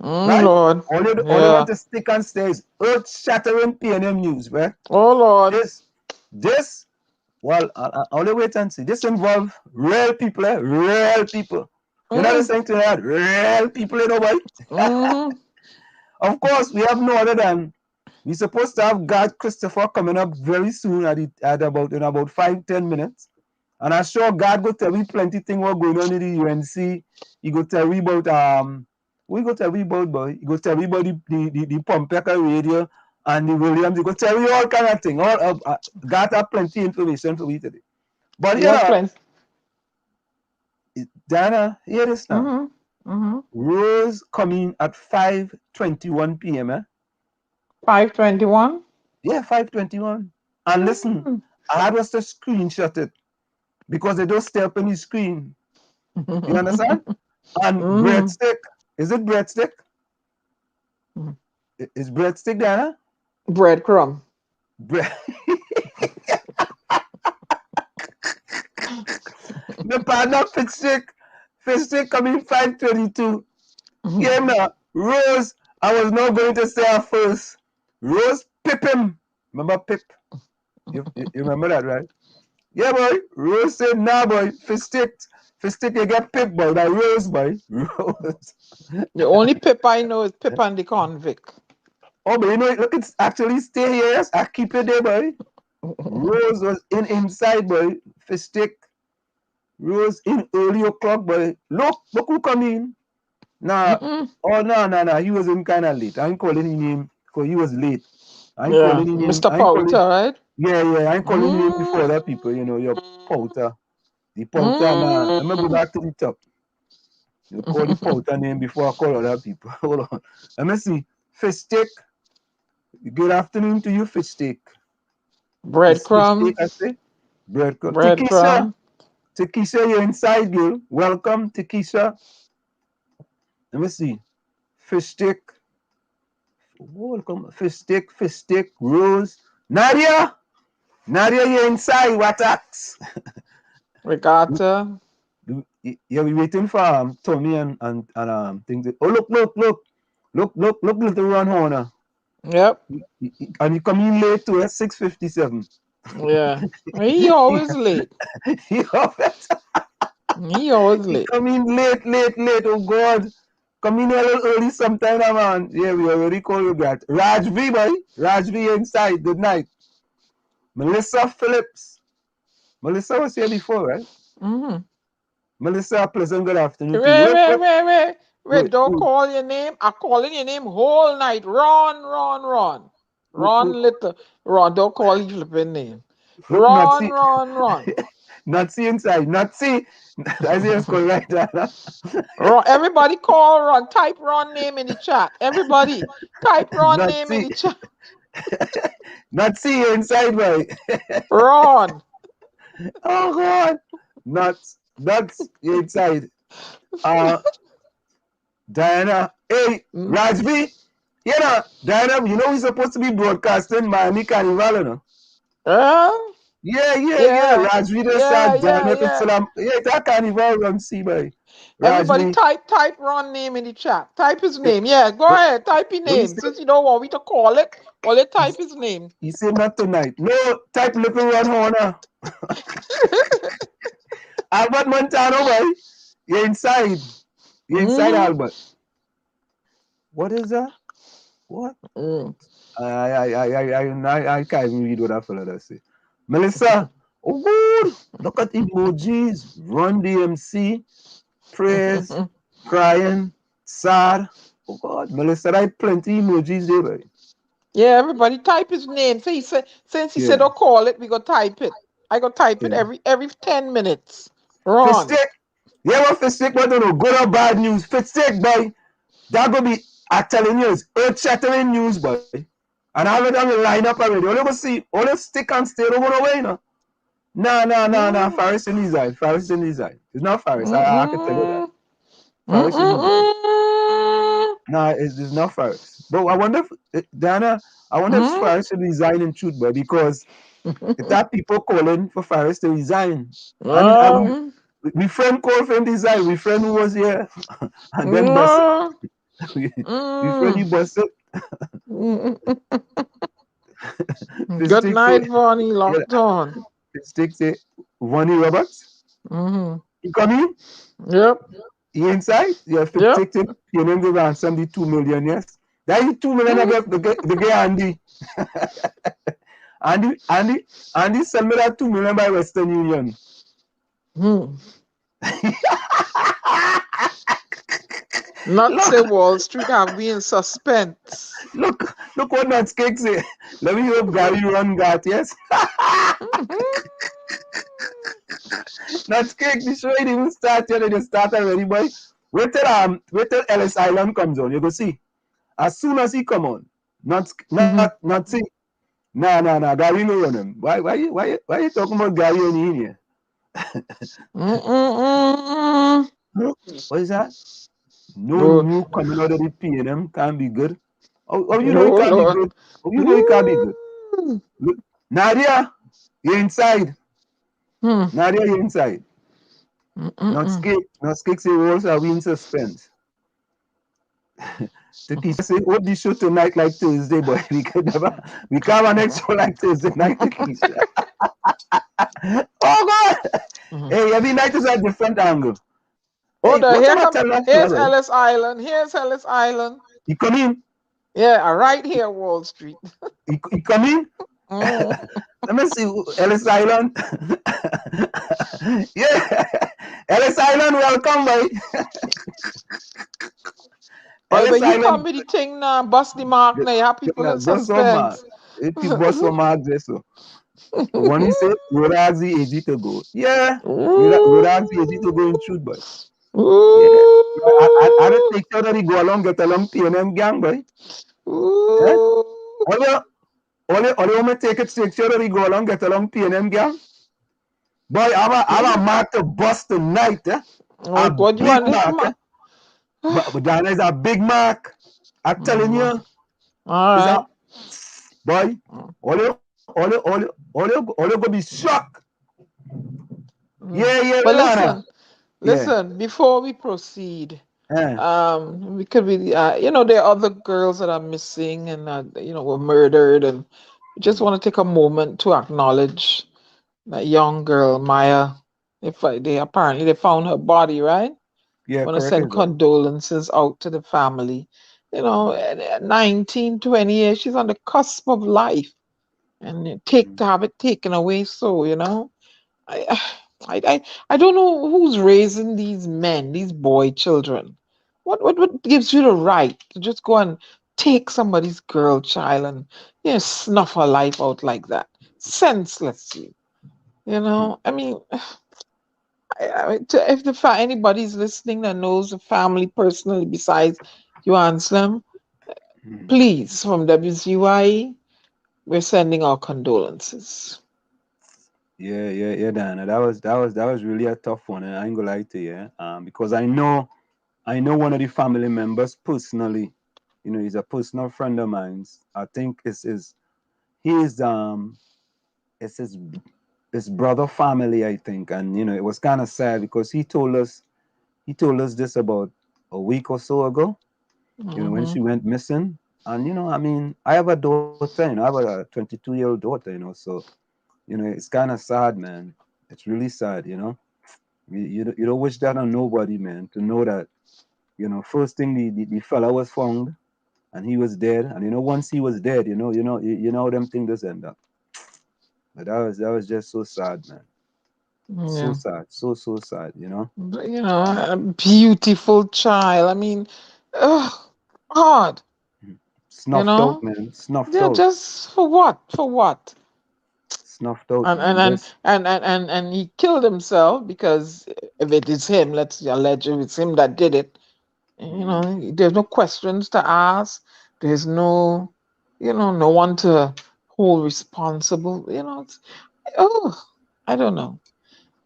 right? Lord. All you want Yeah. to stick and stay is earth-shattering PNM news, right? Oh, Lord. This, well, I'll only wait and see. This involves real people, real people. You're not Mm. listening to that? Real people, you know, boy. Mm-hmm. Of course, we have no other than we're supposed to have Garth Christopher coming up very soon at about in about 5-10 minutes. And I'm sure God go tell me plenty thing what going on in the UNC. He go tell me about we go tell me about boy. He go tell me about the Pompeka radio and the Williams. He go tell me all kind of thing. All God have plenty information for me today. But you Yeah, know, plenty. Diana, hear this now. Mm-hmm. Mm-hmm. Rose coming at 5:21 p.m. 521. Yeah, 5:21. And listen, Mm. I had was to screenshot it because they don't stay up on the screen. You understand? And Mm. breadstick. Is it breadstick? Mm. Is breadstick, Diana? Breadcrumb. Bread. The partner fish stick coming 5:22. Yeah, now Rose. I was not going to say her first. Rose pip him. Remember pip? You remember that, right? Yeah, boy. Rose said, nah, boy. Fish stick, you get pip, boy. That Rose, boy. Rose. The only Pip I know is Pip and the Convict. Oh, but you know, look, it's actually stay here. I keep it there, boy. Rose was inside, boy. Fish stick. Rose in early o'clock, boy. Look who come in. Nah, Mm-mm. oh no. He was in kind of late. I ain't calling him name because he was late. I ain't Yeah, calling him name. Mr. I ain't Powder, calling. right? Yeah. I ain't calling him name before Mm. other people. You know, your powder. The powder. Nah, let me go Mm. back to the top. You call the powder name before I call other people. Hold on. Let me see. Fish stick. Good afternoon to you, fish stick. Fish stick, Breadcrumb. I say. Breadcrumb. Tikisha. Breadcrumb. Tikisha, you're inside, girl. Welcome, Tikisha. Let me see. Fish stick. Welcome. Fish stick. Rose. Nadia, you're inside. What acts? Regatta. Yeah, we waiting for Tommy and things. Oh, look, little Ron Horner. Yep. And he coming late to 6:57. Yeah. He always late. he He always late. coming late. Oh God. Coming a little early sometime, man. Yeah, we already call you that. Rajvi, boy. Rajvi inside. Good night. Melissa Phillips. Melissa was here before, right? Mm-hmm. Melissa, pleasant good afternoon to you. Wait, don't Wait. call your name. I'm calling your name whole night. Ron. Ron Who, little. Ron, don't call your flipping name. look, Ron. Nazi inside. Nazi. I see it's called right there. Ron. Everybody call Ron. Type Ron name in the chat. Everybody type Ron name in Nazi. the chat. Nazi inside, boy. Ron. Oh God. Nuts inside. Uh Diana. Hey, Mm. Rajvi. You know, Diana, you know we're supposed to be broadcasting Miami Carnival, you know. Uh, Yeah. yeah. Rajvi just Yeah, said yeah, Diana yeah. Pitsalam. Yeah, it's a carnival run see boy. Everybody Rajvi. type Ron name in the chat. Type his name. Yeah, go What ahead. Type his what you name. say? Since you don't want me to call it, well, you type his name. He said not tonight. No, type little Ron Horner. Albert Montano, boy. You're inside. Mm-hmm. Albert. What is that? What? Mm. I can't even read what that fella does say. Melissa, oh good. Look at emojis. Run DMC, praise, crying, sad. Oh God, Melissa, I plenty emojis there, boy. Yeah, everybody type his name. So he said, since he said Yeah, don't call it, we go type it. I go type it yeah. every 10 minutes. Ron. Fiststick. Yeah, what Fiststick? What don't know? Good or bad news? Fiststick, boy. That gonna be, I'm telling you, it's earth-shattering news, boy. And all of them will line up already. All you go see, all the stick and stay don't go away, you know. No. Mm. Faris in his eye. It's not Faris. I can tell you that. Mm-mm. Faris in his eye. Mm-mm. No, it's not Faris. But I wonder if, Diana, if Mm. Faris should resign in truth, boy, because it have people calling for Faris to resign. And Mm. we friend called for him to resign. We friend who was here and then bust. Mm. Before you Mm. bust it, Good Fistic say, night, Vonnie. yeah, Locked on. Fistic say, Vonnie Roberts, Mm-hmm. you come in, Yep. you inside, yeah, Yep. Fistic say, you know, go ransom the 2 million, yes. That is 2 million, Mm. the guy Andy. Andy send me that 2 million by Western Union. Mm. Not say Look, Wall Street have been in suspense. look what Nutscake say. Let me hope Gary run Garth, yes? Nutscake, the show ain't even start yet, they start already, boy. Wait till Ellis Island comes on, you go see. As soon as he come on, not see. Nah, Gary no run him. Why you talking about Gary in here? What is that? No Oh, new coming out of the P&M can't be good. Oh, you know it oh can't be Lord. good. Oh, you know it can't be good. Ooh. Look, Nadia, you're inside. Hmm. Nadia, you're inside. Not Mm-mm-mm. skate. Not skate say also are we in suspense. Takesha say, hope this show tonight like Thursday, boy. We can't have an next show like Thursday night, Takesha. Oh God! Mhm. Hey, every night is a different angle. Hey, Oh, what here time I come. tell that Here's boy? Ellis Island. Here's Ellis Island. You come in? Yeah, right here, Wall Street. You come in? Mm. Let me see. Ellis Island. Yeah. Ellis Island, welcome, boy. But Ellis when you come Island. with the thing now, bust the mark now, you have people in Boss or Mark. suspense. If you boss or Mark, so. One he say, Rodazi easy to go. Yeah. Rodazi easy to go in truth, boy. Yeah. Yeah. I don't Ooh. take care that he go along, get along PNM gang, boy. Yeah. Ooh. All you, all you want me take it straight sure that he go along, get along PNM gang. Boy, I'm a mark to bust tonight, eh? A What you big want this mark, eh? month? But Ghana is a big mark. I'm telling All you, is right. a boy. All you gonna be shocked. Mm. Yeah, But Lana. Yeah. listen, before we proceed, Eh. we could be, there are other girls that are missing and, were murdered, and we just want to take a moment to acknowledge that young girl, Maya. They found her body, right? Yeah, Want to correct send is right. condolences out to the family. At 19, 20 years, she's on the cusp of life, and to have it taken away. So, I, I, I don't know who's raising these men, these boy children. What gives you the right to just go and take somebody's girl child and snuff her life out like that, senselessly? I mean, if anybody's listening that knows the family personally besides you, Anselm, please, from WZYE, we're sending our condolences. Yeah, Dana. That was really a tough one. I ain't gonna lie to you. Because I know one of the family members personally. He's a personal friend of mine. I think it's his brother family, I think. And it was kind of sad because he told us this about a week or so ago, when Hmm. she went missing. And I mean, I have a daughter, I have a 22-year-old daughter, so it's kind of sad, man. It's really sad. You don't wish that on nobody, man, to know that, first thing the fella was found and he was dead. And once he was dead, how them things just end up. But that was just so sad, man. So Yeah. sad. So sad. But, a beautiful child. I mean, ugh, hard, you Snuffed out, know? man. Snuffed Yeah, out. just for what? For what? Snuffed out, And man. and and Just and and, and, and he killed himself because if it is him, let's allege it's him that did it. There's no questions to ask. There's no one to hold responsible. Oh, I don't know.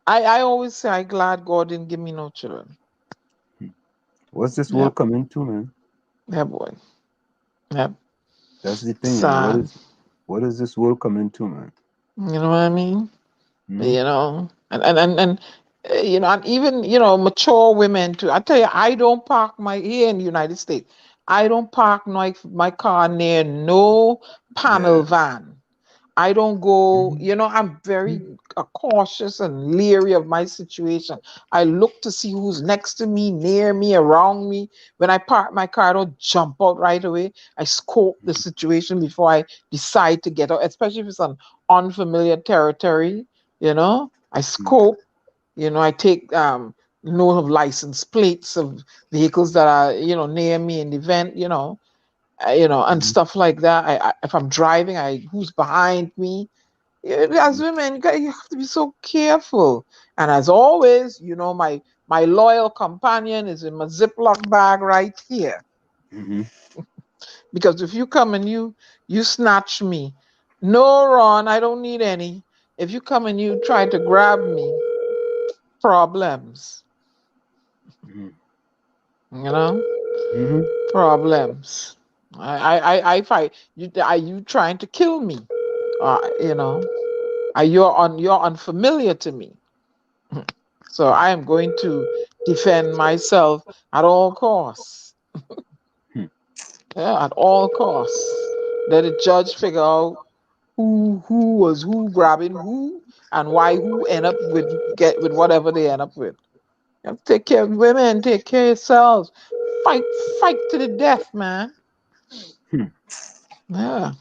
I always say I'm glad God didn't give me no children. what's this Yep, world coming to, man? yeah, boy. Yep. That's the thing, What Sad. is this world coming to, man? You know what I mean? Hmm? And You know, and even, mature women too. I tell you, I don't park my here in the United States. I don't park my car near no panel Yeah. van. I don't go, Mhm. I'm very cautious and leery of my situation. I look to see who's next to me, near me, around me. When I park my car, I don't jump out right away. I scope the situation before I decide to get out, especially if it's an unfamiliar territory, I scope, I take note of license plates of vehicles that are, near me in the event, and Mhm. stuff like that. If I'm driving, who's behind me. As women, you have to be so careful. And as always, my loyal companion is in my Ziploc bag right here. Mhm. Because if you come and you snatch me, no, Ron, I don't need any. If you come and you try to grab me, problems. Mhm. You know, Mhm. problems. I fight you. Are you trying to kill me? You're unfamiliar to me. So I am going to defend myself at all costs. Hmm. Yeah, at all costs. Let the judge figure out who was who grabbing who and why who end up with whatever they end up with. You have to take care of women, take care of yourselves. Fight to the death, man. Hmm. Yeah.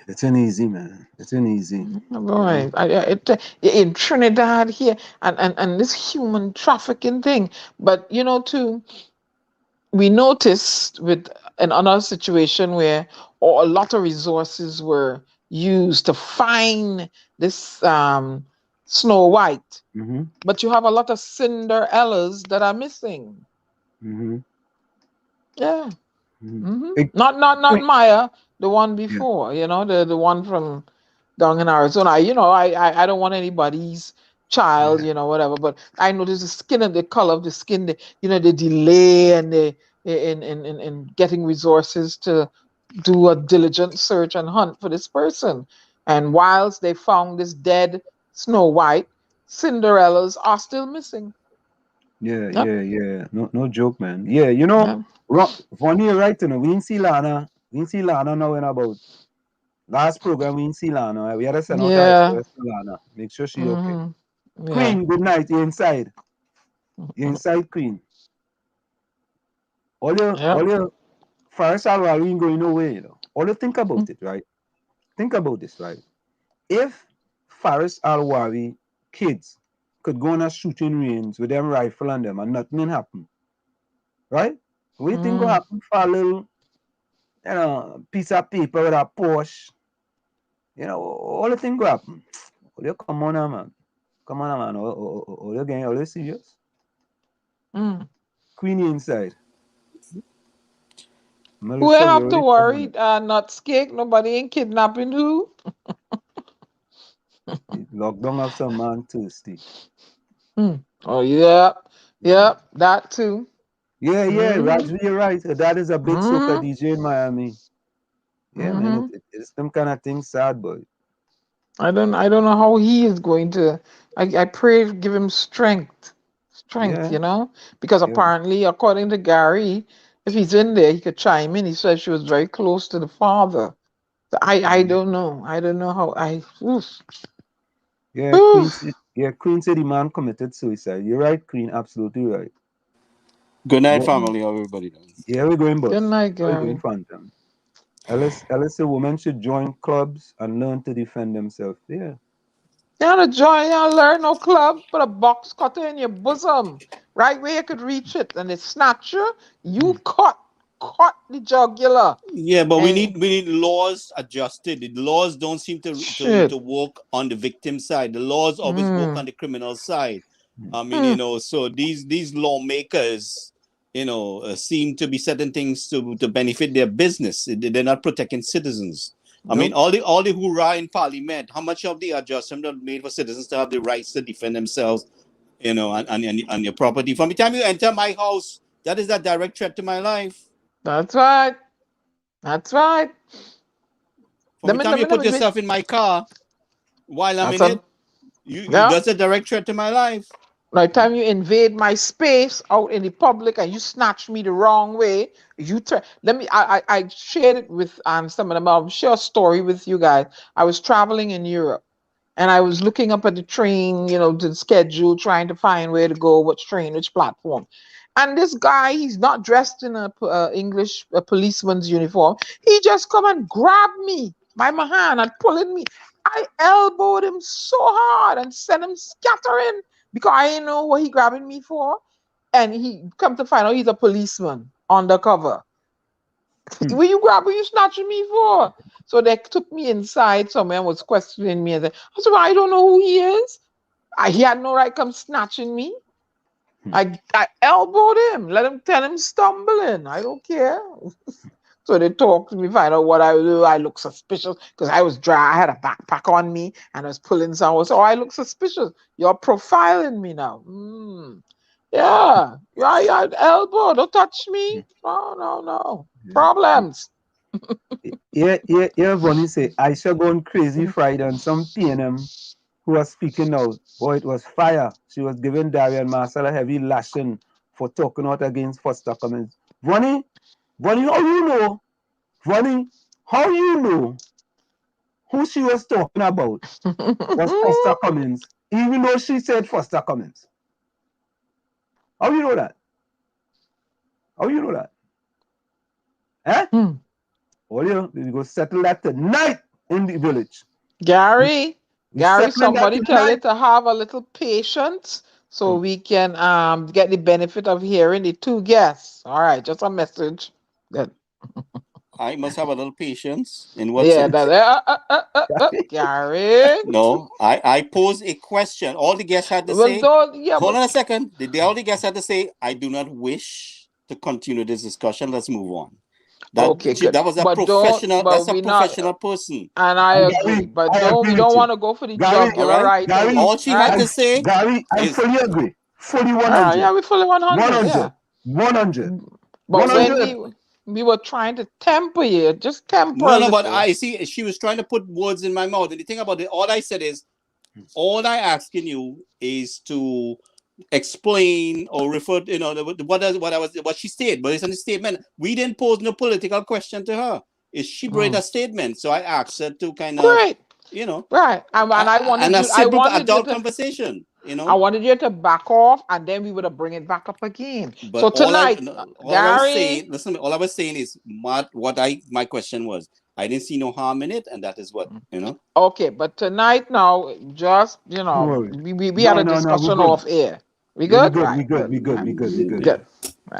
It's an easy, man. It's an easy. You know. Boy, in Trinidad here, and this human trafficking thing. But too, we noticed with another situation where a lot of resources were used to find this Snow White, Mhm. but you have a lot of Cinderellas that are missing. Mhm. Yeah. Mhm. It, Not Queen- Maya, the one yeah. before, the one from down in Arizona. I don't want anybody's child, Yeah. whatever. But I notice the skin and the color of the skin, the delay and the in getting resources to do a diligent search and hunt for this person. And whilst they found this dead Snow White, Cinderellas are still missing. Yeah. Yep. Yeah. Yeah. No. No joke, man. Yeah. You know. Yep. Funny, right? You know, we didn't see Lana. We didn't see Lana now in about last program. We didn't see Lana. We had to send out a Yeah. SOS to Lana. Make sure she okay. hmm Yeah. Queen, good night. You're inside. You're inside, Queen. Yep. All your first hour, we ain't going nowhere, you know. All you think about it, right? Think about this, right? If Faris Alwari kids could go on a shooting range with them rifle on them and nothing happen, right? What do you think will Mm. happen for a little, piece of paper with a Porsche? All you think will happen. All you come on, man. Come on, man. All you getting, all you serious? Mm. Queenie inside. Who Melissa, we have to already said worry? that. Not skate. Nobody ain't kidnapping who? Lockdown of some man thirsty. Mm. Oh yeah, yep, that too. Yeah, yeah, Mm-hmm. Raj, you're right. That is a big soca Mm-hmm. DJ in Miami. Yeah, man, Mm-hmm. it's them kind of thing sad, boy. I don't know how he is going to. I pray to give him strength, Yeah, because yeah. apparently, according to Gary, if he's in there, he could chime in. He said she was very close to the father. So I Mhm. don't know. I don't know how I. Oof, Yeah, oof. Queen said the man committed suicide. You're right, Queen, absolutely right. Good night, What? family. How everybody doing? Yeah, we're going, Good boss. night, How are you going, Gary. Phantom? Ellis said women should join clubs and learn to defend themselves. Yeah. You want to join, you want to learn no club, put a box cutter in your bosom, right where you could reach it, and it snatch you, you cut the jugular. Yeah, but we And need we need laws adjusted. The laws don't seem to shit. work on the victim side. The laws always work on Mm, the criminal side. I mean, mm, so these lawmakers, seem to be setting things to benefit their business. They're not protecting citizens. I mean, nope. all the hoorah in parliament. How much of the adjustment are made for citizens to have the rights to defend themselves, and your property? From the time you enter my house, that is a direct threat to my life. That's right. That's right. From the time you Let put me yourself in my car while I'm that's in a it, you yeah. that's a direct threat to my life. By the time you invade my space out in the public and you snatch me the wrong way, I shared it with some of them. I'll share a story with you guys. I was traveling in Europe and I was looking up at the train, the schedule, trying to find where to go, which train, which platform. And this guy, he's not dressed in a policeman's uniform. He just come and grab me by my hand and pulling me. I elbowed him so hard and sent him scattering because I didn't know what he grabbing me for. And he come to find out he's a policeman undercover. What you snatching me for? So they took me inside somewhere and was questioning me. I said, well, I don't know who he is. He had no right come snatching me. I elbowed him, let him tell him stumbling. I don't care. So they talked to me, find out what I do. I look suspicious because I was dry. I had a backpack on me and I was pulling someone. So I look suspicious. You're profiling me now. Yeah, elbow. Don't touch me. No. Problems. Yeah, Vonnie say, Aisha gone crazy Friday and some PNM who was speaking out. Boy, it was fire. She was giving Daria and Marcel a heavy lashing for talking out against Foster Cummins. Vonnie, how you know? Vonnie, how you know who she was talking about was Foster Cummins, even though she said Foster Cummins? How you know that? Eh? Oh, we go settle that tonight in the village. Gary, somebody tell it to have a little patience so we can get the benefit of hearing the two guests. All right, just a message. Good. I must have a little patience. In what sense? Gary. No, I posed a question. All the guests had to say. Hold on a second. All the guests had to say, I do not wish to continue this discussion. Let's move on. That was a professional. That's a professional person. And I agree. But we don't want to go for the jugular right. All she had to say. Gary, I fully agree. Fully 100. Yeah, we fully 100. 100. But 100. When we were trying to temper you, just temper. No, but I see she was trying to put words in my mouth. And the thing about it, all I said is, all I asking you is to explain or refer, what she said. But it's in the statement. We didn't pose no political question to her. She brought a statement, so I asked her to kind of, right. And I wanted a simple adult conversation. I wanted you to back off, and then we would have bring it back up again. But so tonight, all I was saying is my question was. I didn't see no harm in it, and that is what Okay, but tonight now, just we had a discussion off air. We good? We good.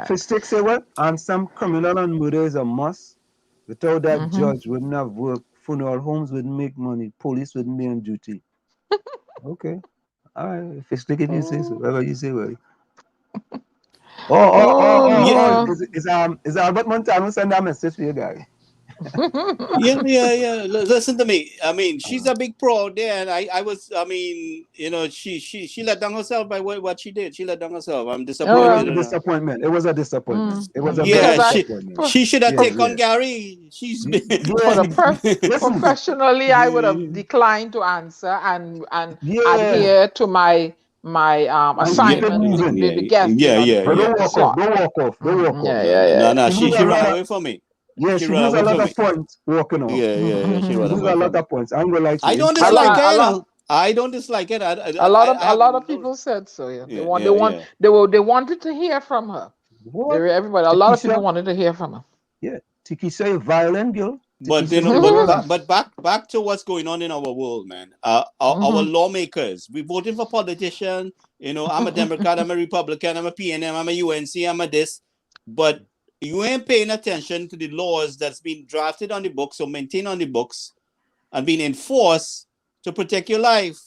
Fistic say what? And some criminal and murder is a must. Without that, judge wouldn't have worked. Funeral homes wouldn't make money. Police wouldn't be on duty. Okay. All right. Fistic, if you say so, whatever you say, well. Is Albert Montano send that message for you guys? Yeah. Listen to me. I mean, she's a big pro there, and she let down herself by what she did. She let down herself. I'm disappointed. It was a disappointment. It was a disappointment. She should have taken on Gary. She's professionally, I would have declined to answer and adhere to my assignment. The guest. Don't walk off. No. She ran away from me. Yeah, she lose a lot of points walking off. Yeah. She lose a lot of points. I'm gonna I don't dislike it. I don't dislike it. A lot of people said so. Yeah, they wanted to hear from her. Everybody, a lot of people wanted to hear from her. Yeah, Tikisha, a violent girl. But back to what's going on in our world, man. Our lawmakers, we voting for politicians. I'm a Democrat, I'm a Republican, I'm a PNM, I'm a UNC, I'm a this, but you ain't paying attention to the laws that's been drafted on the books or maintained on the books and being enforced to protect your life.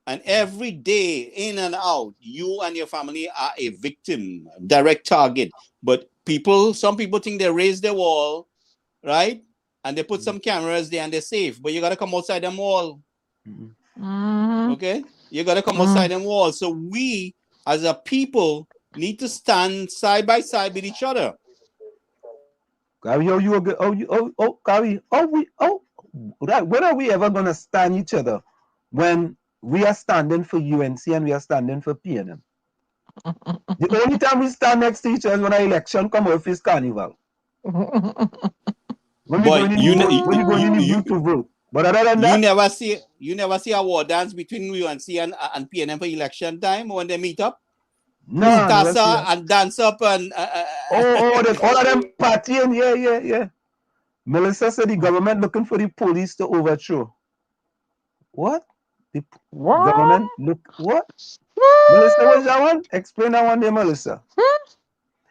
And every day, in and out, you and your family are a victim, direct target. But some people think they raise the wall, right? And they put some cameras there and they're safe. But you got to come outside them wall. Okay? You got to come outside them wall. So we, as a people, need to stand side by side with each other. Gary, Gary, when are we ever gonna stand each other when we are standing for UNC and we are standing for PNM? The only time we stand next to each other is when an election come out for his carnival. When we go in the booth to vote. But other than that, you never see a war dance between UNC and PNM for election time when they meet up. no, Tassa and dance up and all of them partying, yeah. Melissa said the government looking for the police to overthrow. What? The government look what? Melissa, what's that one? Explain that one there, Melissa.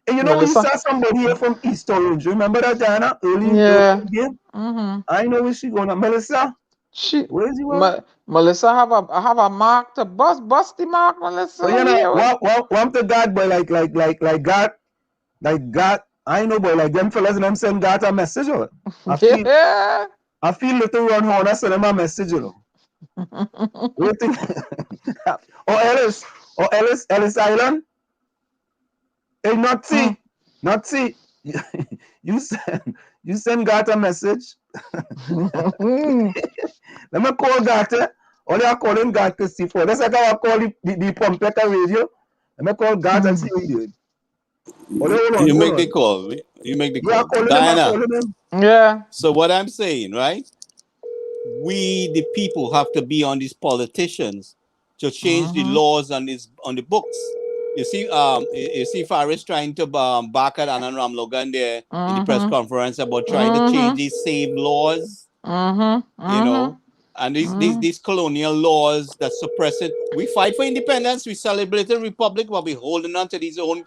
And you know, Melissa? We saw somebody here from East Orange. Remember that, Diana? Early game? I know where she going. Melissa? Where is he going? Melissa have a mark to bust the mark, Melissa. So, you know, what the God boy like God. Like God, I know, boy, like them fellas and them send God a message. I feel little Ron Horner send them a message, you know. or Ellis Island. Hey, not see. You send God a message. Let me call God. All you are calling God to see for. That's like how I call the Pompeta radio. Let me call God and see what he did. You make the call. Diana. Yeah. So what I'm saying, right? We, the people, have to be on these politicians to change the laws on the books. You see Faris trying to back at Anand Ramlogan there in the press conference about trying to change these save laws. You know, and these colonial laws that suppress it. We fight for independence, we celebrate the republic, but we're holding on to these old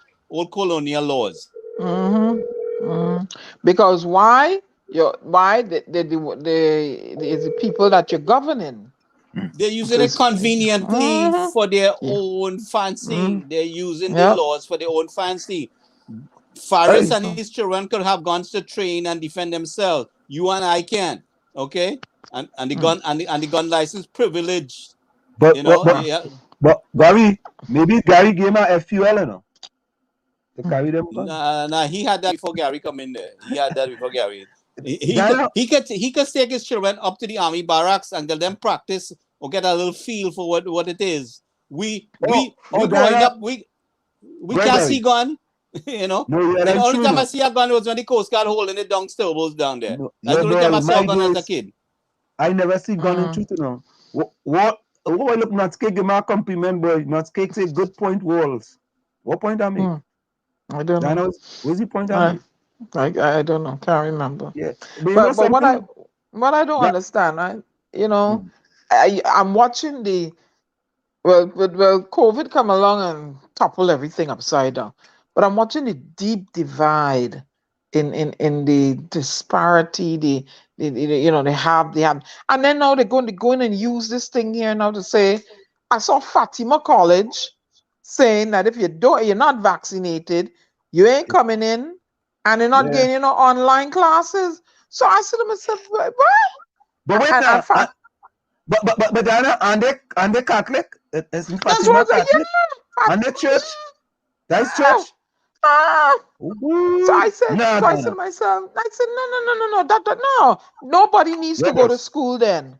colonial laws. Because why? The people that you're governing. They're using it conveniently for their own fancy. They're using the laws for their own fancy. Faris and his children could have guns to train and defend themselves. You and I can't. Okay? And the gun license privilege. But you know, but Gary, maybe Gary gave a FUL, you know. To carry them guns. Nah, he had that before Gary come in there. He had that before Gary. He could take his children up to the army barracks and let them practice or get a little feel for what it is. We growing up, we can't see gun. You know, the only time I see a gun was when the Coast Guard holding it down stables down there. That's the only time I saw a gun as a kid. I never see gun in truth, you know. What look not give my compliment, boy. Not say good point walls. What point I make? I don't know. Where's the point I make? I don't know. Can't remember. Yeah. But what I don't understand, I'm watching COVID come along and topple everything upside down. But I'm watching the deep divide in the disparity, they have, and then now they're going to go in and use this thing here now to say, I saw Fatima College saying that if you're not vaccinated, you ain't coming in, and they're not getting online classes. So I said to myself, what? But wait but Diana, and they Catholic? Isn't Fatima Catholic? And the church? That's church? So I said, to myself, no. Nobody needs to go to school then.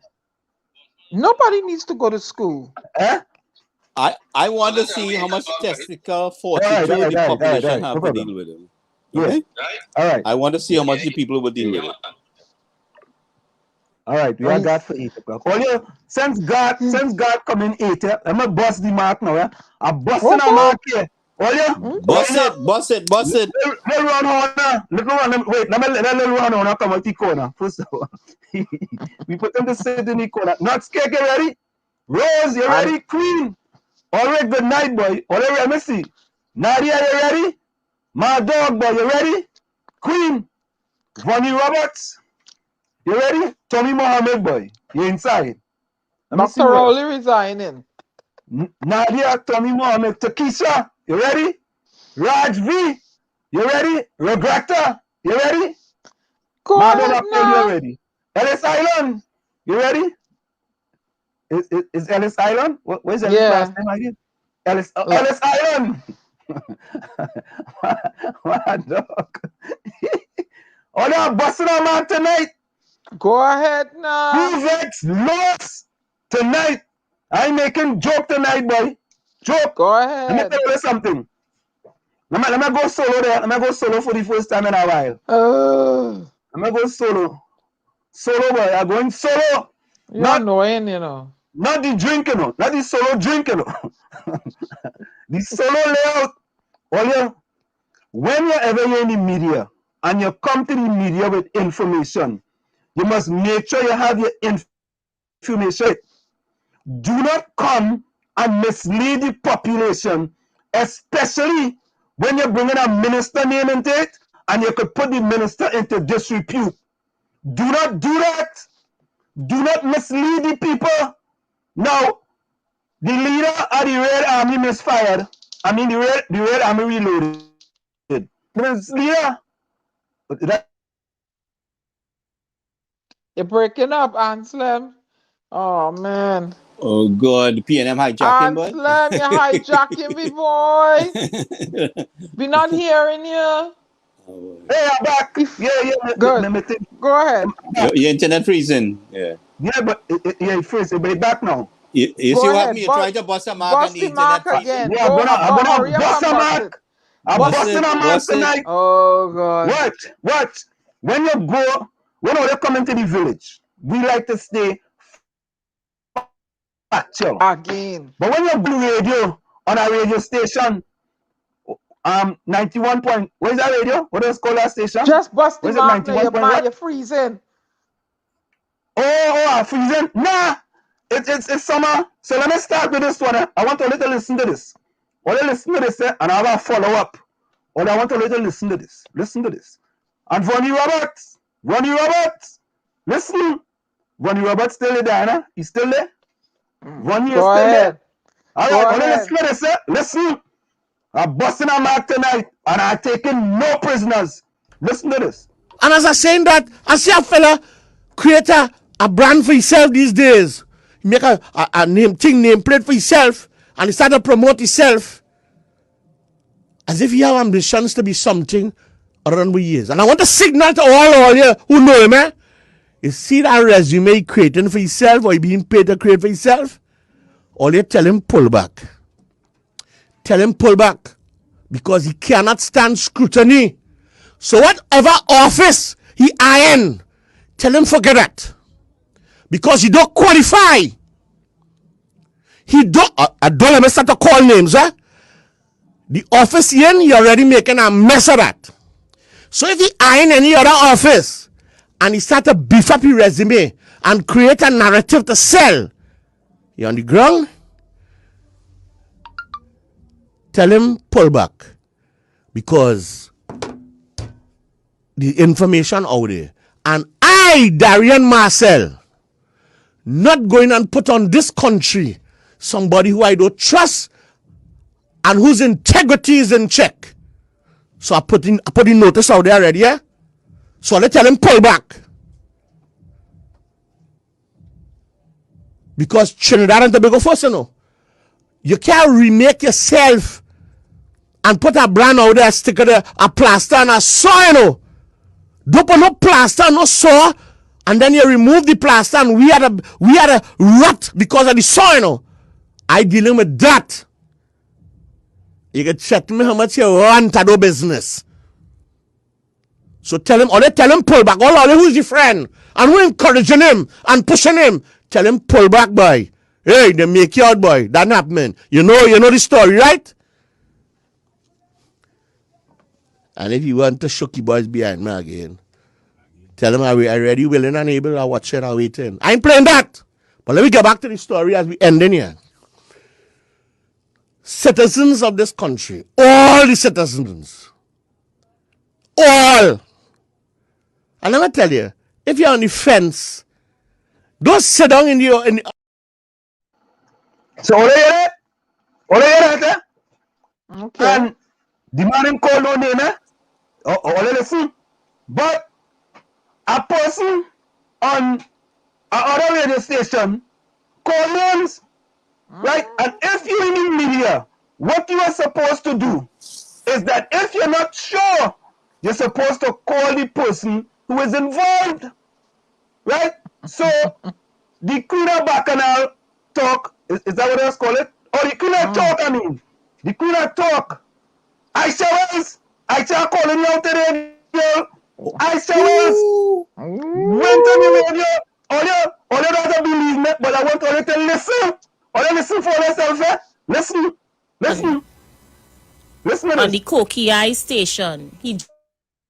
Nobody needs to go to school. I want to see how much testicle fortitude the population have to deal with it. Okay? All right. I want to see how much the people will deal with it. All right, we are God for 8 o'clock. All you, since God coming 8, I'm gonna bust the mark now. I'm busting a mark here. All you, bust it. Little run on, wait, let little run on come out the corner. First of all, we put them to sit in the corner. Not scared, get ready. Rose, you ready? Queen. All right, good night, boy. All right, let me see. Nadia, you ready? My dog, boy, you ready? Queen. Vonnie Roberts. You ready? Tommy Mohammed, boy. You inside. Dr. Rowley resigning. Nadia, Tommy Mohammed. Takisha, you ready? Raj V, you ready? Regretta, you ready? Go ahead now. You ready? Ellis Island, you ready? Is Ellis Island? Where's Ellis last name again? Ellis Island. What a dog. Oh, no, busting on man tonight. Go ahead now. Who's next? Lost tonight. I'm making joke tonight, boy. Joke. Go Let me ahead. tell you something. Let me go solo there. Let me go solo for the first time in a while. Let me go solo. Solo, boy. I'm going solo. You're annoying, you know. Not the drink, you know. Not the solo drink, you know. The solo layout. When you're ever in the media and you come to the media with information, you must make sure you have your information. Do not come and mislead the population, especially when you're bringing a minister name into it and you could put the minister into disrepute. Do not do that. Do not mislead the people. Now, the leader of the Red Army misfired. I mean, the Red Army reloaded. The leader. You're breaking up, Anselm. Oh, man. Oh, God. PNM hijacking, boy. Anselm, you're hijacking me, boy. We're not hearing you. Hey, I'm back. Yeah. Good. Go ahead. Your internet freezing. Yeah. Yeah, but it freezing, but it's back now. You see Go what ahead. you're trying to bust a mark Bust and the the internet mark freezing? again. Yeah, I'm gonna hurry up bust and a bust it. mark. I'm busting a mark tonight. Oh, God. What? When you come into the village, we like to stay factual. Again. But when you go radio on a radio station, 91 point, what is that radio? What is called that station? Just bust the mark now, you're freezing. I'm freezing? Nah, it's summer. So let me start with this one. I want to little listen to this. I want to listen to this and I have a follow-up. Or I want to little listen to this. Listen to this. And Ronnie Roberts, listen. Ronnie Roberts still there, huh? He's still there? Ronnie is still there? All right, I want to listen to this. Listen. I'm busting a mark tonight and I'm taking no prisoners. Listen to this. And as I saying that, I see a fella create a brand for himself these days. He make a nameplate for himself and he start to promote himself as if he have ambitions to be something other than what he is. And I want to signal to all you who know him, you see that resume he creating for himself or he being paid to create for himself, all you tell him pull back. Tell him pull back because he cannot stand scrutiny. So whatever office he iron, tell him forget that. Because he don't qualify. He don't, I don't let me start to call names, eh? The office he in, you're already making a mess of that. So if he iron any other office and he start to beef up his resume and create a narrative to sell, you on the ground, tell him pull back. Because the information out there. And I, Darian Marcel, not going and put on this country somebody who I don't trust and whose integrity is in check. So I put in notice out there already, yeah? So I tell him pull back. Because Trinidad and Tobago first, you know. You can't remake yourself and put a brand out there, stick a plaster and a saw, you know. Don't put no plaster, no saw, and then you remove the plaster and we had a rot because of the saw, you know. I dealing with that. You can check me how much you run to do business. So tell him pull back. All who's your friend and we're encouraging him and pushing him. Tell him pull back, boy. Hey, they make you out, boy. That happening. You know the story, right? And if you want to shook your boys behind me again, tell them I ready, willing, and able. I watch it, I waiting. I ain't playing that. But let me get back to the story as we end in here. Citizens of this country, all the citizens, all. And I'm going to tell you, if you're on the fence, don't sit down in the So, all you hear that? Okay. And the man him call no name, eh? All you listen. But a person on another radio station call names, right? And if you're in the media, what you are supposed to do is that if you're not sure, you're supposed to call the person who is involved, right? So the Kuna Bacchanal talk, is that what else call it? Or the Queen of Talk, I mean. The Queen of Talk. Aisha Wells. Aisha Colonial today, girl. Aisha Wells went on the radio. All you don't believe me, but I want all you to listen. All you listen for yourself, eh? Listen. Listen. Listen to On this. the Koki station. He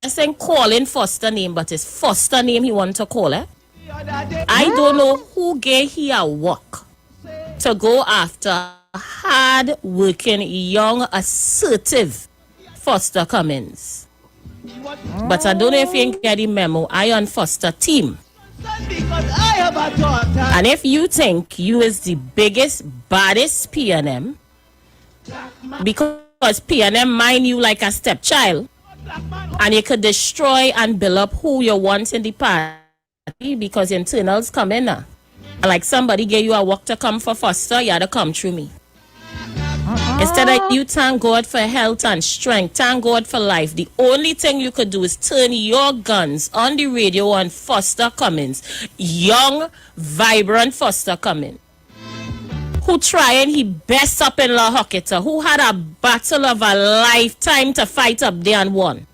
just ain't calling Foster name, but it's Foster name he want to call it. I don't know who gave he a work to go after hard working, young, assertive Foster Cummins. But I don't know if you get the memo. I on Foster team. And if you think you is the biggest, baddest PNM, because PNM mind you like a stepchild, and you could destroy and build up who you want in the party because internals come in now. Like somebody gave you a work to come for Foster, you had to come through me. Instead of you thank God for health and strength, thank God for life, the only thing you could do is turn your guns on the radio on Foster Cummins, young, vibrant Foster Cummins, who trying he best up in La Hocketa, who had a battle of a lifetime to fight up there and won.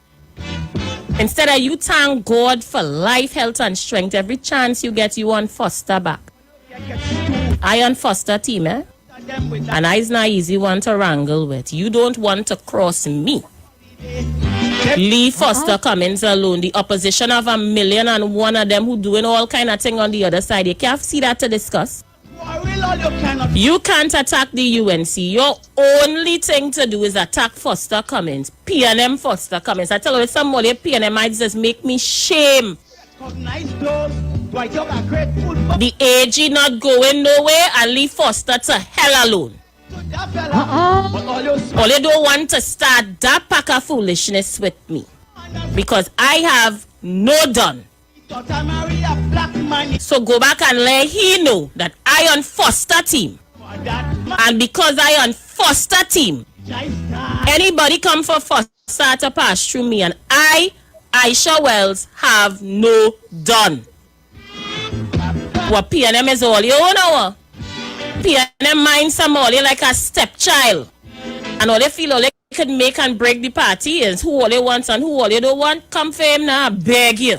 Instead of you thank God for life, health and strength, every chance you get you on Foster back. I on Foster team, eh? And I's not easy one to wrangle with. You don't want to cross me. Leave Foster Cummins alone. The opposition of 1,000,001 of them who doing all kind of thing on the other side. You can't see that to discuss. You can't attack the UNC. Your only thing to do is attack Foster Cummins. PNM Foster Cummins. I tell you, some more PNMites just make me shame. The AG not going nowhere and leave Foster to hell alone. All you don't want to start that pack of foolishness with me. Because I have no done. So go back and let he know that I on Foster team. And because I on Foster team, anybody come for Foster to pass through me, and Aisha Wells, have no done. What PNM is all you know. PNM mind some all you like a stepchild. And all they feel all they could make and break the party is who all they want and who all you don't want. Come for him now, I beg you.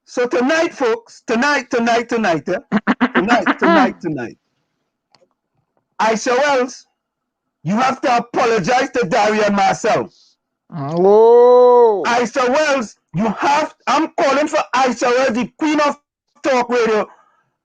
So tonight, folks, tonight, Aisha Wells, you have to apologize to Darian Marcel. Whoa. Aisha Wells, I'm calling for Aisha Wells, the Queen of Talk Radio,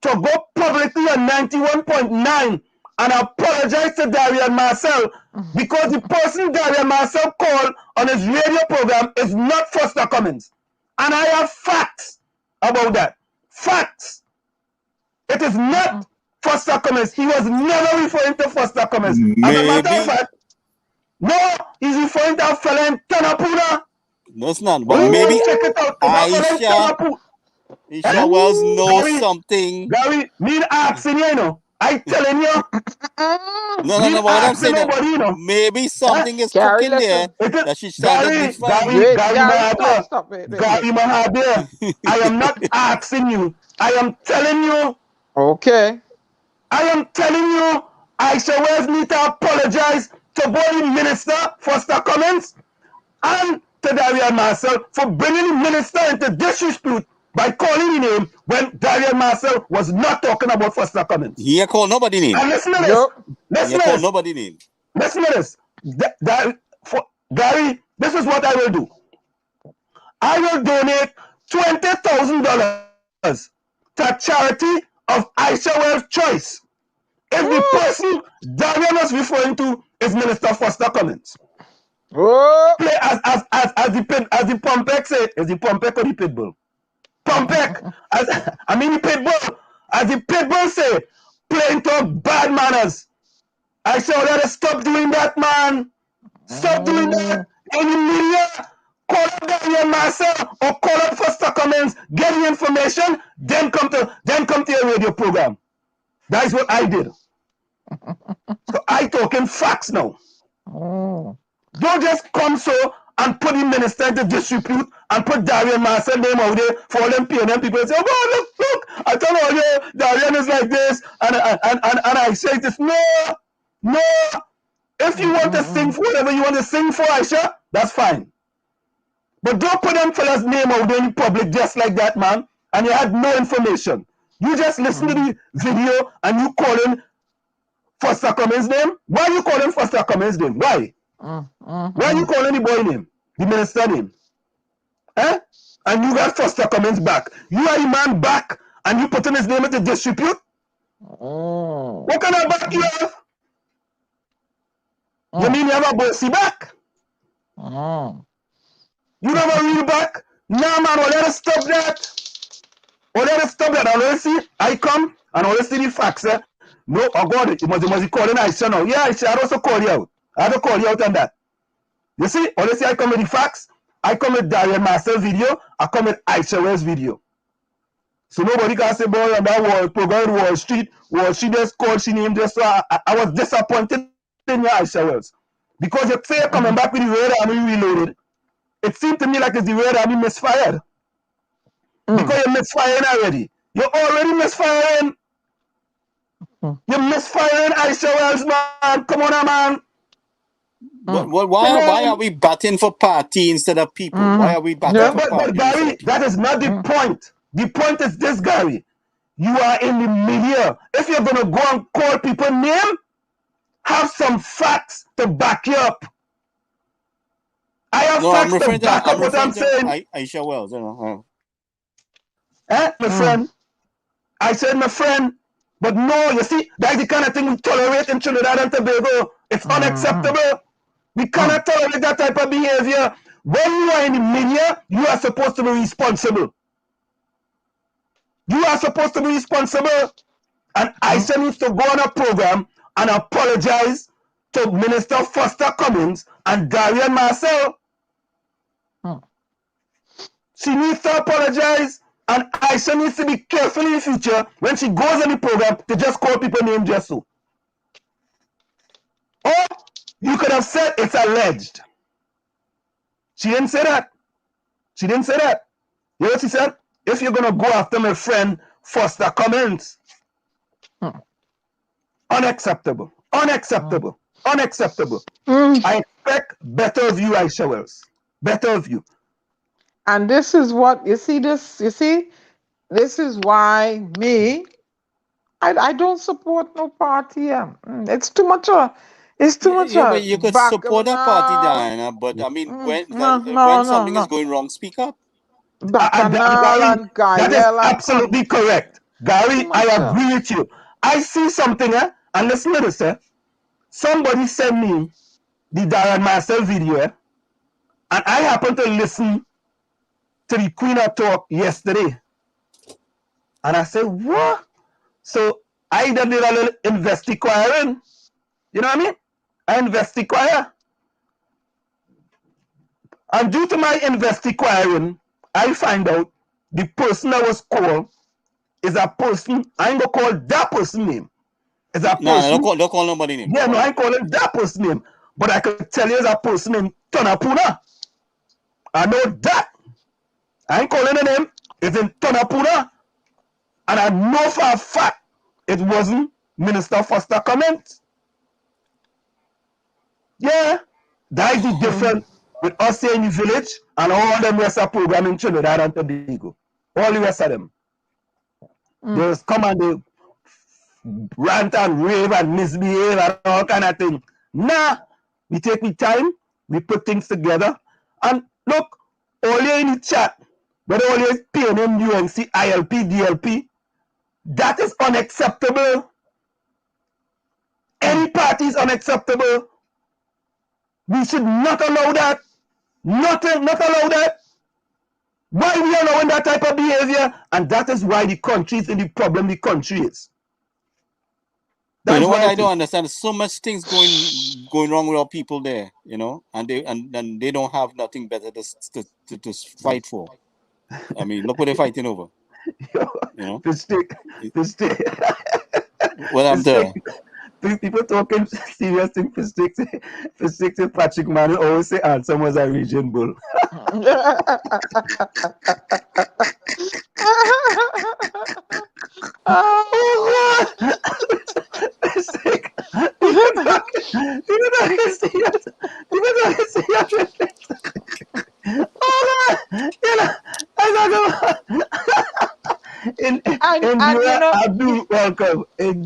to go publicly on 91.9 and apologize to Darian Marcel because the person Darian Marcel called on his radio program is not Foster Cummins. And I have facts about that. Facts. It is not Foster Cummins. He was never referring to Foster Cummins. As a matter of fact, no, he's referring to a fella in Tanapuna. No, it's not. But maybe check it out. Aisha Wells knows something. Gary, me asking you, know. I telling you. No, but what I'm saying, nobody, you know. maybe something is Gary, cooking there that she's trying to define. Gary Mahadir, I am not asking you. I am telling you. Okay. I am telling you, Aisha Wells need to apologize to both the minister, Foster Cummins, and to Darian Marcel for bringing the minister into disrepute by calling the name when Darian Marcel was not talking about Foster Cummins. He ain't called nobody name. And listen to this. He ain't called nobody name. Listen to this. Gary, this is what I will do. I will donate $20,000 to charity of Aisha Wells' choice if the person Darian was referring to is Minister Foster Cummins. Play as the Pompek say, is the Pompek or the Pitbull? Pompek, the Pitbull. As the Pitbull say, play into bad manners. I saw that stop doing that, man. Stop doing that. In the media, call up Daniel Marcel or call up Foster Cummins, get the information, then come to your radio program. That is what I did. So I talking facts now. Don't just come so and put the minister into disrepute and put Darian Marcel name out there for all them PNM people and say, oh, look, I tell all you, Darian is like this, and I say this. No. If you want to sing for whatever you want to sing for, Aisha, that's fine. But don't put them fellas' name out there in public just like that, man, and you had no information. You just listen to the video and you calling Foster Cummings' name? Why you calling Foster Cummings' name? Why? Why you calling the boy name? The minister name? Eh? And you got Foster Cummings back. You are the man back and you putting his name into disrepute? What kind of back you have? You mean you have a bossy back? You have a real back? Nah, man, well, let us stop that. I always see, I come and always see the facts. No, oh God, it must be calling Aisha now. Yeah, Aisha, I'd also call you out. I had to call you out on that. You see, always see I come with the facts. I come with Darian Marcel video. I come with Aisha Wells video. So nobody can say, boy, on that program Wall Street just called, she named just so I was disappointed in your Aisha Wells. Because you say you're coming back with the Red Army reloaded. It seemed to me like it's the Red Army misfired. Because you're misfiring already. You're already misfiring. You're misfiring Aisha Wells, man. Come on, man. Why are we batting for party instead of people? Why are we batting for party? But Gary, that is not the point. The point is this, Gary. You are in the media. If you're going to go and call people name, have some facts to back you up. I have facts to back up what I'm saying. Aisha Wells, my friend? I said my friend. But no, you see, that's the kind of thing we tolerate in Trinidad and Tobago. It's unacceptable. We cannot tolerate that type of behavior. When you are in the media, you are supposed to be responsible. You are supposed to be responsible. And Aisha needs to go on a program and apologize to Minister Foster Cummings and Darian Marcel. She needs to apologize. And Aisha needs to be careful in the future when she goes on the program to just call people names just so. Or you could have said it's alleged. She didn't say that. You know what she said? If you're going to go after my friend Foster Cummings. Unacceptable. I expect better of you, Aisha Wells. Better of you. And this is what this is why I don't support no party. It's too much but you could support a party, Diana, but I mean when something is going wrong, speak up. That is absolutely correct. Gary, I agree with you. I see something, and listen to this, somebody sent me the Darian Marcel video, and I happened to listen to the Queen of Talk yesterday. And I said, what? So I did a little investigating. You know what I mean? I investigate. And due to my investigating, I find out the person that was called is a person, I ain't gonna call that person name. Is a person. No, don't call nobody name. Yeah, no, I ain't calling that person name. But I could tell you it's a person named Tonapuna. I know that. I ain't calling the name. It's in Tonapuna. And I know for a fact it wasn't Minister Foster Cummings. Yeah. That is the difference with us here in the village and all them rest of program in Trinidad and Tobago. All the rest of them. They just come and they rant and rave and misbehave and all kind of things. Nah. We take the time, we put things together. And look, all you in the chat, but all you PNM, UNC, ILP, DLP, that is unacceptable. Any party is unacceptable. We should not allow that. Not allow that. Why we allowing that type of behavior? And that is why the country is in the problem the country is. You know what I don't understand? So much things going wrong with our people there, you know, and they don't have nothing better to fight for. I mean, look what they're fighting over. You know, the stick. Well, I'm there. people talking serious thing for Patrick Manning always say Ansem was a region bull. Oh God! People talking serious. Oh God! You know, I don't know. Indira Abdul, welcome. You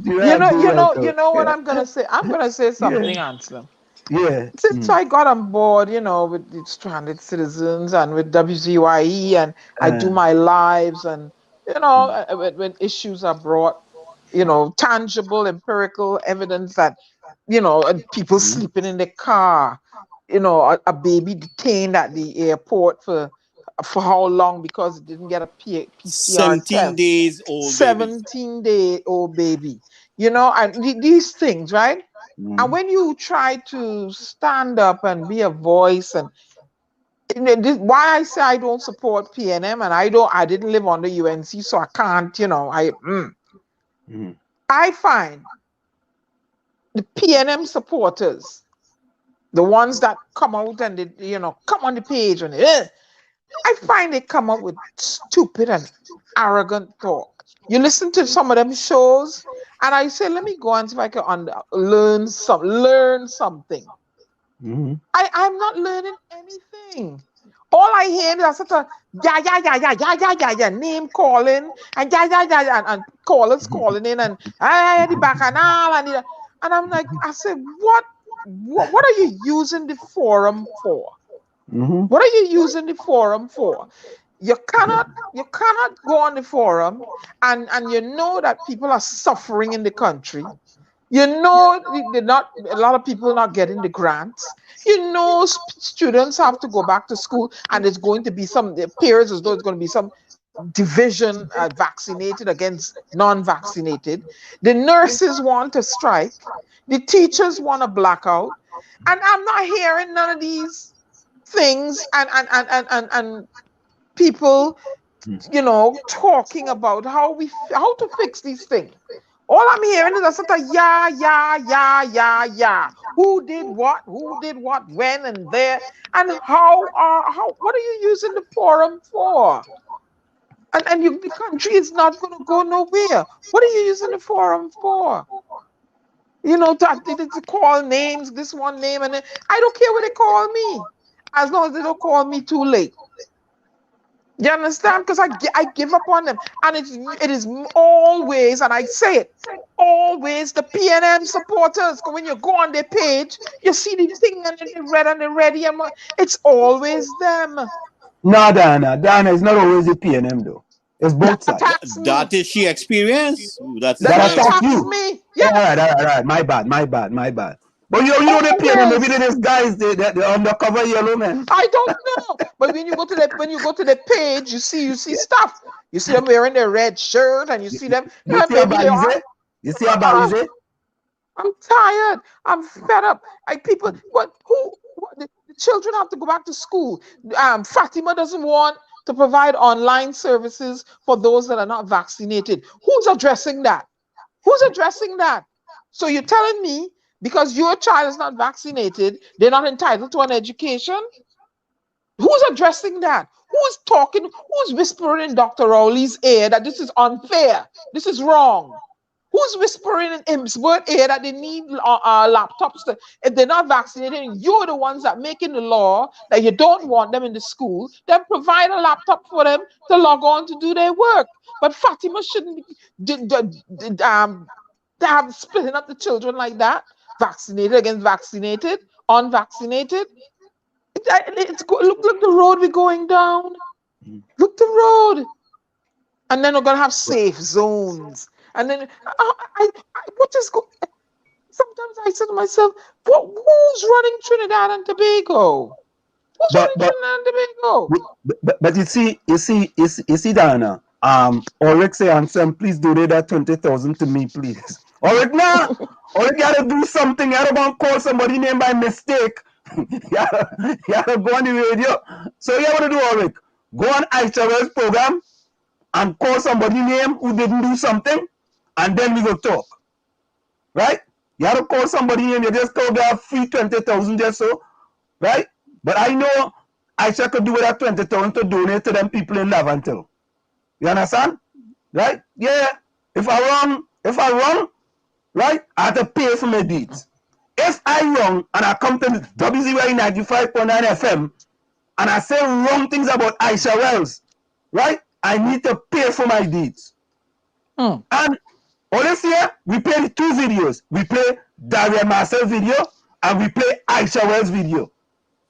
know what Yeah. I'm gonna say? I'm gonna say something, Yeah. Ansem. Yeah. Since I got on board, with the stranded citizens and with WZYE, and I do my lives, and when issues are brought, tangible, empirical evidence that, and people sleeping in the car, a baby detained at the airport for how long because it didn't get a PCR 17 test. days old baby. 17-day-old baby. And these things, right? And when you try to stand up and be a voice, and why I say I don't support PNM, and I didn't live under UNC, so I can't, I find the PNM supporters, the ones that come out and they, come on the page and I find they come up with stupid and arrogant talk. You listen to some of them shows, and I say, let me go and see if I can learn something. I'm not learning anything. All I hear is such a yeah, name calling, and and callers calling in, and the bacchanal, and I'm like, I said, what are you using the forum for? What are you using the forum for? You cannot go on the forum and you know that people are suffering in the country. You know, a lot of people not getting the grants. You know, students have to go back to school, and it's going to be it appears as though it's going to be some division, vaccinated against non-vaccinated. The nurses want to strike. The teachers want a blackout. And I'm not hearing none of these things and people, talking about how to fix these things. All I'm hearing is a sort of yeah. Who did what, when and there, and what are you using the forum for? And the country is not going to go nowhere. What are you using the forum for? To call names, this one name, and I don't care what they call me, as long as they don't call me too late. You understand? Because I give up on them. And it is always, and I say it, always the PNM supporters. When you go on their page, you see the thing and the red and the ready, and it's always them. No, Dana is not always the PNM though. It's both sides. That is she experience. That attacks me. Yeah. All right. My bad. But you know the PNM, maybe these guys, the undercover yellow man. I don't know. But when you go to the page, you see stuff. You see them wearing their red shirt, and you see them. You see a Balize? I'm tired. I'm fed up. The children have to go back to school. Fatima doesn't want to provide online services for those that are not vaccinated. Who's addressing that? So you're telling me because your child is not vaccinated, they're not entitled to an education? Who's addressing that? Who's talking? Who's whispering in Dr. Rowley's ear that this is unfair? This is wrong? Who's whispering in his word ear that they need laptops if they're not vaccinated? And you're the ones that making the law that you don't want them in the school. Then provide a laptop for them to log on to do their work. But Fatima shouldn't have splitting up the children like that. Vaccinated against vaccinated, unvaccinated. Look the road we're going down. Look the road. And then we're gonna have safe zones. And then what is going? Sometimes I say to myself, who's running Trinidad and Tobago? But you see, Dana. Ulrich say, Ansem, please donate that 20,000 to me, please. Ulrich, now, Ulrich gotta do something. You gotta call somebody name by mistake. you gotta go on the radio. So you gotta do, Ulrich. Go on IHW's program and call somebody name who didn't do something, and then we go talk. Right? You have to call somebody and you just go get free 20,000 just so, right? But I know Aisha could do with that 20,000 to donate to them people in Lavantil. You understand? Right? Yeah. If I wrong, right, I have to pay for my deeds. If I wrong and I come to WZYE 95.9 FM and I say wrong things about Aisha Wells, right, I need to pay for my deeds. And all this year, we play 2 videos. We play Darian Marcel video and we play Aisha Wells video.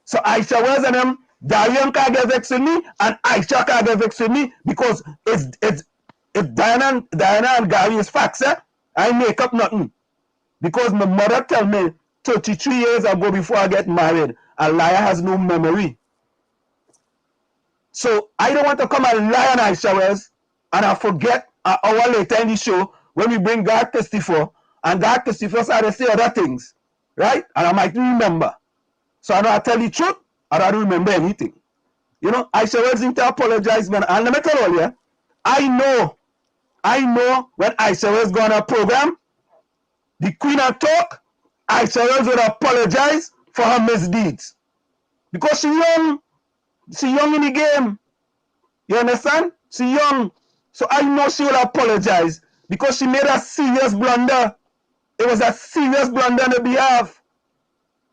So Aisha Wells and them, Darian can't get vexed with me and Aisha can't get vexed with me because it's Diana and Gary is facts, I make up nothing. Because my mother tell me 33 years ago before I get married, a liar has no memory. So I don't want to come and lie on Aisha Wells and I forget an hour later in the show when we bring Garth testify and Garth testify started to say other things, right? And I might remember. So I know I tell the truth, I don't remember anything. You know, Aisha Wells need to apologize, man. And let me tell you, I know when Aisha Wells go on a program, the Queen of Talk, Aisha Wells would apologize for her misdeeds. Because she young in the game. You understand? She young. So I know she will apologize because she made a serious blunder. It was a serious blunder on her behalf.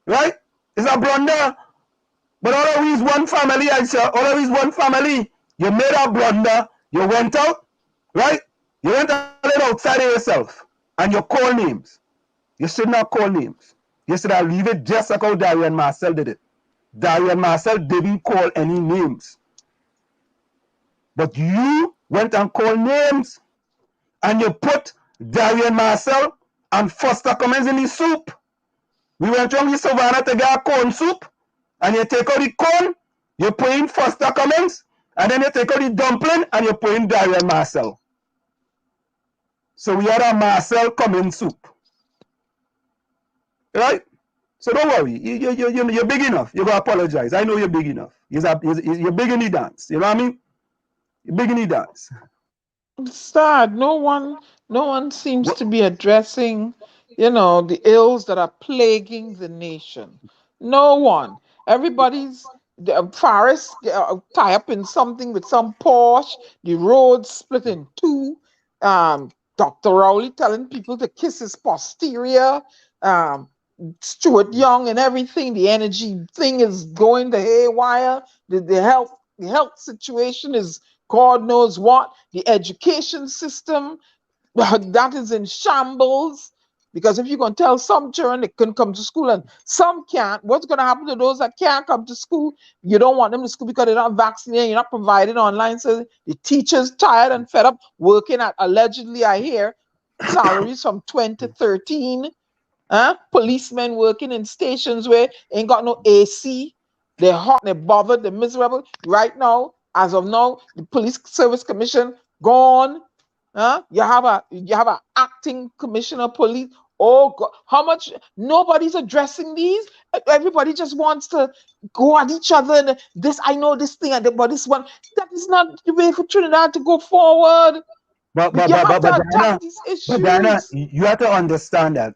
Right? It's a blunder. But all of we is one family, Aisha. All of we is one family. You made a blunder. You went out. Right? You went a little outside of yourself. And you call names. You should not call names. You should have leave it just like how Darian Marcel did it. Darian Marcel didn't call any names. But you went and called names. And you put Darian Marcel and Foster Cummins in the soup. We went from the Savannah to get a corn soup. And you take out the corn, you put in Foster Cummins, and then you take out the dumpling and you put in Darian Marcel. So we had a Marcel Cummins soup. Right? So don't worry. You're big enough. You're going to apologize. I know you're big enough. You're big in the dance. You know what I mean? You're big in the dance. It's sad. No one seems to be addressing, the ills that are plaguing the nation. No one. Everybody's Forest tie up in something with some Porsche. The road split in two. Dr. Rowley telling people to kiss his posterior. Stuart Young and everything. The energy thing is going to haywire. The health situation is God knows what. The education system that is in shambles. Because if you're going to tell some children they can come to school and some can't, what's going to happen to those that can't come to school? You don't want them to school because they're not vaccinated, you're not providing online. So the teachers tired and fed up working at, allegedly, I hear, salaries from 2013. Policemen working in stations where ain't got no AC. They're hot, they're bothered, they're miserable. Right now, as of now, the Police Service Commission gone. You have a acting commissioner police. Oh God, how much? Nobody's addressing these. Everybody just wants to go at each other. And this, I know this thing, but this one, that is not the way for Trinidad to go forward. But you have to attack these issues. But Diana, you have to understand that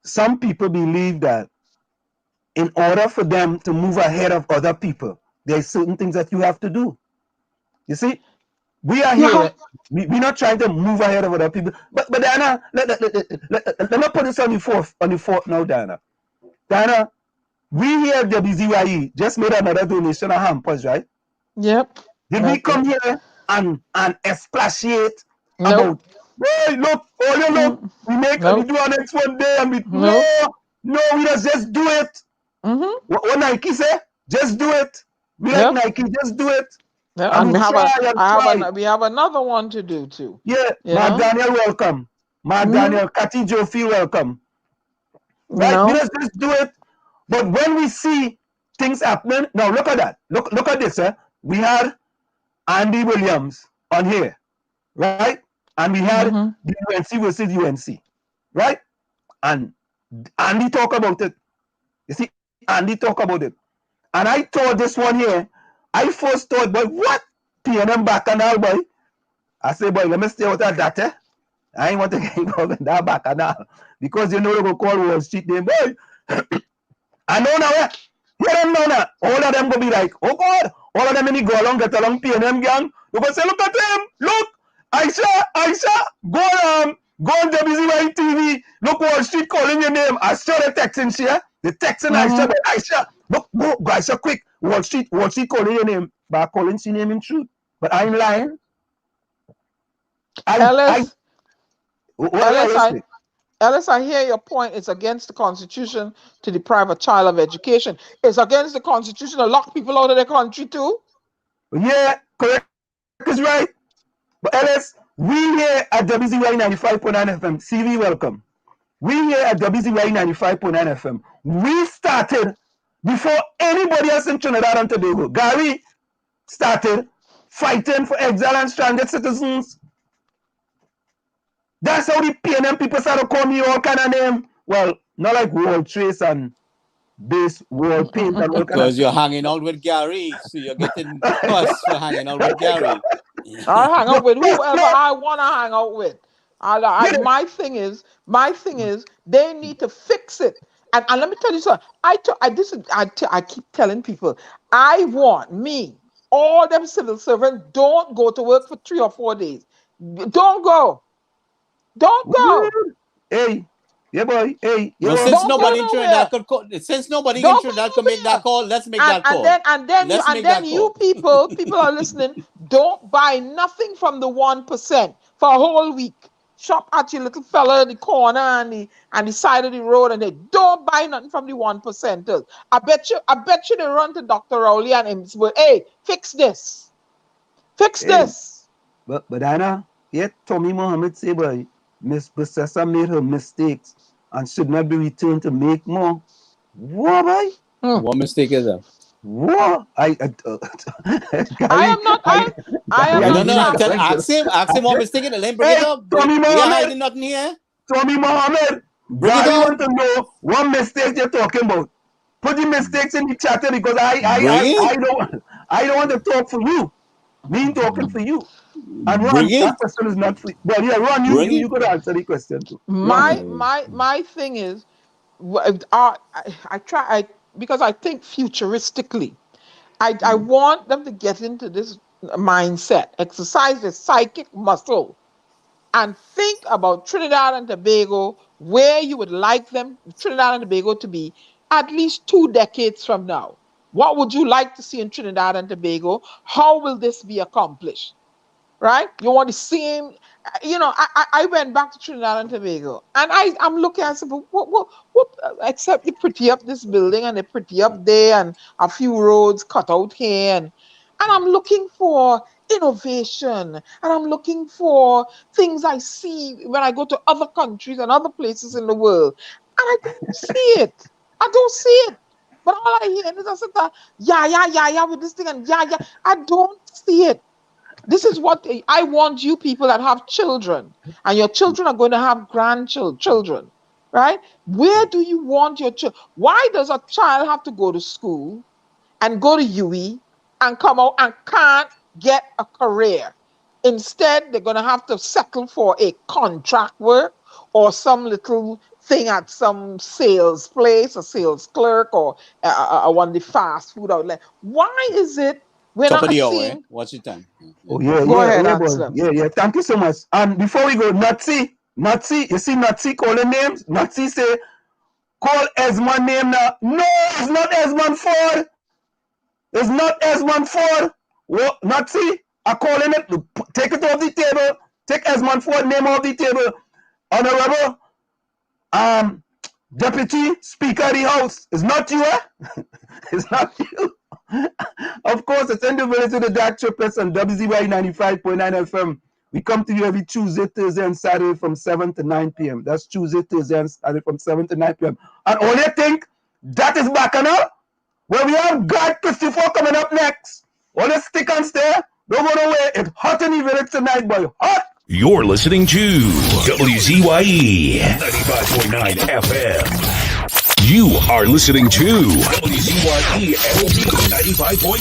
some people believe that in order for them to move ahead of other people, there's certain things that you have to do. You see? We are here. We're not trying to move ahead of other people. But Diana, let me put this on the fourth now, Diana. Diana, we here at WZYE just made another donation of hampers, right? Yep. Did we come here and expatiate about, hey, look, we do our next one day and we we just do it. What Nike say? Just do it. We like Nike, just do it. Yeah, and we have another one to do too. Yeah, Mark Daniel, welcome. Mark Daniel, Cathy Jofi, welcome. Right, we just do it. But when we see things happening, now look at that. Look at this. We had Andy Williams on here, right? And we had the UNC versus UNC, right? And Andy talk about it. You see, Andy talk about it. And I thought this one here, I first thought, boy, what? PNM back and all, boy. I say, boy, let me stay out of that, I ain't want to get involved in that back and all. Because you know they go call Wall Street them, boy. I know now, hear them now. All of them go be like, oh God, all of them in the go along, get along, PNM gang. They go say, look at them, look, Aisha, go on WZYE TV, look Wall Street calling your name. I saw the texting here. The texting Aisha, look, go Aisha quick. Wall Street calling your name. But I calling she name in truth. But I ain't lying. Ellis, I hear your point. It's against the Constitution to deprive a child of education. It's against the Constitution to lock people out of their country too. Yeah, correct. Is right. But Ellis, we here at WZYE 95.9 FM. CV, welcome. We here at WZYE 95.9 FM. We started before anybody else in Trinidad and Tobago. Gary started fighting for exile and stranded citizens. That's how the PNM people started calling me all kind of name. Well, not like wall trace and base wall paint and all kind of. Because you're hanging out with Gary, so you're getting fussed for hanging out with Gary. I hang out with whoever I want to hang out with. My thing is, they need to fix it. And let me tell you something. I keep telling people, I want all them civil servants don't go to work for 3 or 4 days. Don't go. Hey, yeah, boy. Hey, yeah, well, since nobody in Trinidad could make that call, let's make that call. And then you people are listening. Don't buy nothing from the 1% for a whole week. Shop at your little fella in the corner and the side of the road, and they don't buy nothing from the 1%ers. I bet you they run to Dr. Rowley and him say, hey, fix this. This. But Anna, yet Tommy Mohammed say, boy, Miss Processor made her mistakes and should not be returned to make more. What, boy? What mistake is that? What? I am not. Ask him what mistake it is. Let him bring it up. Tommy Mohammed. Hiding nothing here. Tommy Mohammed. I want to know what mistake you're talking about. Put the mistakes in the chat because I don't want to talk for you. Me talking for you. And Ron, that question is not free. But yeah, Ron, you could answer the question too. My thing is, I try because I think futuristically. I want them to get into this mindset, exercise the psychic muscle, and think about Trinidad and Tobago, where you would like them, Trinidad and Tobago, to be at least 2 decades from now. What would you like to see in Trinidad and Tobago? How will this be accomplished? Right? You want the same, I went back to Trinidad and Tobago and I'm looking at said, what, except you pretty up this building and they pretty up there and a few roads cut out here. And I'm looking for innovation and I'm looking for things I see when I go to other countries and other places in the world. And I don't see it. But all I hear is I said, yeah, with this thing and yeah. I don't see it. This is what I want you people that have children, and your children are going to have grandchildren, right? Where do you want your children? Why does a child have to go to school and go to UE and come out and can't get a career? Instead, they're going to have to settle for a contract work or some little thing at some sales place, a sales clerk, or one of the fast food outlet. Why is it we're not seeing... What's your time? Oh, yeah, go ahead, yeah. Thank you so much. And before we go, Nazi, you see Nazi calling names? Nazi say, call Esmond name now. No, it's not Esmond Ford. It's not Esmond Ford. What, Nazi, I'm calling it. Take it off the table. Take Esmond Ford name off the table. Honorable Deputy Speaker of the House. It's not you, eh? It's not you. Of course, it's in the village of the Dark Triplets on WZYE 95.9 FM. We come to you every Tuesday, Thursday, and Saturday from 7 to 9 p.m. That's Tuesday, Thursday, and Saturday from 7 to 9 p.m. And all you think that is bacchanal? Well, we have Garth Christopher coming up next. All you stick and stare. Don't go nowhere. It's hot in the village tonight, boy. Hot. You're listening to WZYE 95.9 FM. You are listening to WZYE 95.9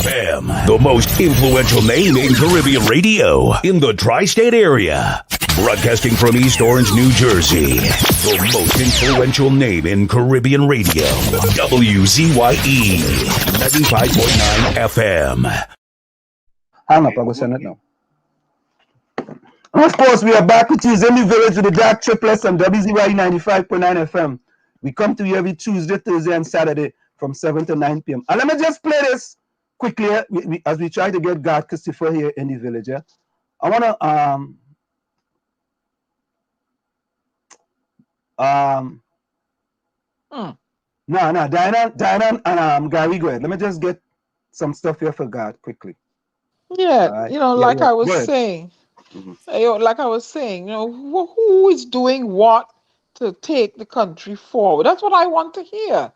FM, the most influential name in Caribbean radio in the tri-state area. Broadcasting from East Orange, New Jersey. The most influential name in Caribbean radio. WZYE 95.9 FM. Hang up, I will send it now. And of course, we are back with you in the village with the Dark Triplets on WZYE 95.9 FM. We come to you every Tuesday, Thursday, and Saturday from 7 to 9 p.m. And let me just play this quickly as we try to get Garth Christopher here in the village. Yeah? I want to No, Diana and Gary, go ahead. Let me just get some stuff here for Garth quickly. Yeah, Right. like I was saying, who is doing what to take the country forward? That's what I want to hear.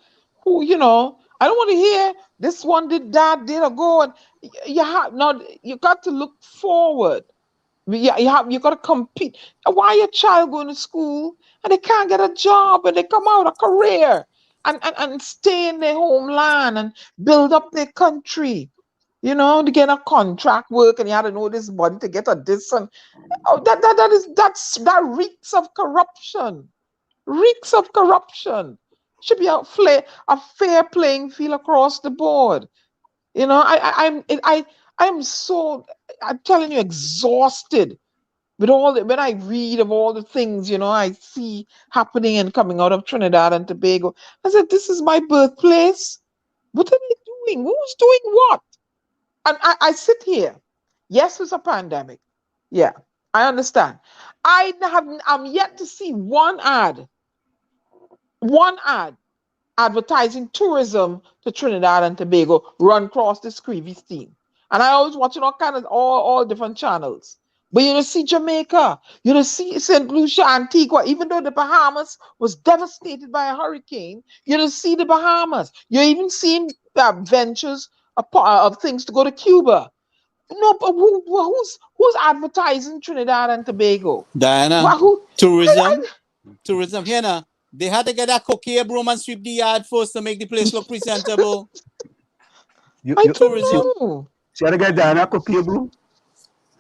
I don't want to hear this one did that, did or go. And you got to look forward. You got to compete. Why your child going to school and they can't get a job and they come out a career and stay in their homeland and build up their country? To get a contract work and you had to know this money to get a this and that reeks of corruption. Reeks of corruption. Should be a fair playing field across the board. I'm telling you, exhausted with when I read of all the things I see happening and coming out of Trinidad and Tobago. I said, this is my birthplace. What are they doing? Who's doing what? And I sit here. Yes, it's a pandemic. Yeah, I understand. I'm yet to see one ad advertising tourism to Trinidad and Tobago run across the Screevy steam. And I always watching all different channels. But you don't see Jamaica, you don't see St. Lucia, Antigua, even though the Bahamas was devastated by a hurricane, you don't see the Bahamas. You're even seeing ventures of things to go to Cuba. No, but who's advertising Trinidad and Tobago? Diana, tourism here now. They had to get that cocaine broom and sweep the yard first to make the place look presentable. I don't know. She had to get Diana cocaine broom?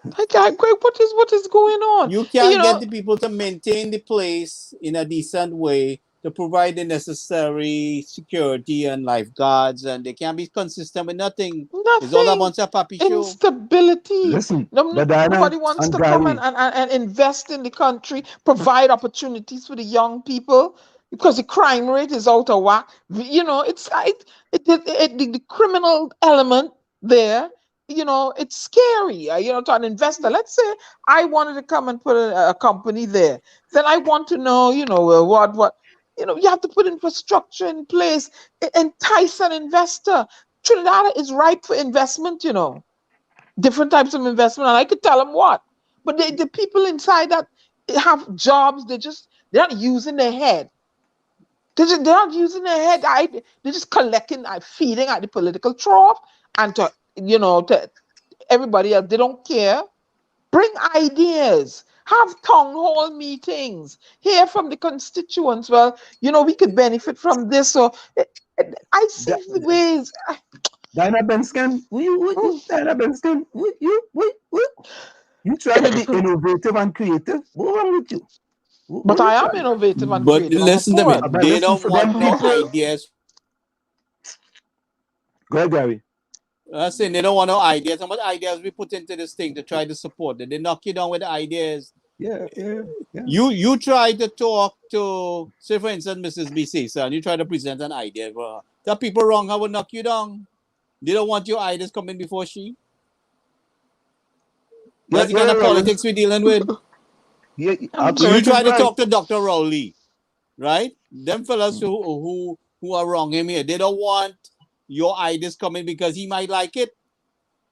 What is going on? You can't get the people to maintain the place in a decent way to provide the necessary security and lifeguards, and they can't be consistent with nothing. It's all a bunch of puppy show. Instability. Listen, nobody wants to come and invest in the country, provide opportunities for the young people because the crime rate is out of whack. It's the criminal element there. It's scary. To an investor. Let's say I wanted to come and put a company there. Then I want to know, what. You have to put infrastructure in place, entice an investor. Trinidad is ripe for investment, different types of investment, and I could tell them what. But the people inside that have jobs, they're not using their head. They're not using their head. They're just collecting, feeding at the political trough, and to everybody else. They don't care. Bring ideas. Have town hall meetings. Hear from the constituents. Well, we could benefit from this. So I see the ways. Diana Benskin, Diana Benskin, you try to be innovative and creative. What's wrong with you? But I am innovative and creative. But listen to me. They don't want no ideas. Go ahead, Gary. I'm saying they don't want no ideas. How much ideas we put into this thing to try to support it? They knock you down with the ideas. Yeah. You try to talk to, say for instance, Mrs. BC, son. You try to present an idea for her. The people wrong her would knock you down. They don't want your ideas coming before she. That's the kind of politics we're dealing with. You try to talk to Dr. Rowley, right? Them fellas who are wrong him here. They don't want your ideas coming because he might like it.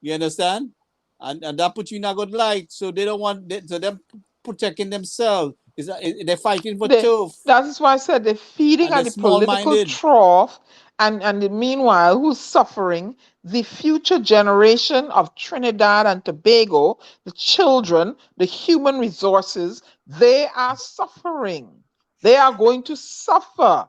You understand? And that puts you in a good light. So they don't want so them protecting themselves. They're fighting for truth. That's why I said they're feeding at the political trough, and meanwhile, who's suffering? The future generation of Trinidad and Tobago, the children, the human resources, they are suffering. They are going to suffer.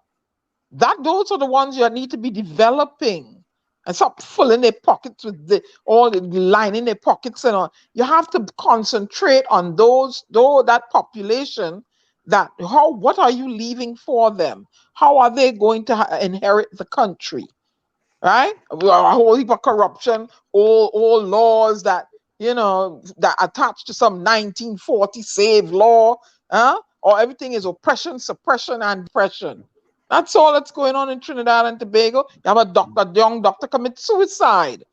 Those are the ones you need to be developing. and stop filling their pockets with all the lining their pockets and all. You have to concentrate on that population. What are you leaving for them? How are they going to inherit the country? Right? A whole heap of corruption, all laws that that attach to some 1940 save law, or everything is oppression, suppression, and depression. That's all that's going on in Trinidad and Tobago. You have a young doctor commit suicide.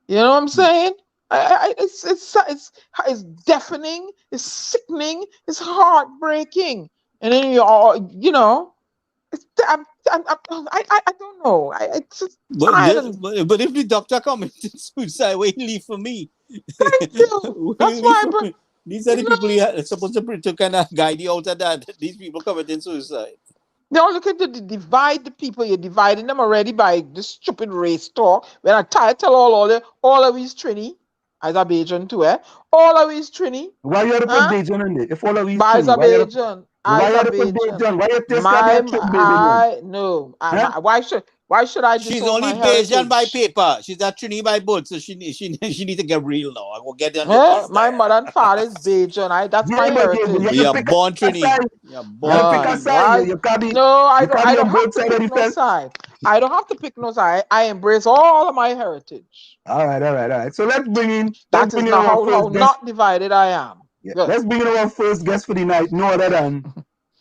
You know what I'm saying? It's deafening, it's sickening, it's heartbreaking, and then I don't know. It's just tired. But if the doctor committed suicide, what you leave for me? Thank you. That's why. These are the people who are supposed to kind of guide you out of that. These people committing suicide. They're looking to divide the people. You're dividing them already by this stupid race talk. When I tell all of these Trini, as a Bajan too, all of these Trini. Why you put Bajan in there? If all of these Trini, why you put Bajan? Why you taste that baby? No. Why should I? She's only Bajan by paper. She's a Trini by birth, so she needs to get real now. I will get them. My mother and father is Bajan. That's my heritage. You are born Trini. You pick a side. You can't be. No, I don't have to pick no side. I don't have to pick no side. I embrace all of my heritage. All right. So let's bring in. That is not how not divided I am. Yeah. Let's bring in our first guest for the night. No other than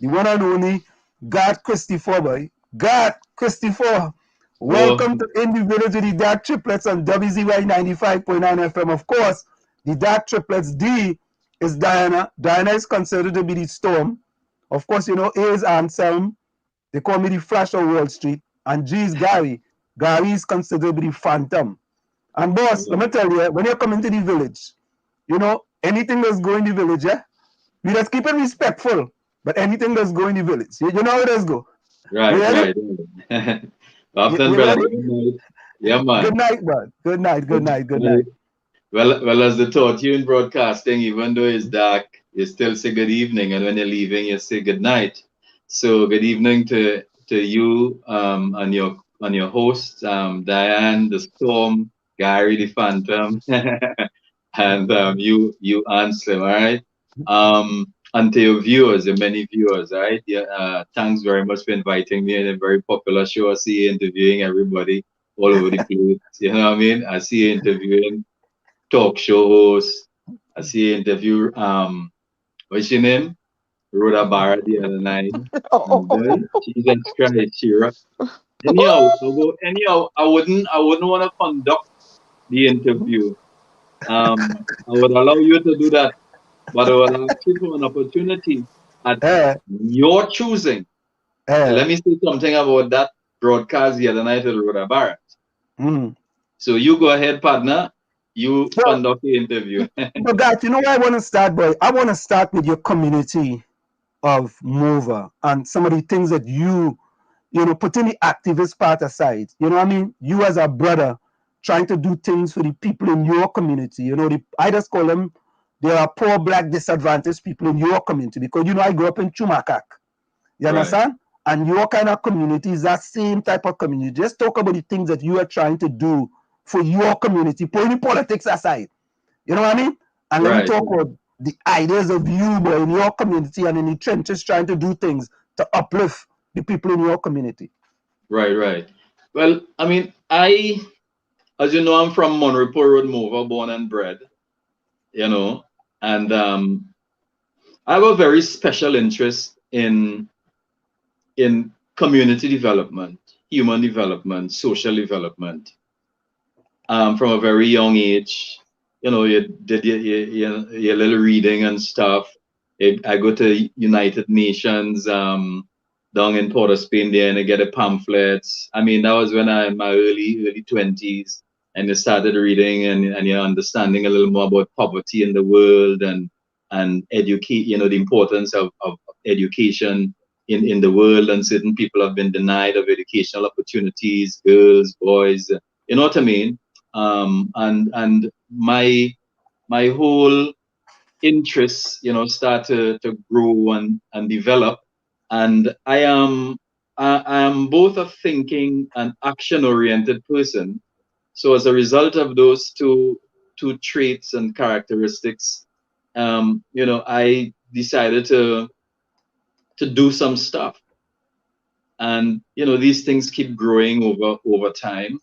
the one and only Garth Christopher, boy. Garth Christopher. Welcome to In the Village with the Dark Triplets on WZYE 95.9 FM. Of course, the Dark Triplets. D is Diana. Diana is considered to be the storm. Of course, A is Anselm. They call me the Flash of Wall Street. And G is Gary. Gary is considered to be the Phantom. And boss, let me tell you, when you come into the village, anything that's going in the village, we just keep it respectful. But anything that's going in the village, you know how it does go. Right. After brother, good night. Yeah, man. Good night, man. Good night. Well, as the taught you in broadcasting, even though it's dark, you still say good evening, and when you're leaving, you say good night. So good evening to you and your hosts, Diane, the Storm, Gary, the Phantom, and you Anselm, all right? And to your viewers, your many viewers, right? Yeah, thanks very much for inviting me in a very popular show. I see you interviewing everybody all over the place. You know what I mean? I see you interviewing talk show hosts. I see you interview what's your name? Rhoda Barra the other night. Jesus Christ, anyhow, I wouldn't want to conduct the interview. I would allow you to do that. But I will ask you for an opportunity at your choosing. Let me say something about that broadcast the other night with Rhoda Barrett. So you go ahead, partner. You conduct the interview. But guys, you know where I want to start, boy? I want to start with your community of Mover and some of the things that you putting the activist part aside. You know what I mean? You as a brother trying to do things for the people in your community. I just call them. There are poor, black, disadvantaged people in your community because, I grew up in Chumakak. You understand? And your kind of community is that same type of community. Just talk about the things that you are trying to do for your community, putting politics aside. You know what I mean? And let me talk about the ideas of you, boy, in your community and in the trenches trying to do things to uplift the people in your community. Right. Well, I mean, as you know, I'm from Monroe Road, Mover, born and bred. And I have a very special interest in community development, human development, social development. From a very young age, you did your little reading and stuff. I go to United Nations down in Port of Spain there, and I get the pamphlets. I mean, that was when I'm in my early 20s. And you started reading and you're understanding a little more about poverty in the world and educate, the importance of education in the world, and certain people have been denied of educational opportunities, girls, boys, you know what I mean? And my whole interests, start to grow and develop. And I am both a thinking and action-oriented person. So as a result of those two traits and characteristics, I decided to do some stuff. And these things keep growing over time.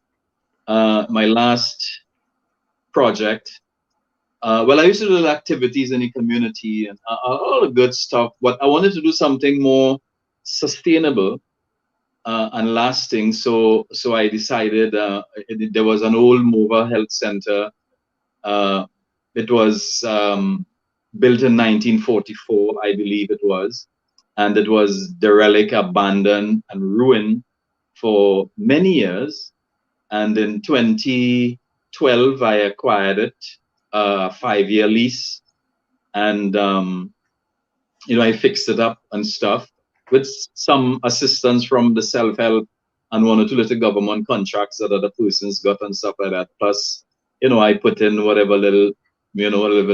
My last project, well, I used to do activities in the community and all the good stuff, but I wanted to do something more sustainable and lasting. So I decided there was an old mobile health center. It was built in 1944, I believe it was, and it was derelict, abandoned, and ruined for many years. And in 2012, I acquired it, a 5-year lease, and I fixed it up and stuff with some assistance from the self-help and one or two little government contracts that other persons got and stuff like that. Plus, I put in whatever little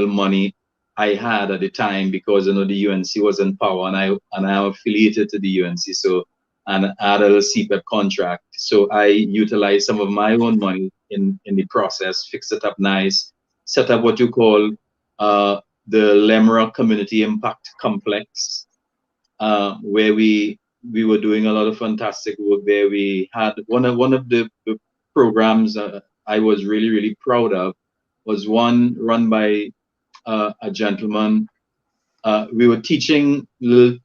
money I had at the time, because the UNC was in power, and I'm affiliated to the UNC, so, and I had a little CPEP contract, so I utilized some of my own money in the process, fixed it up nice, set up what you call the Lemra Community Impact Complex, where we were doing a lot of fantastic work there. We had one of the programs I was really, really proud of was one run by a gentleman. We were teaching little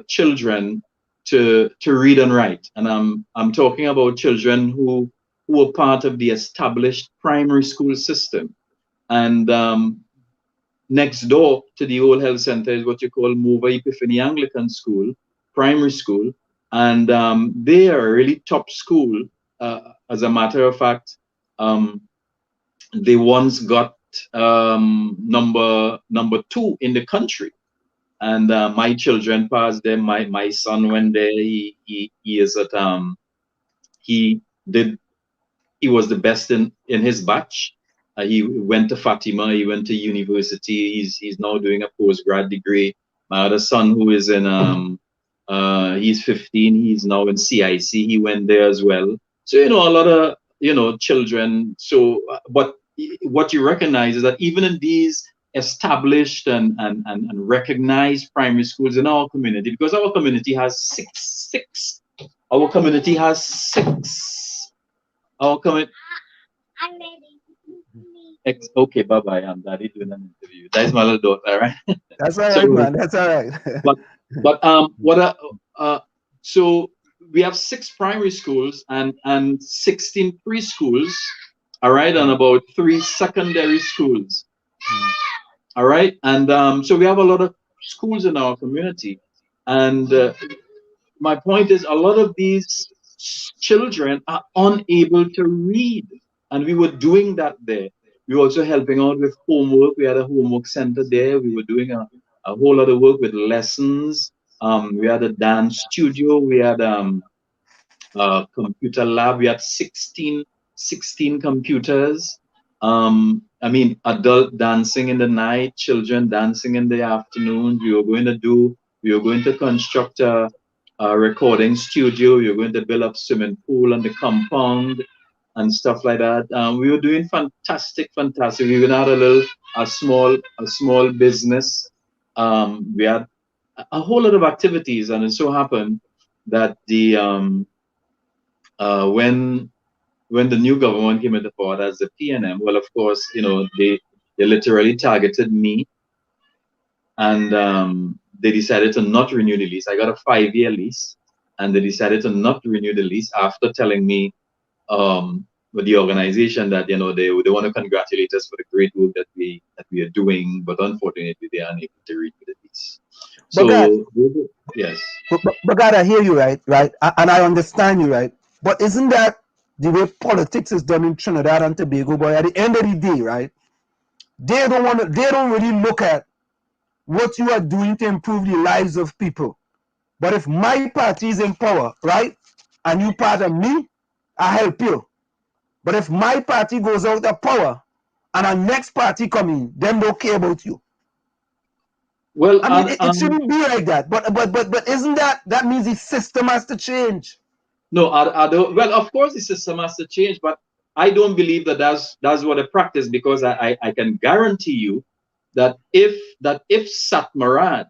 children to read and write, and I'm talking about children who were part of the established primary school system. And next door to the old health center is what you call Mova Epiphany Anglican School, primary school, and they are a really top school. As a matter of fact, they once got number 2 in the country, and my children passed them. My son went there. He is at he was the best in his batch. He went to Fatima. He went to university. He's now doing a postgrad degree. My other son, who is in he's 15. He's now in CIC. He went there as well. So a lot of children. So, but what you recognize is that even in these established and recognized primary schools in our community, because our community has six. Our community has 6. Our community. I'm ready. Okay, bye-bye. I'm daddy doing an interview. That's my little daughter, all right? That's all right, man. That's all right. So we have 6 primary schools and 16 preschools, all right, and about 3 secondary schools, all right, and so we have a lot of schools in our community, and my point is a lot of these children are unable to read, and we were doing that there. We were also helping out with homework. We had a homework center there. We were doing a whole lot of work with lessons. We had a dance studio. We had a computer lab. We had 16 computers. Adult dancing in the night, children dancing in the afternoon. We were going to construct a recording studio. We were going to build up swimming pool on the compound and stuff like that. We were doing fantastic. We even had a small business. We had a whole lot of activities, and it so happened that the when the new government came into power as the PNM, well, of course, they literally targeted me, and they decided to not renew the lease. I got a 5-year lease, and they decided to not renew the lease after telling me with the organization that they want to congratulate us for the great work that we are doing, but unfortunately they are unable to renew the lease. So yes, but God, I hear you, right, and I understand you, right. But isn't that the way politics is done in Trinidad and Tobago? But at the end of the day, right, they don't really look at what you are doing to improve the lives of people. But if my party is in power, right, and you part of me, I help you. But if my party goes out of power and our next party come in, them don't care about you. Well, I mean, it shouldn't be like that. But isn't that means the system has to change? No, I don't. Well, of course the system has to change, but I don't believe that that's what they practice, because I can guarantee you that if Satmaraj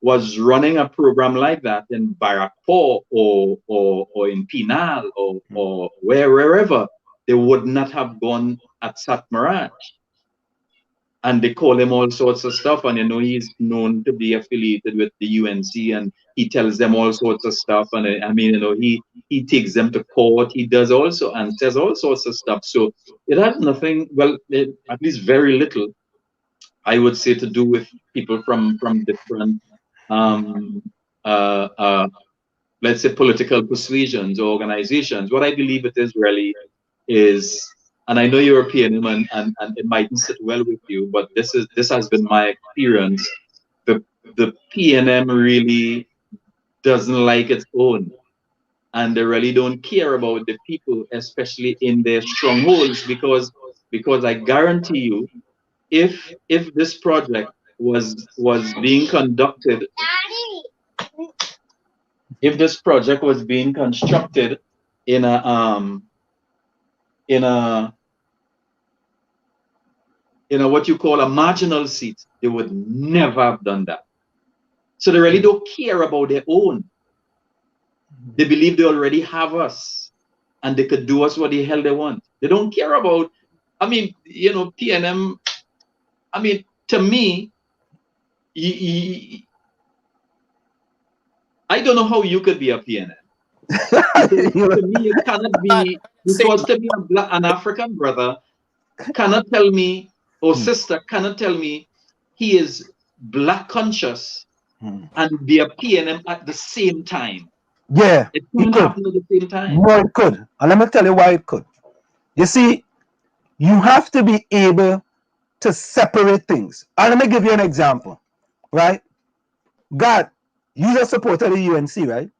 was running a program like that in Barrackpore or in Penal or wherever, they would not have gone at Satmaraj. And they call him all sorts of stuff, and he's known to be affiliated with the UNC, and he tells them all sorts of stuff, and he takes them to court, he does also and says all sorts of stuff. So it has nothing, at least very little, I would say, to do with people from different let's say political persuasions or organizations. What I believe it is really is, and I know you're a PNM and it mightn't sit well with you, but this has been my experience. The PNM really doesn't like its own, and they really don't care about the people, especially in their strongholds, because I guarantee you, if this project was being conducted, if this project was being constructed in a what you call a marginal seat, they would never have done that. So they really don't care about their own. They believe they already have us, and they could do us what the hell they want. They don't care about, PNM. To me, I don't know how you could be a PNM. To me, it cannot be, because to me, an African brother cannot tell me, or sister cannot tell me, he is black conscious and be a PNM at the same time. Yeah, it couldn't happen at the same time. No, it could. And let me tell you why it could. You see, you have to be able to separate things. And let me give you an example, right? Garth, you're a supporter of the UNC, right?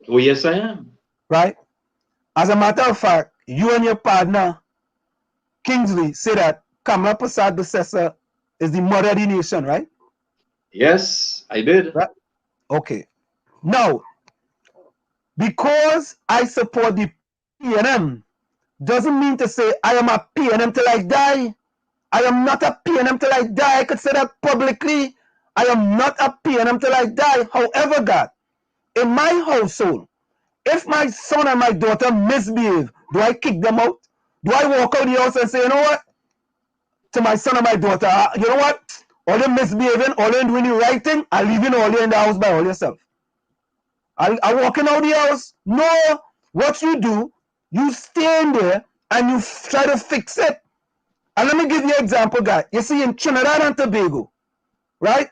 Oh, yes, I am. Right? As a matter of fact, you and your partner, Kingsley, say that Kamala Prasad Besessa is the mother of the nation, right? Yes, I did. Right? Okay. Now, because I support the PNM, doesn't mean to say I am a PNM till I die. I am not a PNM till I die. I could say that publicly. I am not a PNM till I die. However, God, in my household, if my son and my daughter misbehave, do I kick them out? Do I walk out the house and say, you know what? To my son and my daughter, you know what? All you misbehaving, all you doing the right thing, I leaving all you in the house by all yourself. I walking out the house. No, what you do, you stay in there and you try to fix it. And let me give you an example, guy. You see, in Trinidad and Tobago, right?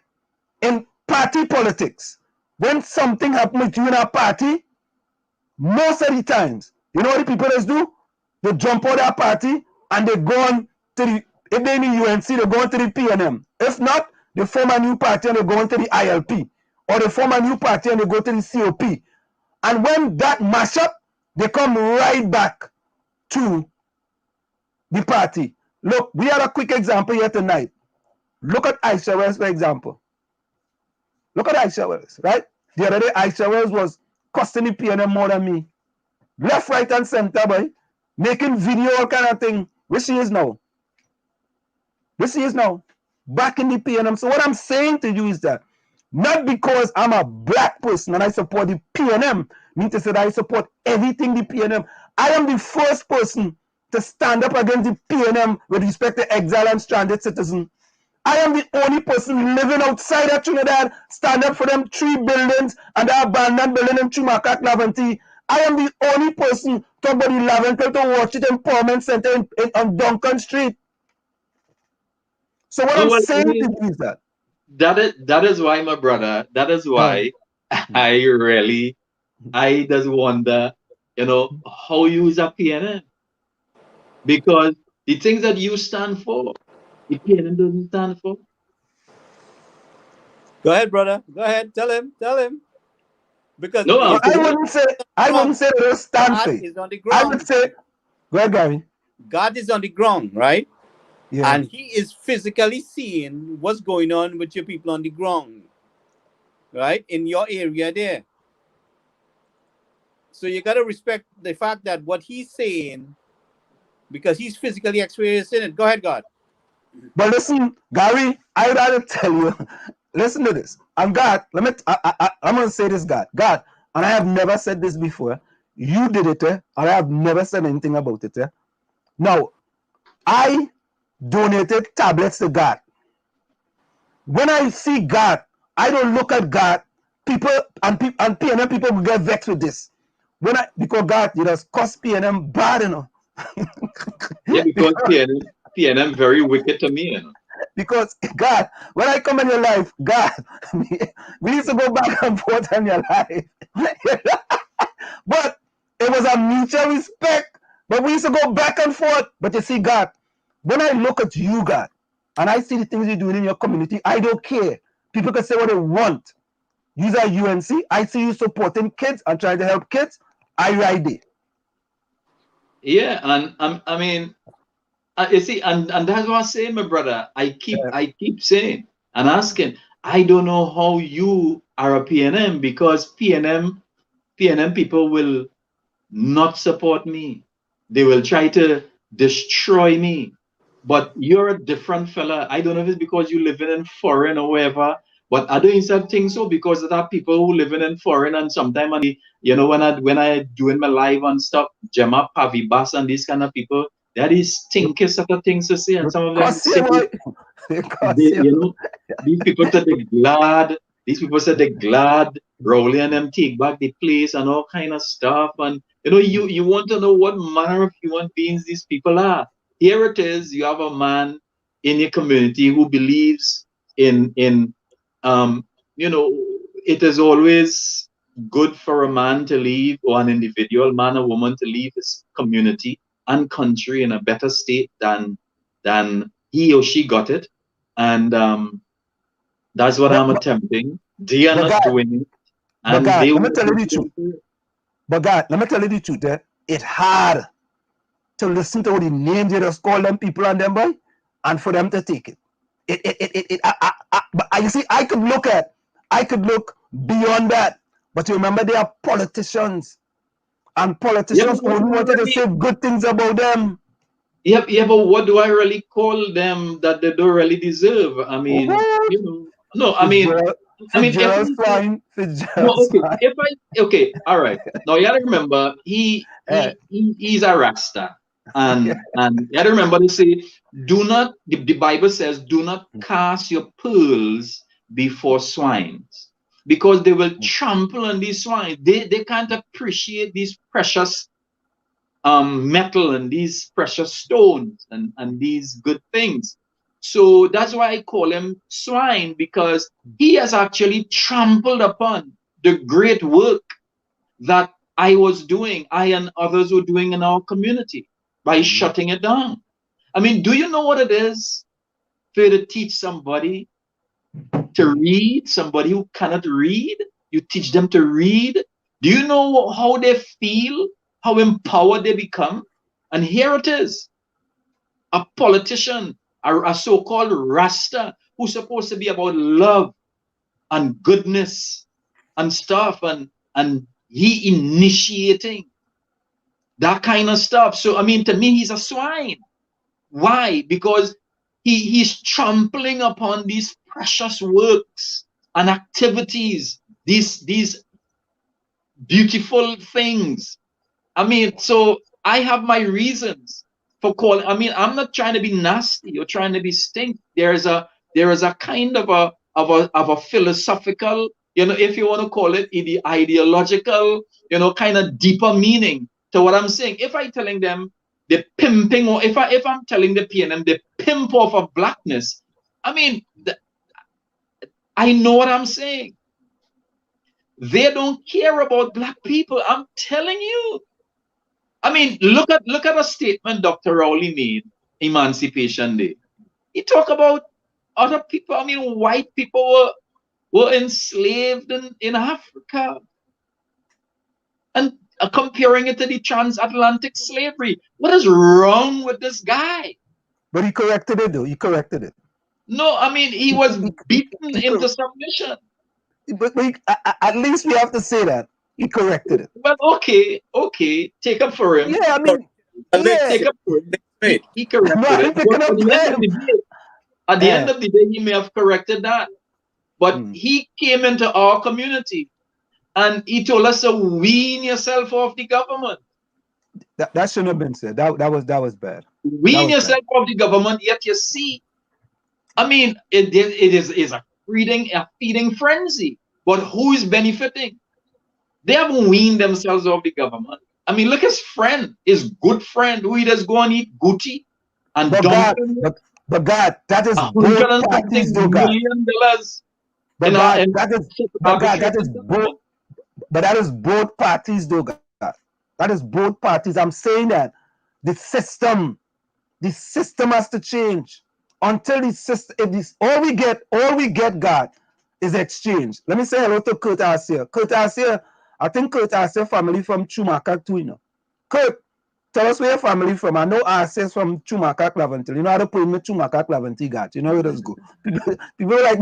In party politics, when something happens with you in a party, most of the times, you know what the people just do? They jump out of their party and they go on to the, if they're in the UNC, they go on to the PNM. If not, they form a new party and they go on to the ILP. Or they form a new party and they go to the COP. And when that mash up, they come right back to the party. Look, we had a quick example here tonight. Look at Aisha Wells, for example. Look at Aisha Wells, right? The other day, Aisha Wells was costing the PNM more than me. Left, right, and center, boy. Making video, all kind of thing. Where she is now? Where she is now? Back in the PNM. So what I'm saying to you is that not because I'm a black person and I support the PNM, mean to say that I support everything the PNM. I am the first person to stand up against the PNM with respect to exile and stranded citizen. I am the only person living outside of Trinidad, stand up for them 3 buildings and the abandoned building in Chumacat, Lavantie. I am the only person talk about the Laventel to watch it empowerment center on Duncan Street. So what I'm saying to you is that that is why, my brother, that is why I just wonder, how you is a PNM. Because the things that you stand for, the PNM doesn't stand for. Go ahead, brother. Go ahead. Tell him. Because no, I wouldn't say that they stand for it. on the ground. I would say, go ahead, Gary. God is on the ground, right? Yeah. And he is physically seeing what's going on with your people on the ground, right? In your area there. So you got to respect the fact that what he's saying, because he's physically experiencing it. Go ahead, God. But listen, Gary, I gotta tell you, listen to this. And God, I'm gonna say this, God, and I have never said this before. You did it, and I have never said anything about it. Now, I donated tablets to God. When I see God, I don't look at God. People and PNM people will get vexed with this. Because God, it has cost PNM bad enough. Yeah, because PNM very wicked to me. Because God, when I come in your life, God, we used to go back and forth in your life. But it was a mutual respect. But we used to go back and forth. But you see, God, when I look at you, God, and I see the things you're doing in your community, I don't care. People can say what they want. Use a UNC. I see you supporting kids and trying to help kids. I ride it. Yeah, and I mean, you see, and that's what I'm saying, my brother. I keep saying and asking. I don't know how you are a PNM, because PNM people will not support me. They will try to destroy me. But you're a different fella. I don't know if it's because you living in foreign or wherever, but I don't think so, because there are people who living in foreign, and sometimes, you know, when I doing my live and stuff, Gemma Pavi Bass and these kind of people, that is stinky sort of things to say, and some of them say, you know, these people said they're glad. These people said they're glad Rowley and them take back the place and all kind of stuff. And you know, you want to know what manner of human beings these people are. Here it is, you have a man in your community who believes in you know, it is always good for a man to leave, or an individual, man or woman, to leave his community and country in a better state than he or she got it. And that's what I'm attempting. They are not doing it. And God, they let me tell you the truth. But God, let me tell you the truth. It's hard to listen to what the names you just call them people and them, boy, and for them to take it. But you see, I could look beyond that. But you remember, they are politicians, and politicians only wanted to say good things about them. Yeah, but what do I really call them that they don't really deserve? I mean, you know, no, I mean, Fitzgerald's fine. All right. Now you gotta remember, he's a Rasta, and you gotta remember to say, do not. The Bible says, do not cast your pearls before swines, because they will trample on these swines. They can't appreciate these precious metal and these precious stones and these good things. So that's why I call him swine, because he has actually trampled upon the great work that I was doing, I and others were doing in our community, by shutting it down. I mean, do you know what it is for you to teach somebody to read, somebody who cannot read? You teach them to read. Do you know how they feel, how empowered they become? And here it is, a politician, a so-called Rasta, who's supposed to be about love and goodness and stuff, and he initiating that kind of stuff. So I mean, to me, he's a swine. Why? Because he's trampling upon these precious works and activities, these beautiful things. I mean, so I have my reasons for calling. I mean, I'm not trying to be nasty or trying to be stink. There is a kind of a philosophical, you know, if you want to call it, the ideological, you know, kind of deeper meaning to what I'm saying. If I'm telling them the pimping, or if I'm telling the PNM the pimp off of blackness, I mean, I know what I'm saying. They don't care about black people. I'm telling you. I mean, look at a statement Dr. Rowley made, Emancipation Day. He talked about other people. I mean, white people were enslaved in Africa, and comparing it to the transatlantic slavery. What is wrong with this guy? But he corrected it, though. He corrected it. No, I mean, he was beaten into submission. But at least we have to say that. He corrected it. Well, okay, take up for him. Yeah, I mean, yeah. Take up for him. He corrected No, I'm it. picking But up at the end of the day, he may have corrected that. But Hmm. he came into our community and he told us to wean yourself off the government. That shouldn't have been said. That was bad. Wean yourself off the government, yet you see, I mean, it is a feeding frenzy. But who is benefiting? They haven't weaned themselves off the government. I mean, look, his friend, his good friend, who he does go and eat Gucci and But dump God, that is both parties, though, $100 God. million. But God, that is both. But that is both parties, though, God. That is both parties. I'm saying that the system has to change. Until the system, if this all we get, God, is exchange. Let me say hello to Kurt Arcia. Kurt Arcia, I think Kurt Arcia family from Chumaka too, you know. Kurt, tell us where your family from. I know Arcia is from Chumaka Claventil. You know how to put me Chumaka Claventil, God. You know where does go. People like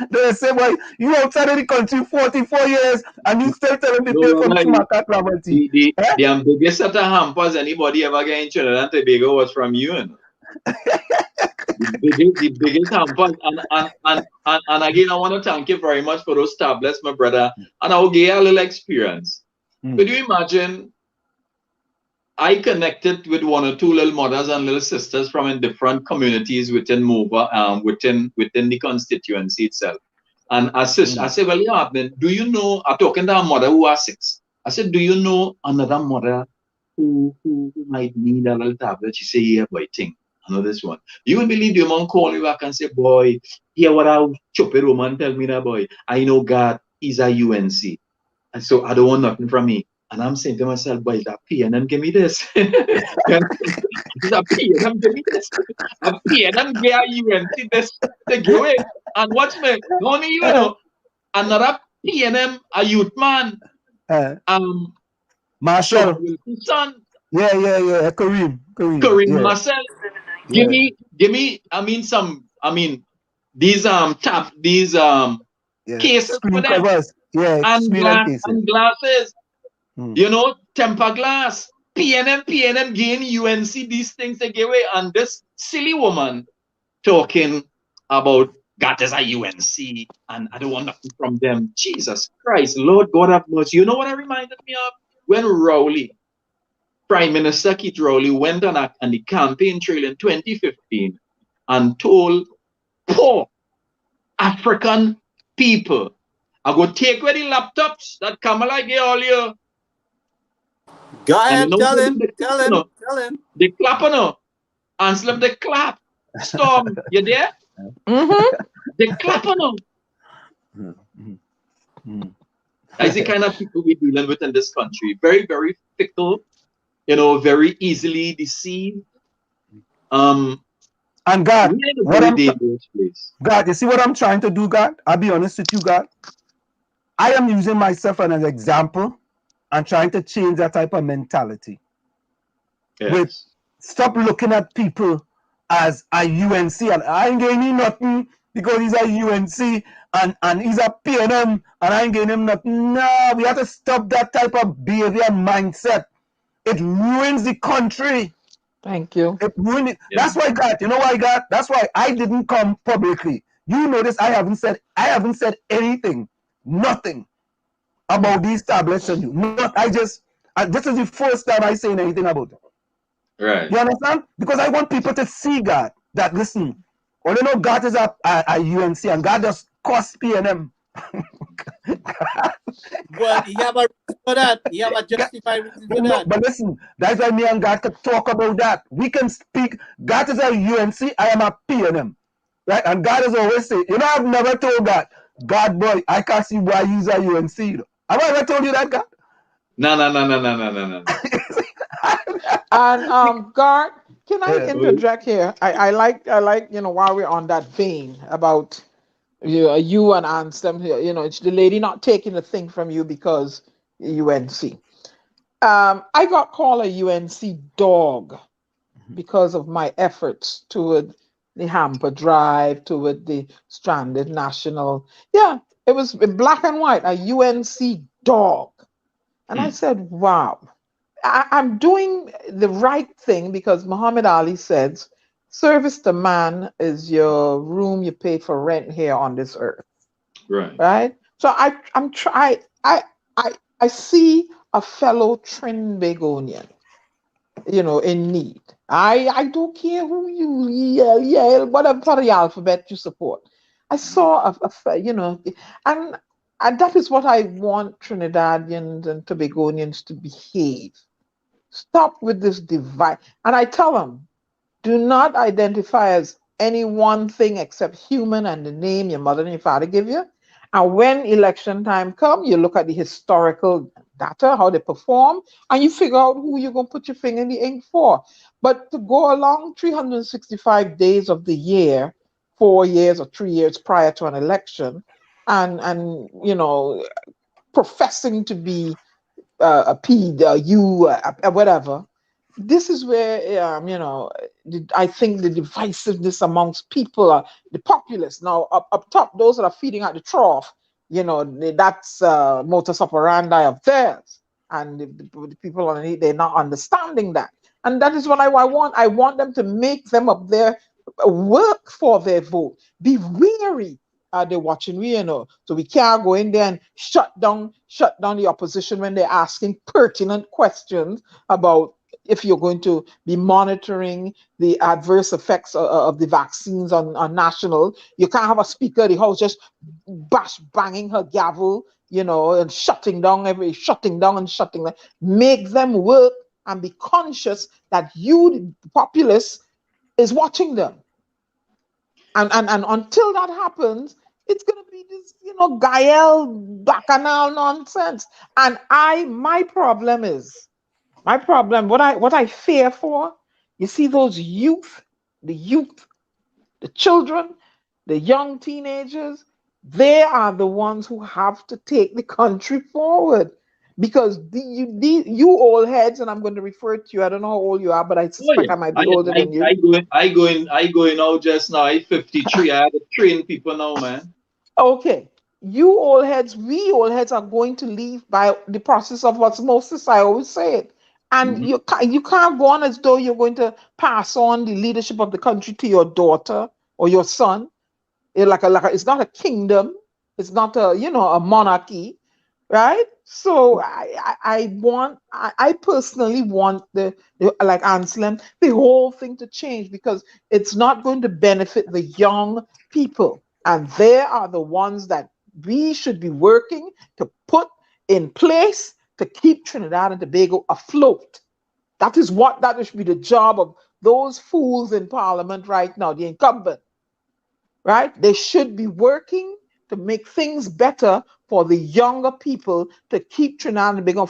they say, well, you outside of the country 44 years and you still telling people from Chumaka Claventil. The biggest set of hampers anybody ever get in Trinidad and Tobago was from you, you know? the biggest hampers, and again, I want to thank you very much for those tablets, my brother. And I'll give you a little experience. Could you imagine? I connected with one or two little mothers and little sisters from in different communities within MOVA, within the constituency itself. And I said, well, yeah, then do you know? I'm talking to a mother who has 6. I said, do you know another mother who might need a little tablet? She said, yeah, boy, think. I know this one. You won't believe the man call me back and say, boy, hear what I choppy woman tell me that, boy. I know God, he's a UNC. And so I don't want nothing from me. And I'm saying to myself, boy, that PNM give me this. That PNM give me this. A PNM give UNC this to give it. And watch me, no me, you know, another PNM, a youth man, Marshall. Son. Yeah, Kareem, yeah. Marcel. Give me, these cases for them. Covers. Yeah, and glasses. You know, temper glass. PNM gain UNC these things they give away, and this silly woman talking about God is a UNC and I don't want nothing from them. Jesus Christ, Lord God have mercy. You know what I reminded me of? When Rowley, Prime Minister Keith Rowley, went on the campaign trail in 2015 and told poor African people, I go take away the laptops that Kamala gave all you. Go ahead, tell him. They clap on her. Anselm, they clap. Storm, you there? They clap on her. That's the kind of people we're dealing with in this country. Very, very fickle, you know, very easily deceived. And God, God, you see what I'm trying to do, God? I'll be honest with you, God. I am using myself as an example and trying to change that type of mentality. Yes. Stop looking at people as a UNC and I ain't getting him nothing because he's a UNC and he's a PNM and I ain't getting him nothing. No, we have to stop that type of behavior and mindset. It ruins the country. Thank you. It ruined it. Yeah. That's why, God, you know why, God? That's why I didn't come publicly. You notice I haven't said anything, nothing about these tablets and you. This is the first time I say anything about it. Right. You understand? Because I want people to see, God, that listen, all you know, God is a UNC and God just cost PNM. But you have a reason for that. You have a justified reason for that. But listen, that's why me and God could talk about that. We can speak. God is a UNC, I am a PNM. Right? And God has always said, you know, I've never told God, boy, I can't see why he's a UNC. You know? Have I ever told you that, God? No. And Garth, can I interject here? I like, you know, while we're on that vein about you and Ansem, you know, it's the lady not taking the thing from you because UNC. I got called a UNC dog because of my efforts toward the hamper drive, toward the stranded national. Yeah, it was black and white, a UNC dog. And I said, wow, I'm doing the right thing, because Muhammad Ali says, service to man is your room you pay for rent here on this earth. Right. Right? So I see a fellow Trinbagonian, in need. I don't care who you whatever part of the alphabet you support. I saw and that is what I want Trinidadians and Tobagonians to behave. Stop with this divide. And I tell them, do not identify as any one thing except human and the name your mother and your father give you. And when election time come, you look at the historical data, how they perform, and you figure out who you're going to put your finger in the ink for. But to go along 365 days of the year, 4 years or 3 years prior to an election, and professing to be a P, U, whatever, this is where I think the divisiveness amongst people are the populace. Now up top, those that are feeding at the trough, that's modus operandi of theirs, and the people underneath, they're not understanding that, and that is what I want. I want them to make them up there work for their vote. Be wary. They're watching we, so we can't go in there and shut down the opposition when they're asking pertinent questions about if you're going to be monitoring the adverse effects of the vaccines on national. You can't have a speaker of the house just banging her gavel, and shutting down. Make them work and be conscious that you, the populace, is watching them. And until that happens, it's going to be this, Gael bacchanal nonsense. And my problem, what I fear for, you see those youth, the children, the young teenagers, they are the ones who have to take the country forward. Because you old heads, and I'm going to refer to you, I don't know how old you are, but I suspect I might be older than you. I going out just now. I'm 53. I have to train people now, man. Okay. You old heads, we old heads are going to leave by the process of osmosis, I always say it. And you can't go on as though you're going to pass on the leadership of the country to your daughter or your son. It's not a kingdom. It's not a monarchy, right? So I personally want the like Anselm, the whole thing to change, because it's not going to benefit the young people, and they are the ones that we should be working to put in place to keep Trinidad and Tobago afloat. That should be the job of those fools in Parliament right now, the incumbent, right? They should be working to make things better for the younger people, to keep Trinidad and Tobago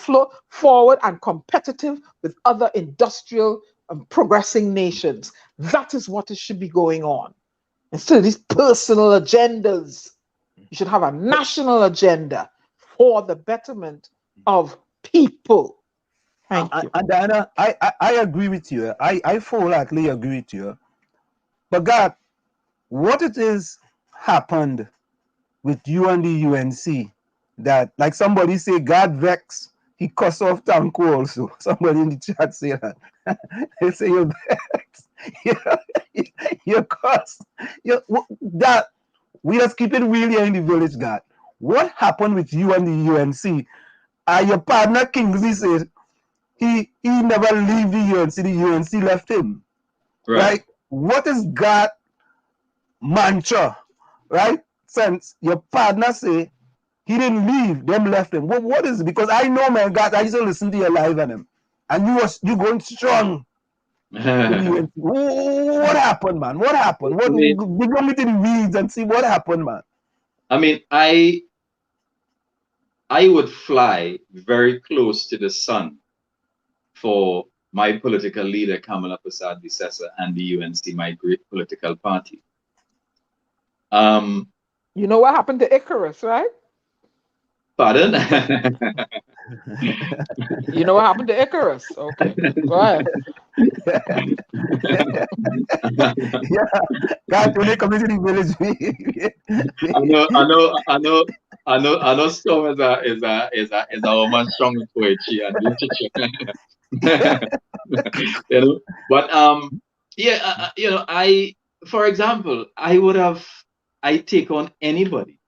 forward and competitive with other industrial and progressing nations. That is what should be going on. Instead of these personal agendas, you should have a national agenda for the betterment of people. Thank you. And Diana, I agree with you. I wholeheartedly agree with you. But God, what it is happened with you and the UNC that, like somebody say, God vex, he cuss off Tanko also. Somebody in the chat say that. They say you vex, you cuss. That we just keep it real here in the village, God. What happened with you and the UNC? Your partner Kingsley said he never leave the UNC. The UNC left him. Right? What is God mantra? Right? Since your partner say he didn't leave, them left him. What is it? Because I know, man, God, I used to listen to your live and him, and you going strong. What happened, man? What happened? We go into the weeds and see what happened, man. I mean, I would fly very close to the sun for my political leader, Kamala Prasad Visesa, and the UNC, my great political party. You know what happened to Icarus, right? Pardon? You know what happened to Icarus? Okay, go ahead. Yeah, God, when they come into the village, I know. I know Storm is a woman strong in poetry and literature. You know, but yeah, you know, for example, I take on anybody.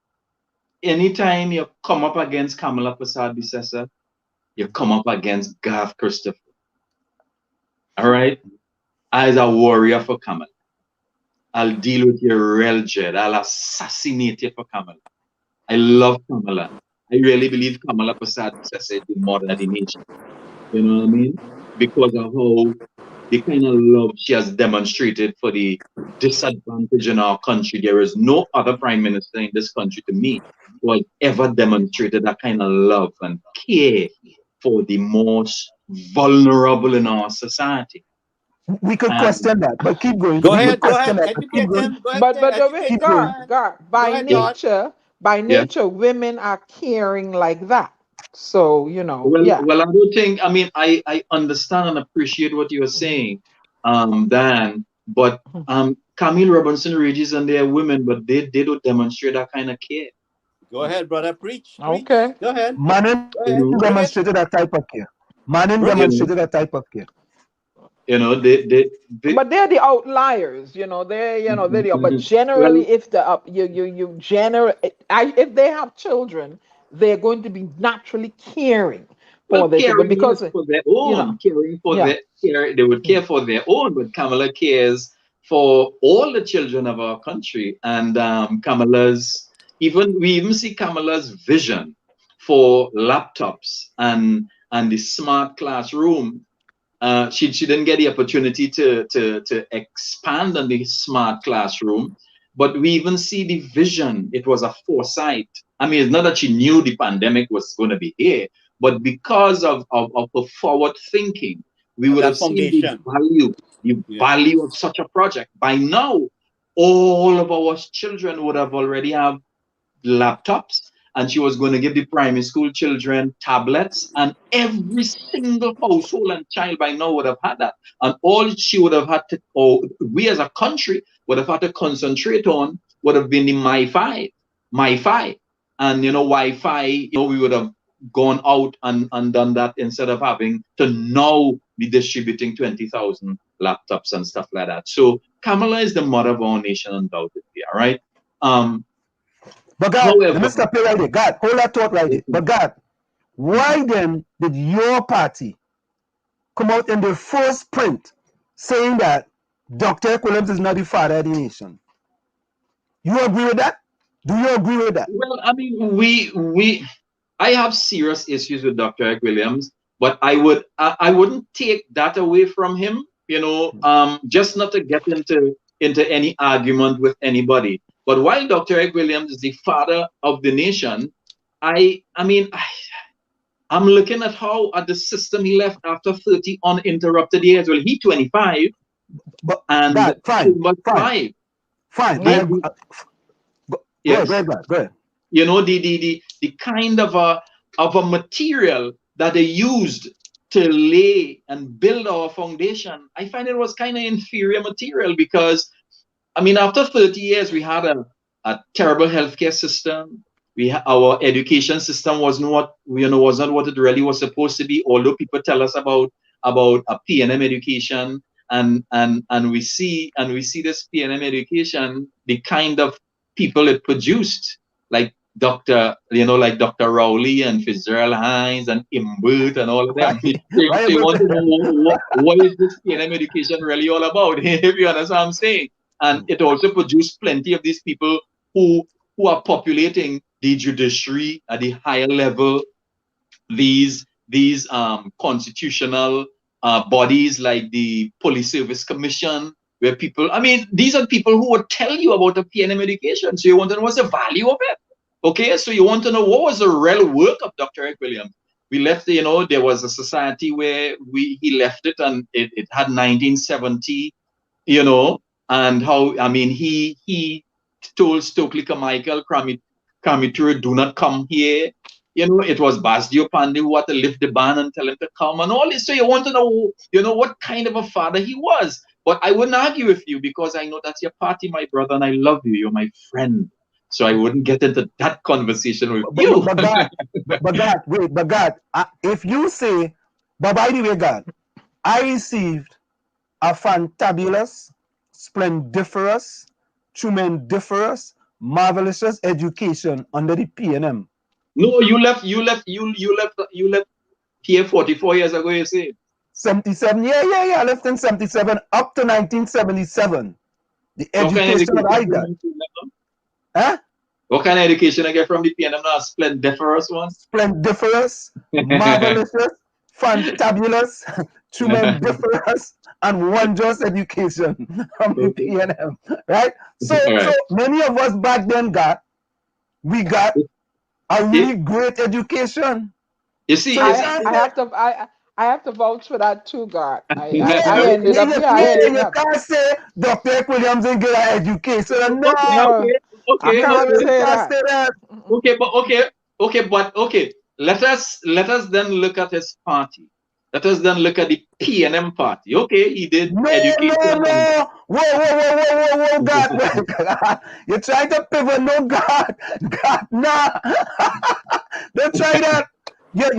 Anytime you come up against Kamala Prasad Bissessa, you come up against Garth Christopher. All right? As a warrior for Kamala, I'll deal with your real dread. I'll assassinate you for Kamala. I love Kamala. I really believe Kamala Prasad Bissessa is the mother of the nation. You know what I mean? Because of how the kind of love she has demonstrated for the disadvantaged in our country. There is no other prime minister in this country to me who has ever demonstrated that kind of love and care for the most vulnerable in our society. We could question that, but keep going. Go We ahead, could go question ahead, that, but keep educate going. him. Go ahead, But educate wait, Keep him. going. God, Go ahead, God. by Yeah. nature, women are caring like that. So you know, Well, yeah. well, I don't think. I mean, I understand and appreciate what you are saying, Dan. But Camille Robinson Regis and they are women, but they don't demonstrate that kind of care. Go ahead, brother. Preach. Okay. Go ahead. Manin Go You ahead. know, Bring it. demonstrated that type of care. Manin Bring it. you know, demonstrated that type of care. you know, they But they're the outliers, but well, generally, if the you general, if they have children, they're going to be naturally caring well, for their children caring yes because for their you know, own, caring for yeah. their care, they would care for their own, but Kamala cares for all the children of our country. And we even see Kamala's vision for laptops and the smart classroom. She didn't get the opportunity to expand on the smart classroom, but we even see the vision. It was a foresight. I mean, it's not that she knew the pandemic was going to be here, but because of her forward thinking, we would That have seen the foundation. Yeah. value of such a project. By now, all of our children would have already have laptops, and she was going to give the primary school children tablets, and every single household and child by now would have had that. And all she would have had to, or we as a country would have had to concentrate on, would have been the MiFi, and Wi-Fi. We would have gone out and done that instead of having to now be distributing 20,000 laptops and stuff like that. So Kamala is the mother of our nation, undoubtedly. All right. But God, let However, me stop you right there. God, hold that thought right there. But God, why then did your party come out in the first print saying that Dr. Williams is not the father of the nation? You agree with that? Do you agree with that? well, I mean, I have serious issues with Dr. Eric Williams, but I wouldn't take that away from him, just not to get into any argument with anybody. But while Dr. Eric Williams is the father of the nation, I'm looking at how at the system he left after 30 uninterrupted years. Well, he 25 But and God, fine, but fine, 5. fine. The, Go ahead, yes. go ahead, God, go ahead. The kind of a material that they used to lay and build our foundation, I find it was kind of inferior material because, I mean, after 30 years, we had a terrible healthcare system. Our education system wasn't what it really was supposed to be. Although people tell us about a P&M education, and we see this P&M education, the kind of people it produced, like Dr. Rowley and Fitzgerald Hines and Imbert and all of them. So Why you you want to go know what is this P&M education really all about? If you understand what I'm saying. And it also produced plenty of these people who are populating the judiciary at the higher level, these constitutional bodies like the Police Service Commission, where people, I mean, these are people who would tell you about the PNM education. So you want to know what's the value of it. Okay, so you want to know what was the real work of Dr. Eric Williams. We left, there was a society where he left it, and it had 1970, and how, I mean, he told Stokely Carmichael, Kramituri, do not come here. It was Basdio Pandey who had to lift the ban and tell him to come and all this. So you want to know, what kind of a father he was. But I wouldn't argue with you because I know that's your party, my brother, and I love you. You're my friend. so I wouldn't get into that conversation with you. But God, if you say, but by the way, God, I received a fantabulous, splendiferous, tremendiferous, marvelous education under the PNM. No, you left here 44 years ago, you say? 77, yeah. I left in 77 up to 1977. The education that I got. Huh? What kind of education I get from the PNM now? Splendiferous one? Splendiferous, marvelous, fantabulous, tremendiferous, and wondrous education from the PNM. Right? So many of us back then we got a really great education. You see, so I have to vouch for that too, Garth. I you can't say Dr. Williams didn't get an education. No, okay. I can't say that. Okay. Let us then look at his party. Let us then look at the PNM party. Okay, he did education. No. Whoa, God. You're trying to pivot. No, God, nah. Don't try that. You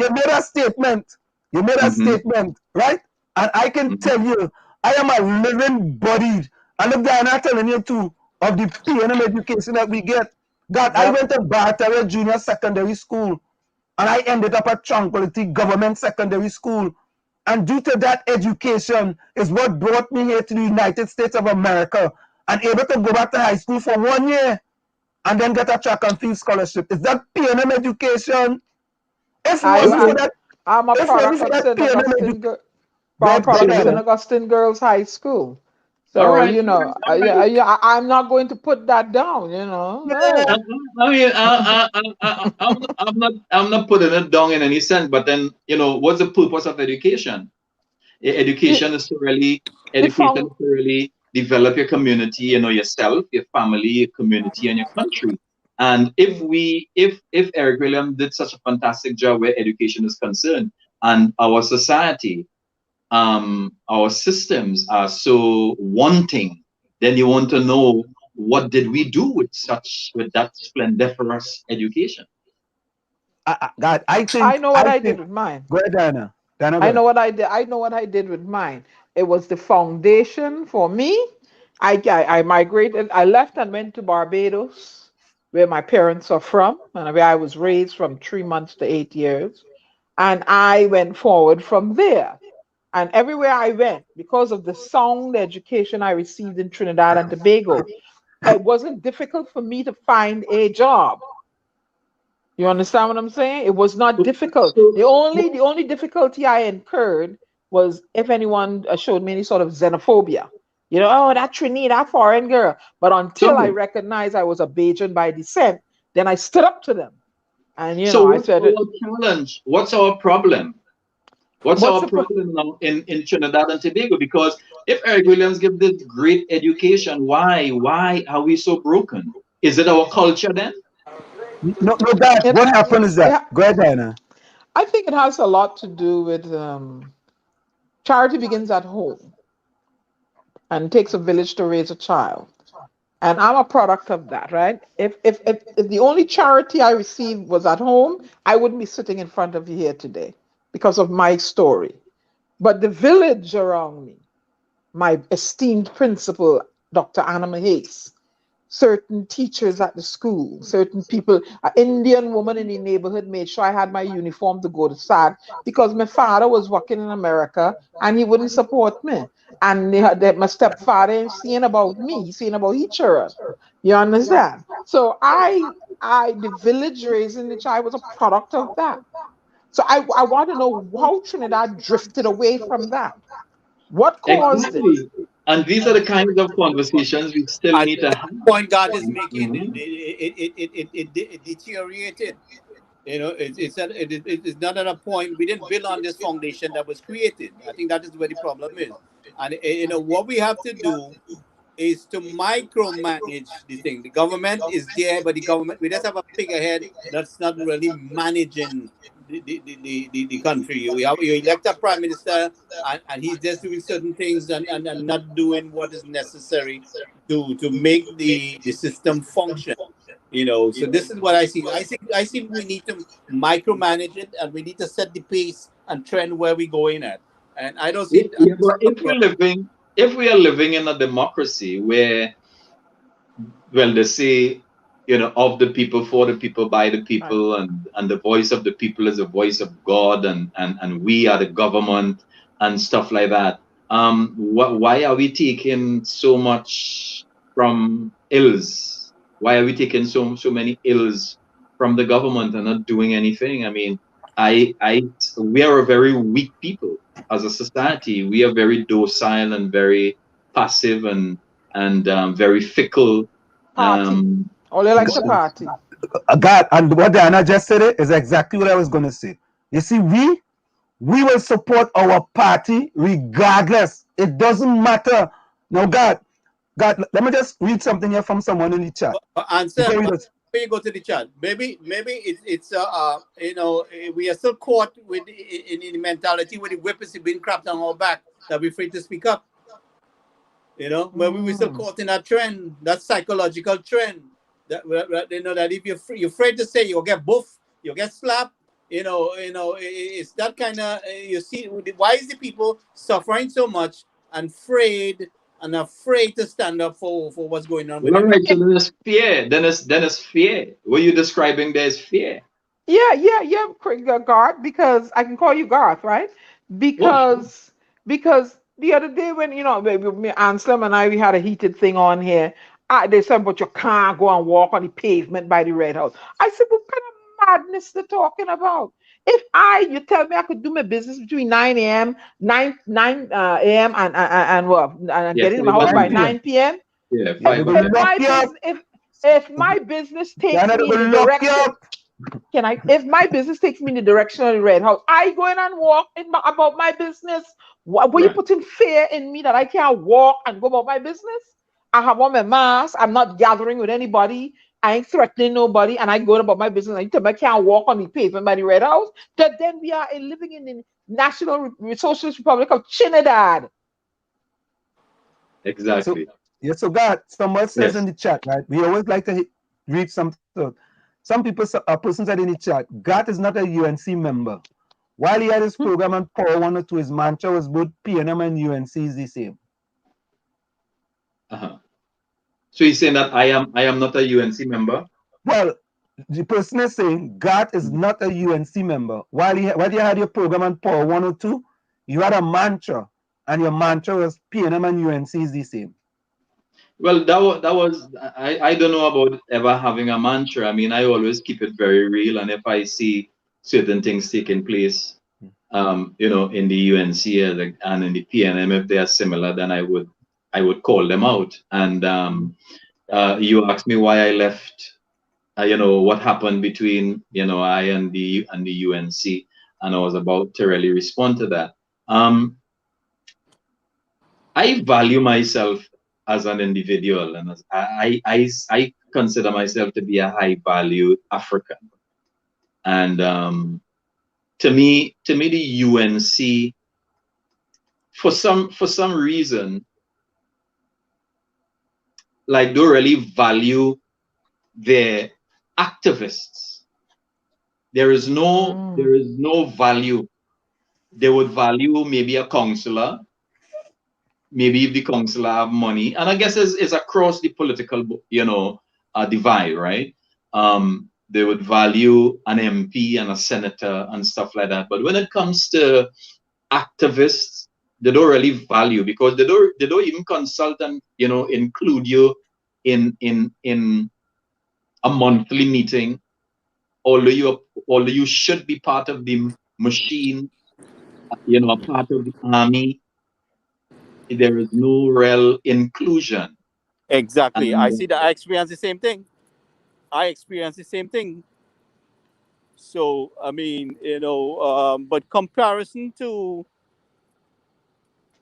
made a statement. You made a statement, right? And I can tell you, I am a living body. And look, I'm not telling you too, of the PNM education that we get. God, I went to Bartara Junior Secondary School, and I ended up at Tranquility Government Secondary School. And due to that education is what brought me here to the United States of America and able to go back to high school for 1 year and then get a track and field scholarship. Is that PNM education? I'm a product of St. Augustine Girls High School. So, I'm not going to put that down, No. I mean, I'm not putting it down in any sense, but then, what's the purpose of education? Education is to really develop your community, yourself, your family, your community, and your country. And if Eric Williams did such a fantastic job where education is concerned, and our society, our systems are so wanting, then you want to know, what did we do with that splendiferous education? God, I know what I did with mine. Go ahead, Diana. I know what I did. I know what I did with mine. It was the foundation for me. I migrated. I left and went to Barbados, where my parents are from, and where I was raised from 3 months to 8 years. And I went forward from there. And everywhere I went, because of the sound education I received in Trinidad and Tobago, it wasn't difficult for me to find a job. You understand what I'm saying? It was not difficult. The only difficulty I incurred was if anyone showed me any sort of xenophobia. That Trini, that foreign girl. But until I recognized I was a Bajan by descent, then I stood up to them. And I said, our challenge? What's our problem? What's our problem now in Trinidad and Tobago? Because if Eric Williams gives this great education, why are we so broken? Is it our culture then? No, God. What happened is that. Go ahead, Diana. I think it has a lot to do with charity begins at home, and it takes a village to raise a child. And I'm a product of that, right? If the only charity I received was at home, I wouldn't be sitting in front of you here today because of my story. But the village around me, my esteemed principal, Dr. Anna Mahace, certain teachers at the school, certain people, an Indian woman in the neighborhood made sure I had my uniform to go to SAD because my father was working in America and he wouldn't support me. And my stepfather ain't seeing about me, he's seeing about each other. You understand? So the village raising the child was a product of that. So I want to know how Trinidad drifted away from that. What caused it? And these are the kinds of conversations we still need to have. The point God is making, it deteriorated. It's not at a point. We didn't build on this foundation that was created. I think that is where the problem is. And what we have to do is to micromanage the thing. The government is there, but we just have a figurehead that's not really managing the country. You elect a prime minister, and he's just doing certain things and not doing what is necessary to make the system function. So this is what I see. I see we need to micromanage it, and we need to set the pace and trend where we're going at. And I don't see. Yeah, but if we are living in a democracy where, well, they say, of the people, for the people, by the people, and the voice of the people is the voice of God, and we are the government and stuff like that. Why are we taking so much from ills? Why are we taking so many ills from the government and not doing anything? I mean, we are a very weak people as a society. We are very docile and very passive and very fickle. Party. All they like to party. God, and what Diana just said is exactly what I was going to say. You see, we will support our party regardless. It doesn't matter. Now, God, let me just read something here from someone in the chat. Answer. Before you go to the chat, maybe it's we are still caught with in the mentality where the whip is being crapped on our back that we're afraid to speak up. But we're still caught in that trend, that psychological trend. That that if you're afraid to say, you'll get buff, you'll get slapped. It's that kind of you see. Why is the people suffering so much and afraid to stand up for what's going on with them? All right, so then it's fear. Then it's fear. What you're describing there is fear. Yeah, Garth, because I can call you Garth, right? Because the other day when me Anselm and we had a heated thing on here. They said, but you can't go and walk on the pavement by the Red House. I said, what kind of madness they're talking about? If you tell me I could do my business between 9 a.m. and get into my house by 9 p.m. Yeah, if my business takes me in the direction, if my business takes me in the direction of the Red House, I go in and walk about my business. Were you putting fear in me that I can't walk and go about my business? I have on my mask. I'm not gathering with anybody. I ain't threatening nobody, and I go about my business. And you tell me I can't walk on the pavement by the Red House. That then we are living in the National Socialist Republic of Trinidad. Exactly. So God, someone says in the chat, right? We always like to read some. Some people, a person said in the chat, God is not a UNC member. While he had his program on Power 102, his mantra was both PNM and UNC is the same. So he's saying that I am not a UNC member? Well, the person is saying God is not a UNC member. While you had your program on Power 102, you had a mantra, and your mantra was PNM and UNC is the same. Well, that was I don't know about ever having a mantra. I mean, I always keep it very real, and if I see certain things taking place, in the UNC and in the PNM, if they are similar, then I would call them out. And you asked me why I left. What happened between I and the UNC, and I was about to really respond to that. I value myself as an individual, and as I consider myself to be a high value African. And to me, the UNC, for some reason, like, don't really value their activists. There is no value. They would value maybe a counselor, maybe if the counselor have money, and I guess it's across the political divide, right? They would value an MP and a senator and stuff like that. But when it comes to activists, they don't really value, because they don't even consult and include you in a monthly meeting, although you should be part of the machine, a part of the army. There is no real inclusion. Exactly. I see that. I experience the same thing. So, I mean, but comparison to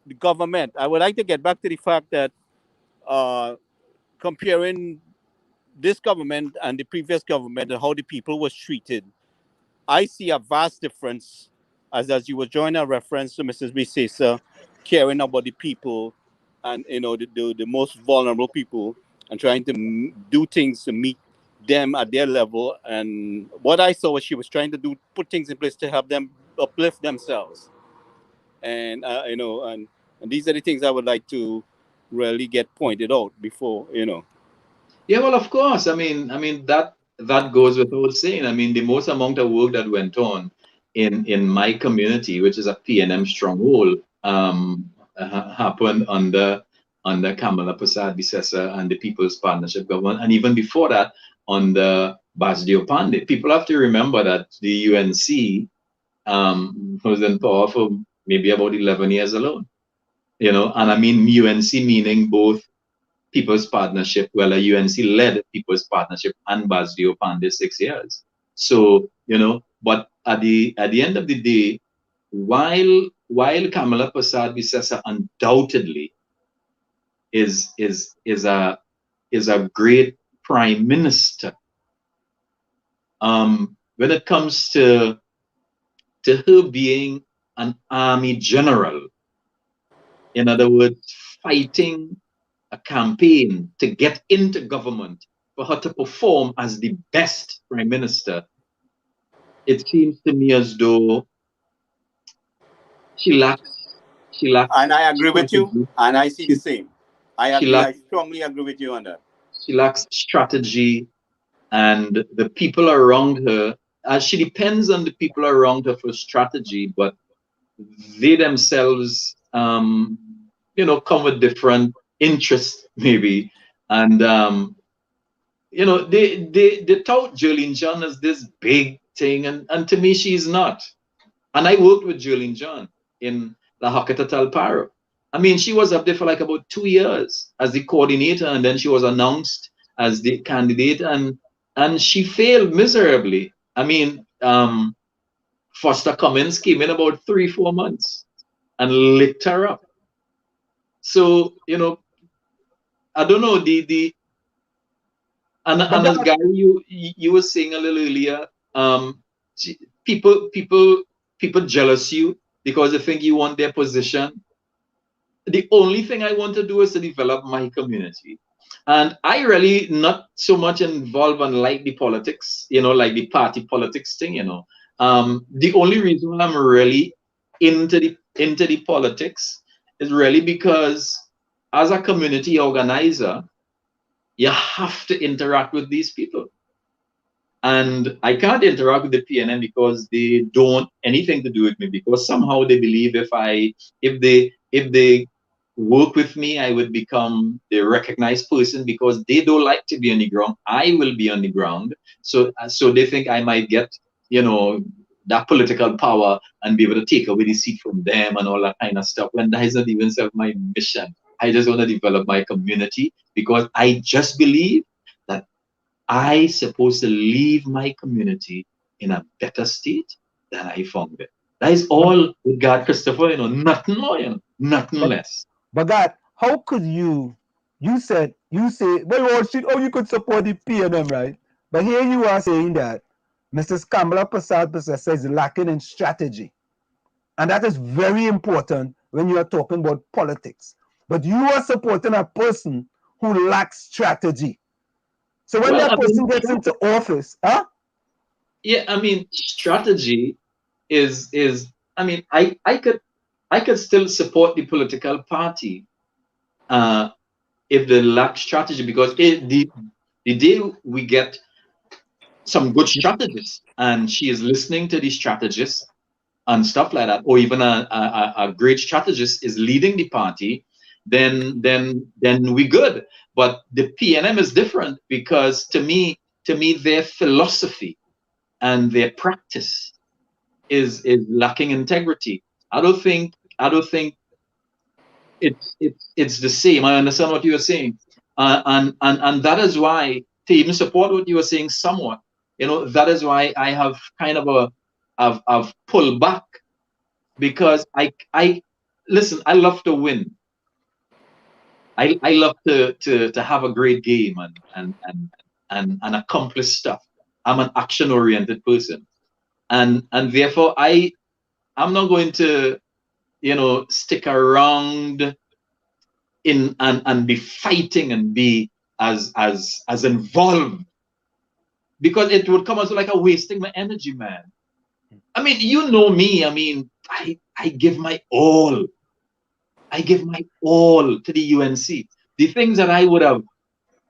the government, I would like to get back to the fact that comparing this government and the previous government and how the people was treated, I see a vast difference, as you were drawing a reference to Mrs. Bisesa caring about the people and the most vulnerable people and trying to do things to meet them at their level. And what I saw was she was trying to put things in place to help them uplift themselves. And and these are the things I would like to really get pointed out before. Yeah, well, of course. I mean that goes without saying. I mean, the most amount of work that went on in my community, which is a PNM stronghold, happened under Kamala Prasad Bisesa and the People's Partnership Government, and even before that, under Basdio Pandit. People have to remember that the UNC was in power for maybe about 11 years alone. And I mean UNC meaning both People's Partnership, well, a UNC-led People's Partnership and Basdio Pandit 6 years. So, but at the end of the day, while Kamala Prasad Bisesa undoubtedly is a great prime minister, when it comes to her being an army general, in other words, fighting a campaign to get into government, for her to perform as the best prime minister, it seems to me as though she lacks. And I agree with you, and I see the same. I strongly agree with you on that. She lacks strategy, and the people around her, she depends on the people around her for strategy, but they themselves, come with different interests, maybe. And, they tout Jolene John as this big thing, and to me, she's not. And I worked with Jolene John in La Hakata Paro. I mean, she was up there for like about 2 years as the coordinator, and then she was announced as the candidate, and she failed miserably. I mean, Foster Cummins came in about 3-4 months and licked her up. So, I don't know, and as Gary, you were saying a little earlier, people jealous you because they think you want their position. The only thing I want to do is to develop my community. And I really not so much involved in like the politics, like the party politics thing, The only reason I'm really into the politics is really because as a community organizer, you have to interact with these people. And I can't interact with the PNM because they don't want anything to do with me, because somehow they believe if they work with me, I would become the recognized person, because they don't like to be on the ground. I will be on the ground. So they think I might get, that political power and be able to take away the seat from them and all that kind of stuff, when that is not even my mission. I just want to develop my community, because I just believe that I supposed to leave my community in a better state than I found it. That is all with God, Christopher, nothing more, nothing less. But God, how could you say, well, you could support the PNM, right? But here you are saying that Mrs. Kamala Prasad is lacking in strategy. And that is very important when you are talking about politics. But you are supporting a person who lacks strategy. So when that person gets into office, huh? Yeah, I mean, strategy is I mean, I could still support the political party if they lack strategy, because the day we get some good strategists and she is listening to the strategists and stuff like that, or even a great strategist is leading the party, then we good. But the PNM is different, because to me their philosophy and their practice is lacking integrity. I don't think it's the same. I understand what you are saying, and that is why, to even support what you are saying somewhat, that is why I have kind of I've pulled back, because I listen. I love to win. I love to have a great game and accomplish stuff. I'm an action-oriented person, and therefore I'm not going to stick around in and be fighting and be as involved because it would come as like a wasting my energy, man. I mean, you know me. I mean, I give my all. I give my all to the UNC. The things that I would have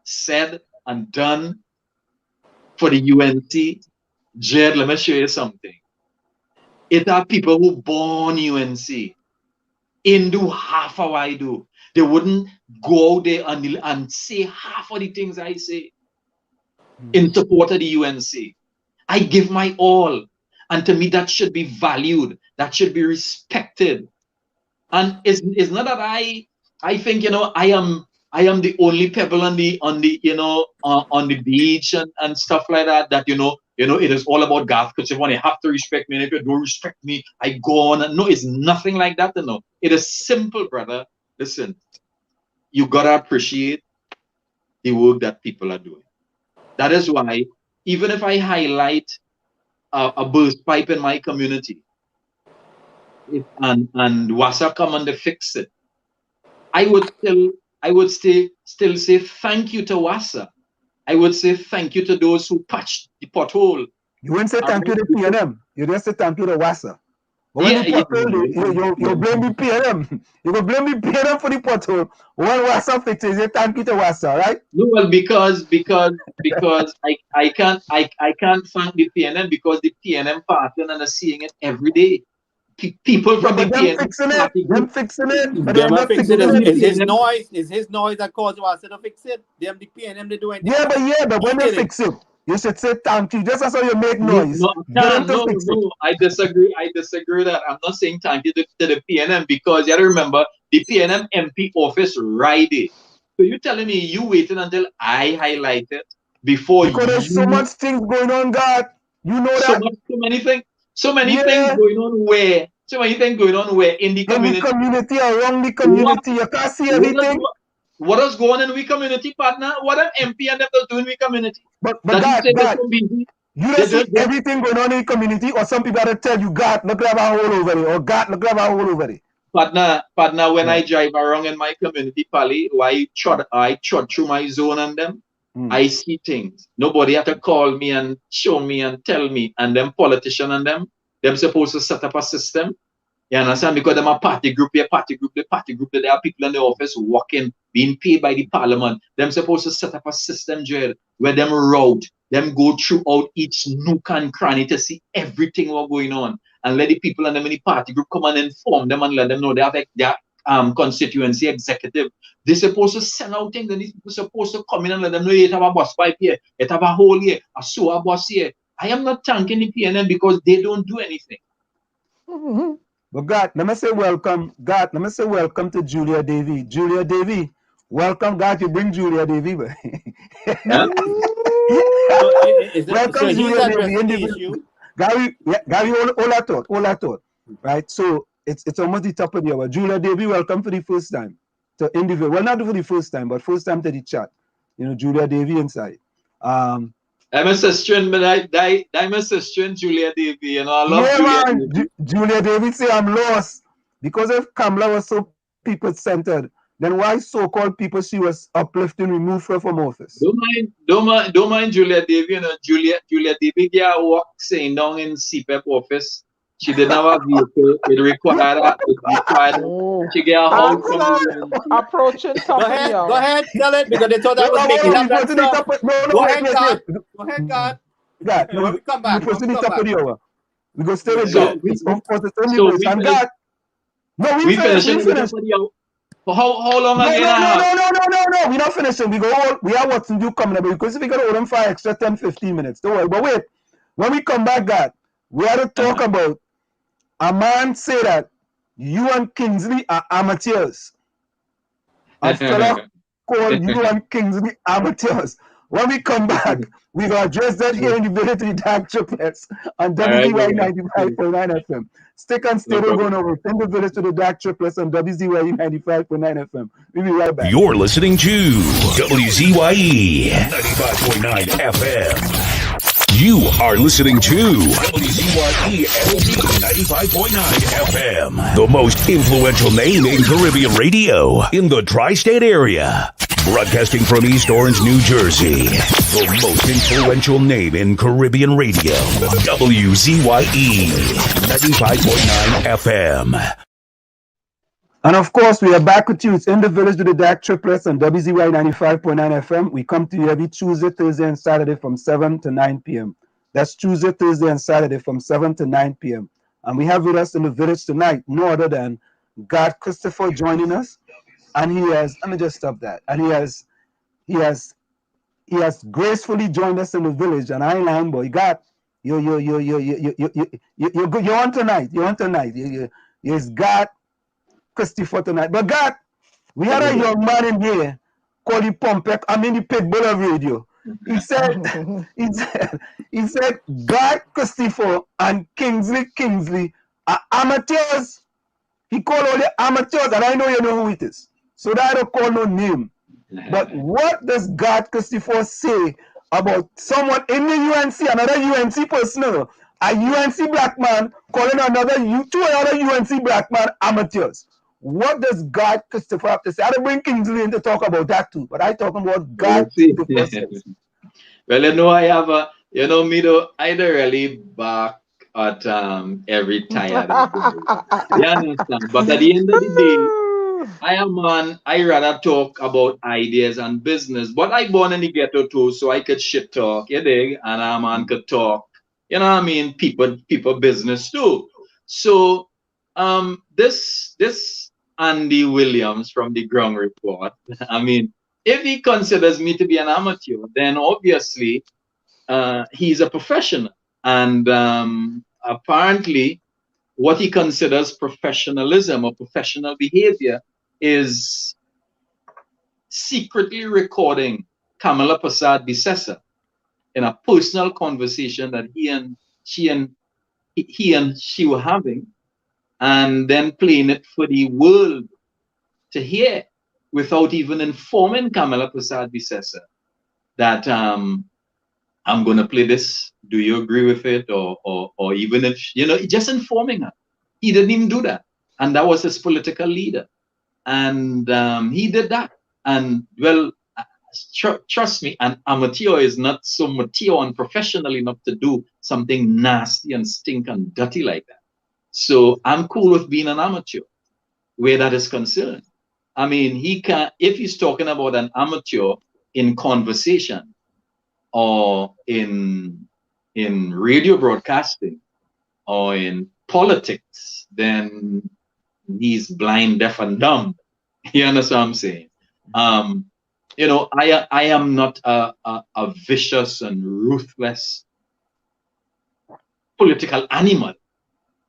said and done for the UNC, Jed, let me show you something. It are people who born UNC. In do half of what I do. They wouldn't go out there and say half of the things I say in support of the UNC. I give my all. And to me, that should be valued. That should be respected. And it's not that I think, you know, I am the only pebble on the beach and stuff like that, you know, it is all about Garth, because you have to respect me, and if you don't respect me, I go on. No, it's nothing like that, you know. It is simple, brother. Listen, you gotta appreciate the work that people are doing. That is why, even if I highlight a burst pipe in my community, and WASA come and they fix it, I would still say thank you to WASA. I would say thank you to those who patched the pothole. You wouldn't say thank you to PNM. You just say thank you to WASA. But when you blame the PNM. You will blame the PNM for the pothole. When WASA fixes, you say thank you to WASA, right? No, well, because I can't thank the PNM, because the PNM partner and are seeing it every day. People from the PNM fixing it. But them fixing it. Is his noise that caused us to fix it? Them the PNM they doing. Yeah, but when they fix it, you should say thank you. Just as how you make noise. No, I disagree. That I'm not saying thank you to the PNM, because you have to remember the PNM MP office right there. So you telling me you waited until I highlight it before because there's so much things going on, God. You know that. So many things. So many things going on where? So many things going on where? In the community. In the community, around the community. You can't see everything. What is going on in the community, partner? What an MP and them doing in the community? But God, you don't see everything going on in the community, or some people that tell you, God, look at our hole over there, or God, look at our hole over there. Partner, when I drive around in my community, Pali, I trot through my zone and them, I see things. Nobody have to call me and show me and tell me. And them politicians and them supposed to set up a system. You understand? Because them a party group, there are people in the office working, being paid by the parliament. Them supposed to set up a system, Jared, where them route, them go throughout each nook and cranny to see everything what's going on. And let the people and them in the party group come and inform them and let them know they have their constituency executive. They're supposed to send out things, and these people supposed to come in and let them know you have a bus pipe here, you have a hole here, a sewer bus here. I am not thanking the PNM because they don't do anything. But God, let me say welcome. God, let me say welcome to Julia Davy. Julia Davy, welcome. God, you bring Julia Davy. Welcome, Julia Davy. Gary, all I thought. Right? So it's almost the top of the hour. Julia Davy, welcome for the first time to individual. Well, not for the first time, but first time to the chat. You know, Julia Davy inside. I'm a sister, but I'm a sister, Julia Davy. You know, I love Julia Davy. Julia Davy say I'm lost because if Kamala was so people-centered, then why so-called people she was uplifting removed her from office? Don't mind Julia Davy. You know, Julia Davy get work saying down in CPEP office. She didn't have a vehicle. It required she get a house from approaching top. Go ahead, tell it, because they thought I was making up that stuff. Go ahead, God. God, when we come back, we go stay with God. We finish. How long again? No. We not finishing. We are what's new coming up, because if we got to hold them for extra 10-15 minutes. Don't worry. But wait, when we come back, God, we have to talk about a man say that you and Kingsley are amateurs. A fella called you and Kingsley amateurs. When we come back, we will address that here in the Village to the Dark Triplets on WZYE 95.9 FM. Stick and stay going over. Send the Village to the Dark Triplets on WZYE 95.9 FM. We'll be right back. You're listening to WZYE 95.9 FM. You are listening to WZYE 95.9 FM, the most influential name in Caribbean radio in the tri-state area. Broadcasting from East Orange, New Jersey. The most influential name in Caribbean radio. WZYE 95.9 FM. And of course, we are back with you. It's In the Village with the Dark Triplets on WZYE 95.9 FM. We come to you every Tuesday, Thursday, and Saturday from 7 to 9 p.m. That's Tuesday, Thursday, and Saturday from 7 to 9 p.m. And we have with us in the village tonight no other than Garth Christopher joining us. And he has, let me just stop that. And he has gracefully joined us in the village. And I ain't lying, boy. Garth, you're on tonight. You're on tonight. Yes, Garth Christopher tonight. But God, we had a young man in here called the Pompek, the Pitbull of radio. He said, God Christopher and Kingsley are amateurs. He called all the amateurs, and I know you know who it is. So that I don't call no name. But what does God Christopher say about someone in the UNC, another UNC personnel, a UNC black man calling two other UNC black man amateurs? What does God Christopher have to say? I don't bring Kingsley in to talk about that too, but I talking about God Christopher says. Well, you know, I have a, you know, me though, I don't really back at every tired. You understand? But at the end of the day, I rather talk about ideas and business. But I born in the ghetto too, so I could shit talk, you dig? And a man could talk, you know what I mean? People business too. So this Andy Williams from the Ground Report, I mean, if he considers me to be an amateur, then obviously he's a professional. And apparently what he considers professionalism or professional behavior is secretly recording Kamala Prasad Bissessa in a personal conversation that he and she were having, and then playing it for the world to hear without even informing Kamala Prasad Bissessa that I'm going to play this. Do you agree with it? Or even if, you know, just informing her. He didn't even do that. And that was his political leader. And he did that. And well, trust me, an amateur is not so mature and professional enough to do something nasty and stink and dirty like that. So I'm cool with being an amateur where that is concerned. I mean, he can, if he's talking about an amateur in conversation or in radio broadcasting or in politics, then he's blind, deaf, and dumb. You understand what I'm saying? You know, I am not a vicious and ruthless political animal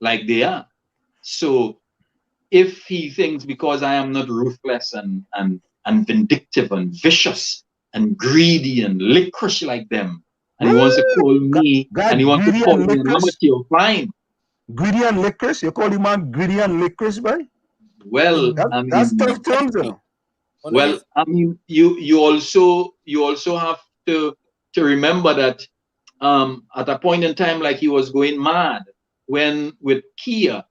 like they are. So if he thinks because I am not ruthless and vindictive and vicious and greedy and licorice like them, and he wants to call me, and he wants to call me an amateur, fine. Greedy and licorice? You call him man greedy and licorice, boy? Well, that's tough terms, you know. Well, I mean, you also have to remember that at a point in time, like he was going mad when with Kia,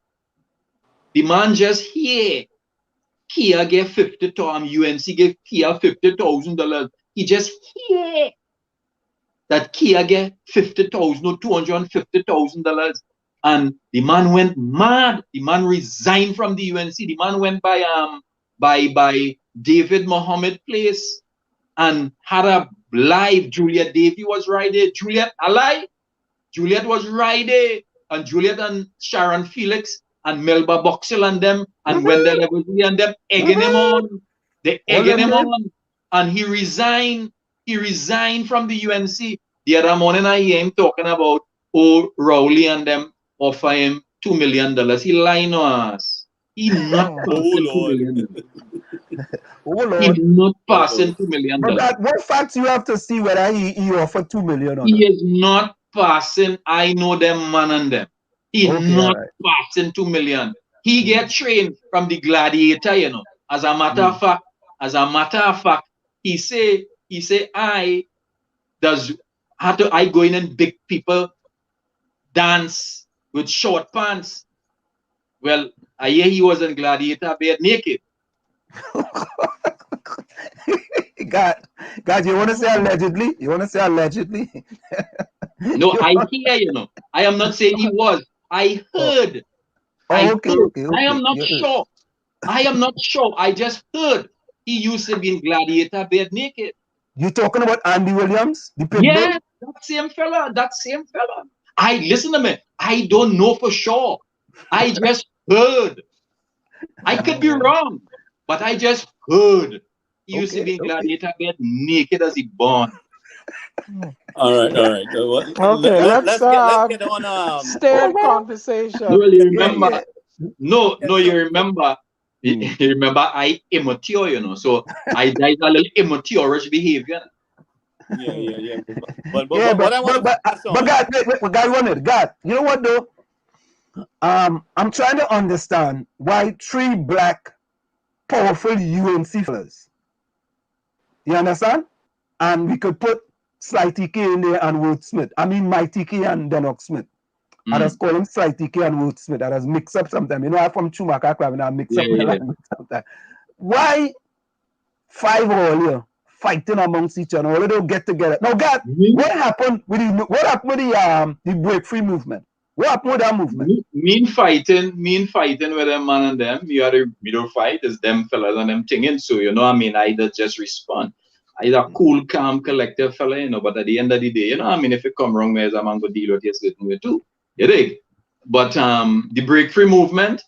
the man just here, Kia gave UNC gave Kia $50,000. He just here that Kia gave $250,000, and the man went mad. The man resigned from the UNC. The man went by David Mohammed place and had a live. Juliet Davy was right there. Juliet alive. Juliet was right there, and Juliet and Sharon Felix and Melba Boxell and them and Wendell Eversley and them egging him on. They egging him on, and he resigned. He resigned from the UNC. The other morning I hear him talking about Rowley and them offer him $2 million. He lying on us. He not passing $2 million. He's not passing $2 million. But what facts you have to see whether he offered $2 million or he is not passing. I know them man and them. He's not passing $2 million. He get trained from the Gladiator, you know. As a matter of fact, he say I go in and big people dance with short pants. Well, I hear he was in Gladiator bare naked. God, you want to say allegedly? You want to say allegedly? No, I hear, I am not saying he was. I heard. Okay. I am not You heard. sure. I am not sure. I just heard he used to be in Gladiator bare naked. You talking about Andy Williams, the pit bull? Yeah, that same fella. Listen to me. I don't know for sure. I just heard. I could be wrong, but I just heard he used to be in Gladiator bare naked as he born. All right. Okay, let's get on. stay in conversation. No, you remember? No, you remember? You remember? I immature, so I died a little immature behavior. Yeah. But God, you know what though? I'm trying to understand why 3 black powerful UNC fellas. You understand? And we could put Sly TK in there and Wood Smith. I mean, my TK and Dennock Smith. I just call him Sly TK and Wood Smith. I just mix up sometimes. I'm from Chumaka Crab and I mix up my language sometimes. Why 5 all here fighting amongst each other? All of them get together. Now, God, what happened with the break free movement? What happened with that movement? Mean fighting with them man and them. We don't fight. It's them fellas and them thinging. So I just respond. I a cool, calm, collective fella, but at the end of the day, if it come wrong, there's a man go deal with this with too. You dig? But the break free movement,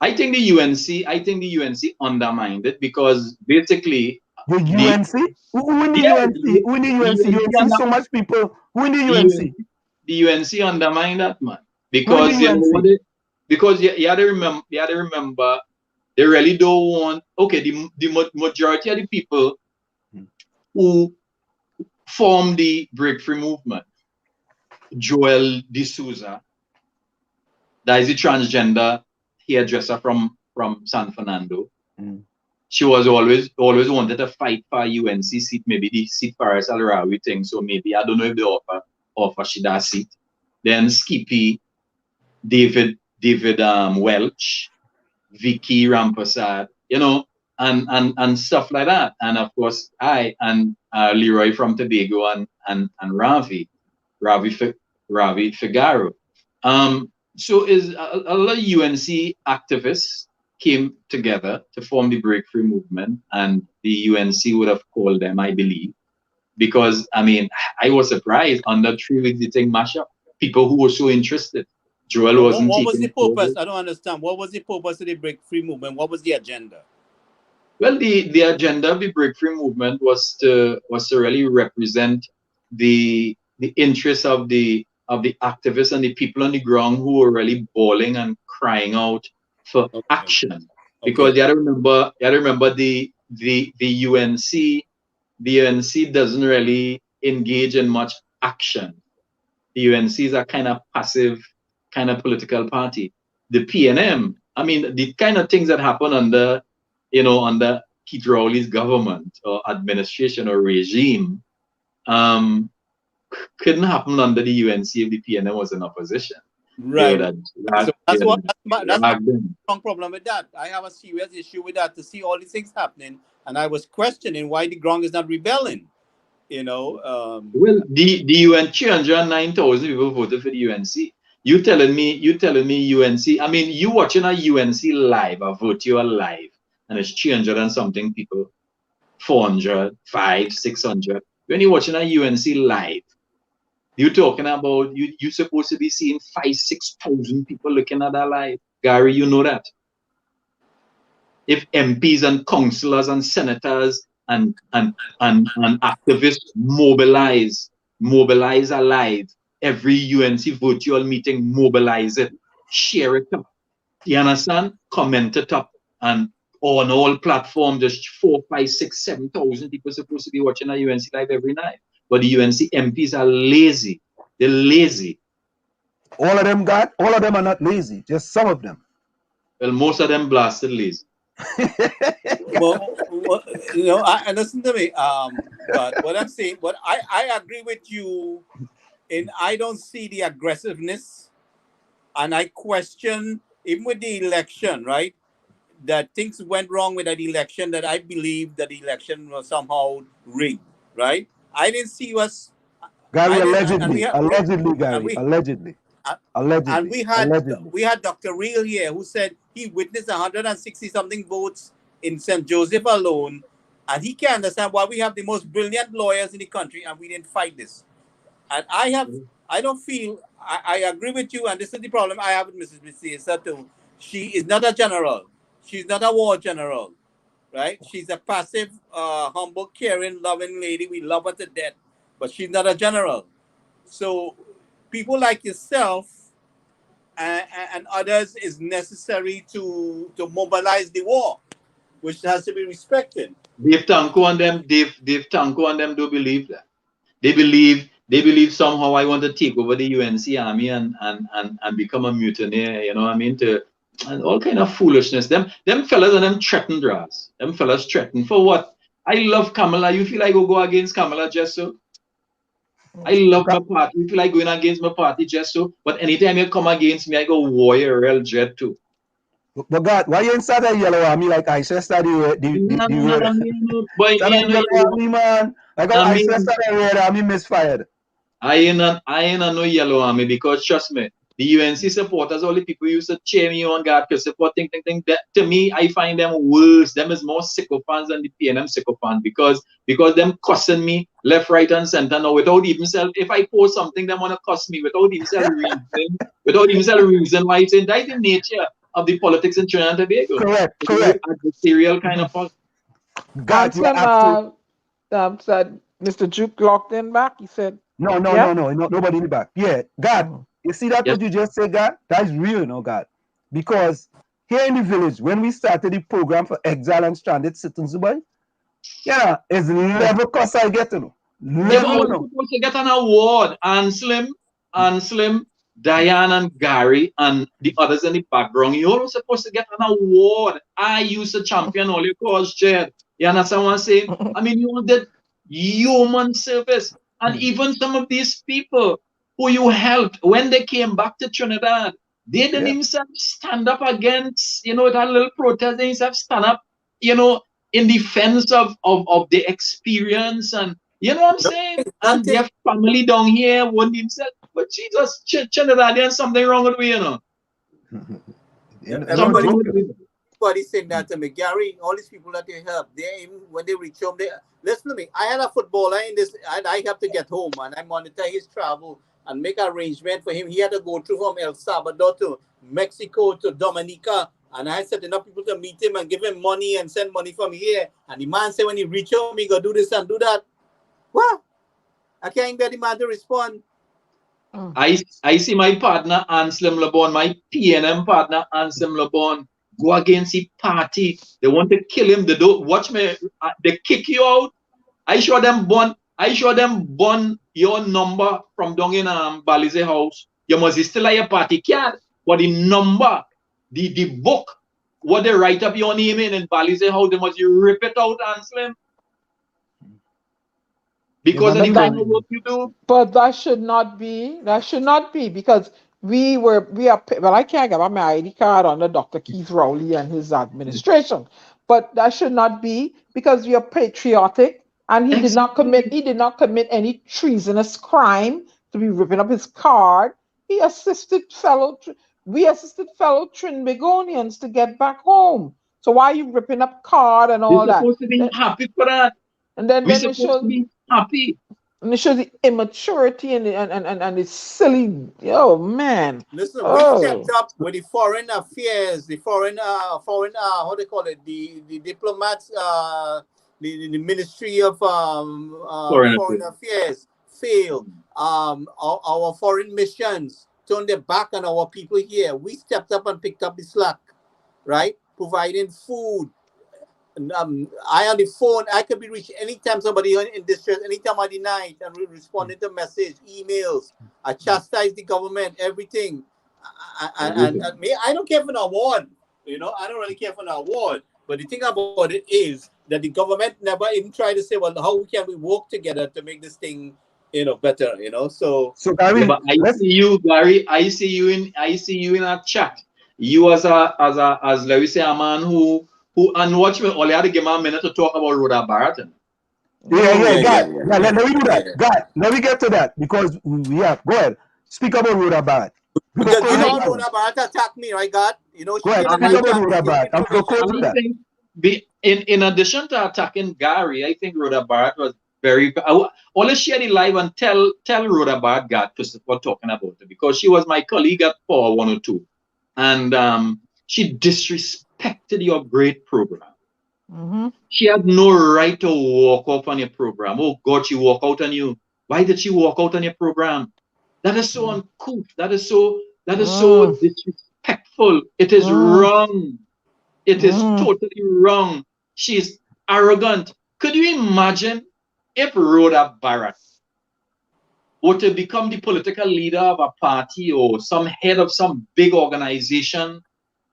I think the UNC undermined it because basically the UNC? Who in the UNC? Who in the UNC? You see so much people. Who in the UNC? The UNC undermined that, man. Because you had to remember they really don't want the majority of the people who formed the break free movement. Joel D'Souza, that is a transgender hairdresser from San Fernando. She was always wanted to fight for a UNC seat, maybe the seat Paris Al-Rawi thing. So maybe I don't know if they offer she that seat. Then Skippy, David Welch, Vicky Rampasad, and stuff like that. And of course I and Leroy from Tobago and Ravi Figaro. So is a lot of UNC activists came together to form the breakthrough movement, and the UNC would have called them, I believe, because I was surprised on the 3 weeks thing mashup. People who were so interested. Joel wasn't. What was the purpose? I don't understand. What was the purpose of the breakthrough movement? What was the agenda? Well, the agenda of the breakthrough movement was to really represent the interests of the activists and the people on the ground who were really bawling and crying out for action. Because you have to remember the UNC doesn't really engage in much action. The UNC is a kind of passive kind of political party. The PNM, the kind of things that happen under Keith Rowley's government or administration or regime couldn't happen under the UNC if the PNM was in opposition. Right. So that's my strong problem with that. I have a serious issue with that, to see all these things happening, and I was questioning why the ground is not rebelling. Well, the UN 309,000 people voted for the UNC. You telling me UNC? You watching a UNC live, a virtual live, and it's 300 and something people, 400, 500, 600. When you're watching a UNC live, you're talking about you're supposed to be seeing 5,000, 6,000 people looking at that live. Gary, you know that. If MPs and councillors and senators and activists mobilize alive, every UNC virtual meeting, mobilize it, share it up. You understand? Comment it up, and on all platforms, there's 4,000, 5,000, 6,000, 7,000 people supposed to be watching a UNC live every night. But the UNC MPs are lazy. They're lazy. All of them are not lazy. Just some of them. Well, most of them blasted lazy. well, listen to me. But what I'm saying, I agree with you, and I don't see the aggressiveness, and I question even with the election, right? that things went wrong with that election, that I believe that the election was somehow rigged, right? I didn't see us. Gary, I didn't, and we allegedly, had, allegedly, and Gary, we, allegedly, uh, and allegedly, allegedly. we had Dr. Real here who said he witnessed 160 something votes in St. Joseph alone, and he can't understand why we have the most brilliant lawyers in the country and we didn't fight this. And I don't feel, I agree with you, and this is the problem I have with Mrs. Messiasa too. She is not a general. She's not a war general, right? She's a passive, humble, caring, loving lady. We love her to death, but she's not a general. So people like yourself and others is necessary to mobilize the war, which has to be respected. Dave Tanko and them, Dave Tanko and them don't believe that. They believe somehow I want to take over the UNC army and become a mutineer, you know what I mean? And all kind of foolishness. Them fellas and them threaten draws. Them fellas threaten for what? I love Kamala. You feel like go against Kamala just so? I love my party. You feel like going against my party just so? But anytime you come against me, I go warrior real jet too. But God, why you inside the yellow army like I said the red army, man? Like I said the red army misfired. I ain't no yellow army because trust me, the UNC supporters, all the people used to cheer me on God to support thing. That to me, I find them worse. Them is more sycophants than the PNM sycophants because them cussing me left, right, and center now without even if I post something, they wanna cuss me without even reason why it's in that in nature of the politics in Trinidad and Tobago. Correct. Adversarial kind of politics. God, said Mr. Juke locked in back. He said, No, nobody in the back. Yeah, God, you see that what you just said, God? That's real, no, God. Because here in the village, when we started the program for exile and stranded citizens, yeah, it's level cost I get to know. Level supposed to get an award, and Slim, Diane and Gary and the others in the background, you're supposed to get an award. I used to champion all your cause, Jed. You understand what I'm saying? I mean, you did human service. And even some of these people who you helped when they came back to Trinidad, they didn't even stand up against, that little protest. They didn't stand up, in defense of the experience. And you know what I'm saying? And their family down here wouldn't himself. But Jesus, Trinidadian, something wrong with me, Everybody saying that to me, Gary, all these people that you help, when they reach home, listen to me. I had a footballer in this, and I have to get home, and I monitor his travel and make arrangement for him. He had to go through from El Salvador to Mexico to Dominica, and I had set enough people to meet him and give him money and send money from here. And the man said when he reach home, he go do this and do that. What? I can't get the man to respond. I see my partner Anselm LeBon, my PNM partner Anselm LeBon, go against the party. They want to kill him. They don't watch me. They kick you out. I show them burn your number from down in Balize house. You must still have your party card, but the number, the book, what they write up your name in Balize house, they must rip it out, Anselm. Because of the kind of work you do. But that should not be because I can't get my ID card under Dr. Keith Rowley and his administration. But that should not be because we are patriotic and he did not commit any treasonous crime to be ripping up his card. We assisted fellow Trinbagonians to get back home. So why are you ripping up card and all that? We're supposed to be happy for that. And then we're supposed to be happy. And it shows the immaturity and the silly. Oh man! Listen, we stepped up with the foreign affairs, the foreign how they call it, the diplomats, the Ministry of Foreign Affairs failed. Our foreign missions turned their back on our people here. We stepped up and picked up the slack, right? Providing food. I on the phone, I could be reached anytime somebody in distress, anytime of the night, and responding to message, emails. I chastise the government, everything. And me, I don't care for an award. I don't really care for an award. But the thing about it is that the government never even tried to say, well, how can we work together to make this thing, better, So Gary, but I see you, Gary. I see you in a chat. you as let me say a man who and watch me only had to give me a minute to talk about Rhoda Barrett. God. Let me do that. God, let me get to that because we have. Go ahead. Speak about Rhoda Barrett. Because you know Rhoda Barrett attacked me, right, God? You know, go ahead. Speak about Rhoda Barrett. I'm going to quote you that. In addition to attacking Gary, I think Rhoda Barrett was very. Only share it live and tell Rhoda Barrett, God, Christopher talking about it because she was my colleague at Power 102, and she disrespected your great program. She had no right to walk off on your program. Oh God, she walked out on you. Why did she walk out on your program? That is so uncouth. That is so disrespectful. It is wrong. It is totally wrong. She's arrogant. Could you imagine if Rhoda Barrett were to become the political leader of a party or some head of some big organization,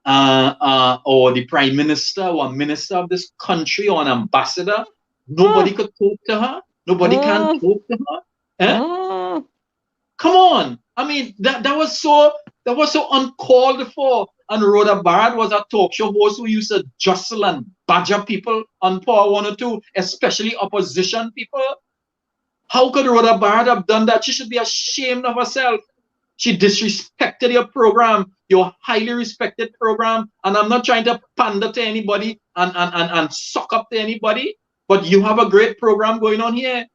or the prime minister or minister of this country or an ambassador? Nobody could talk to her. Nobody can talk to her. Eh? Come on. I mean, that was so uncalled for. And Rhoda Barrett was a talk show host who used to jostle and badger people on Power 102, especially opposition people. How could Rhoda Barrett have done that? She should be ashamed of herself. She disrespected your program, your highly respected program. And I'm not trying to pander to anybody and suck up to anybody, but you have a great program going on here.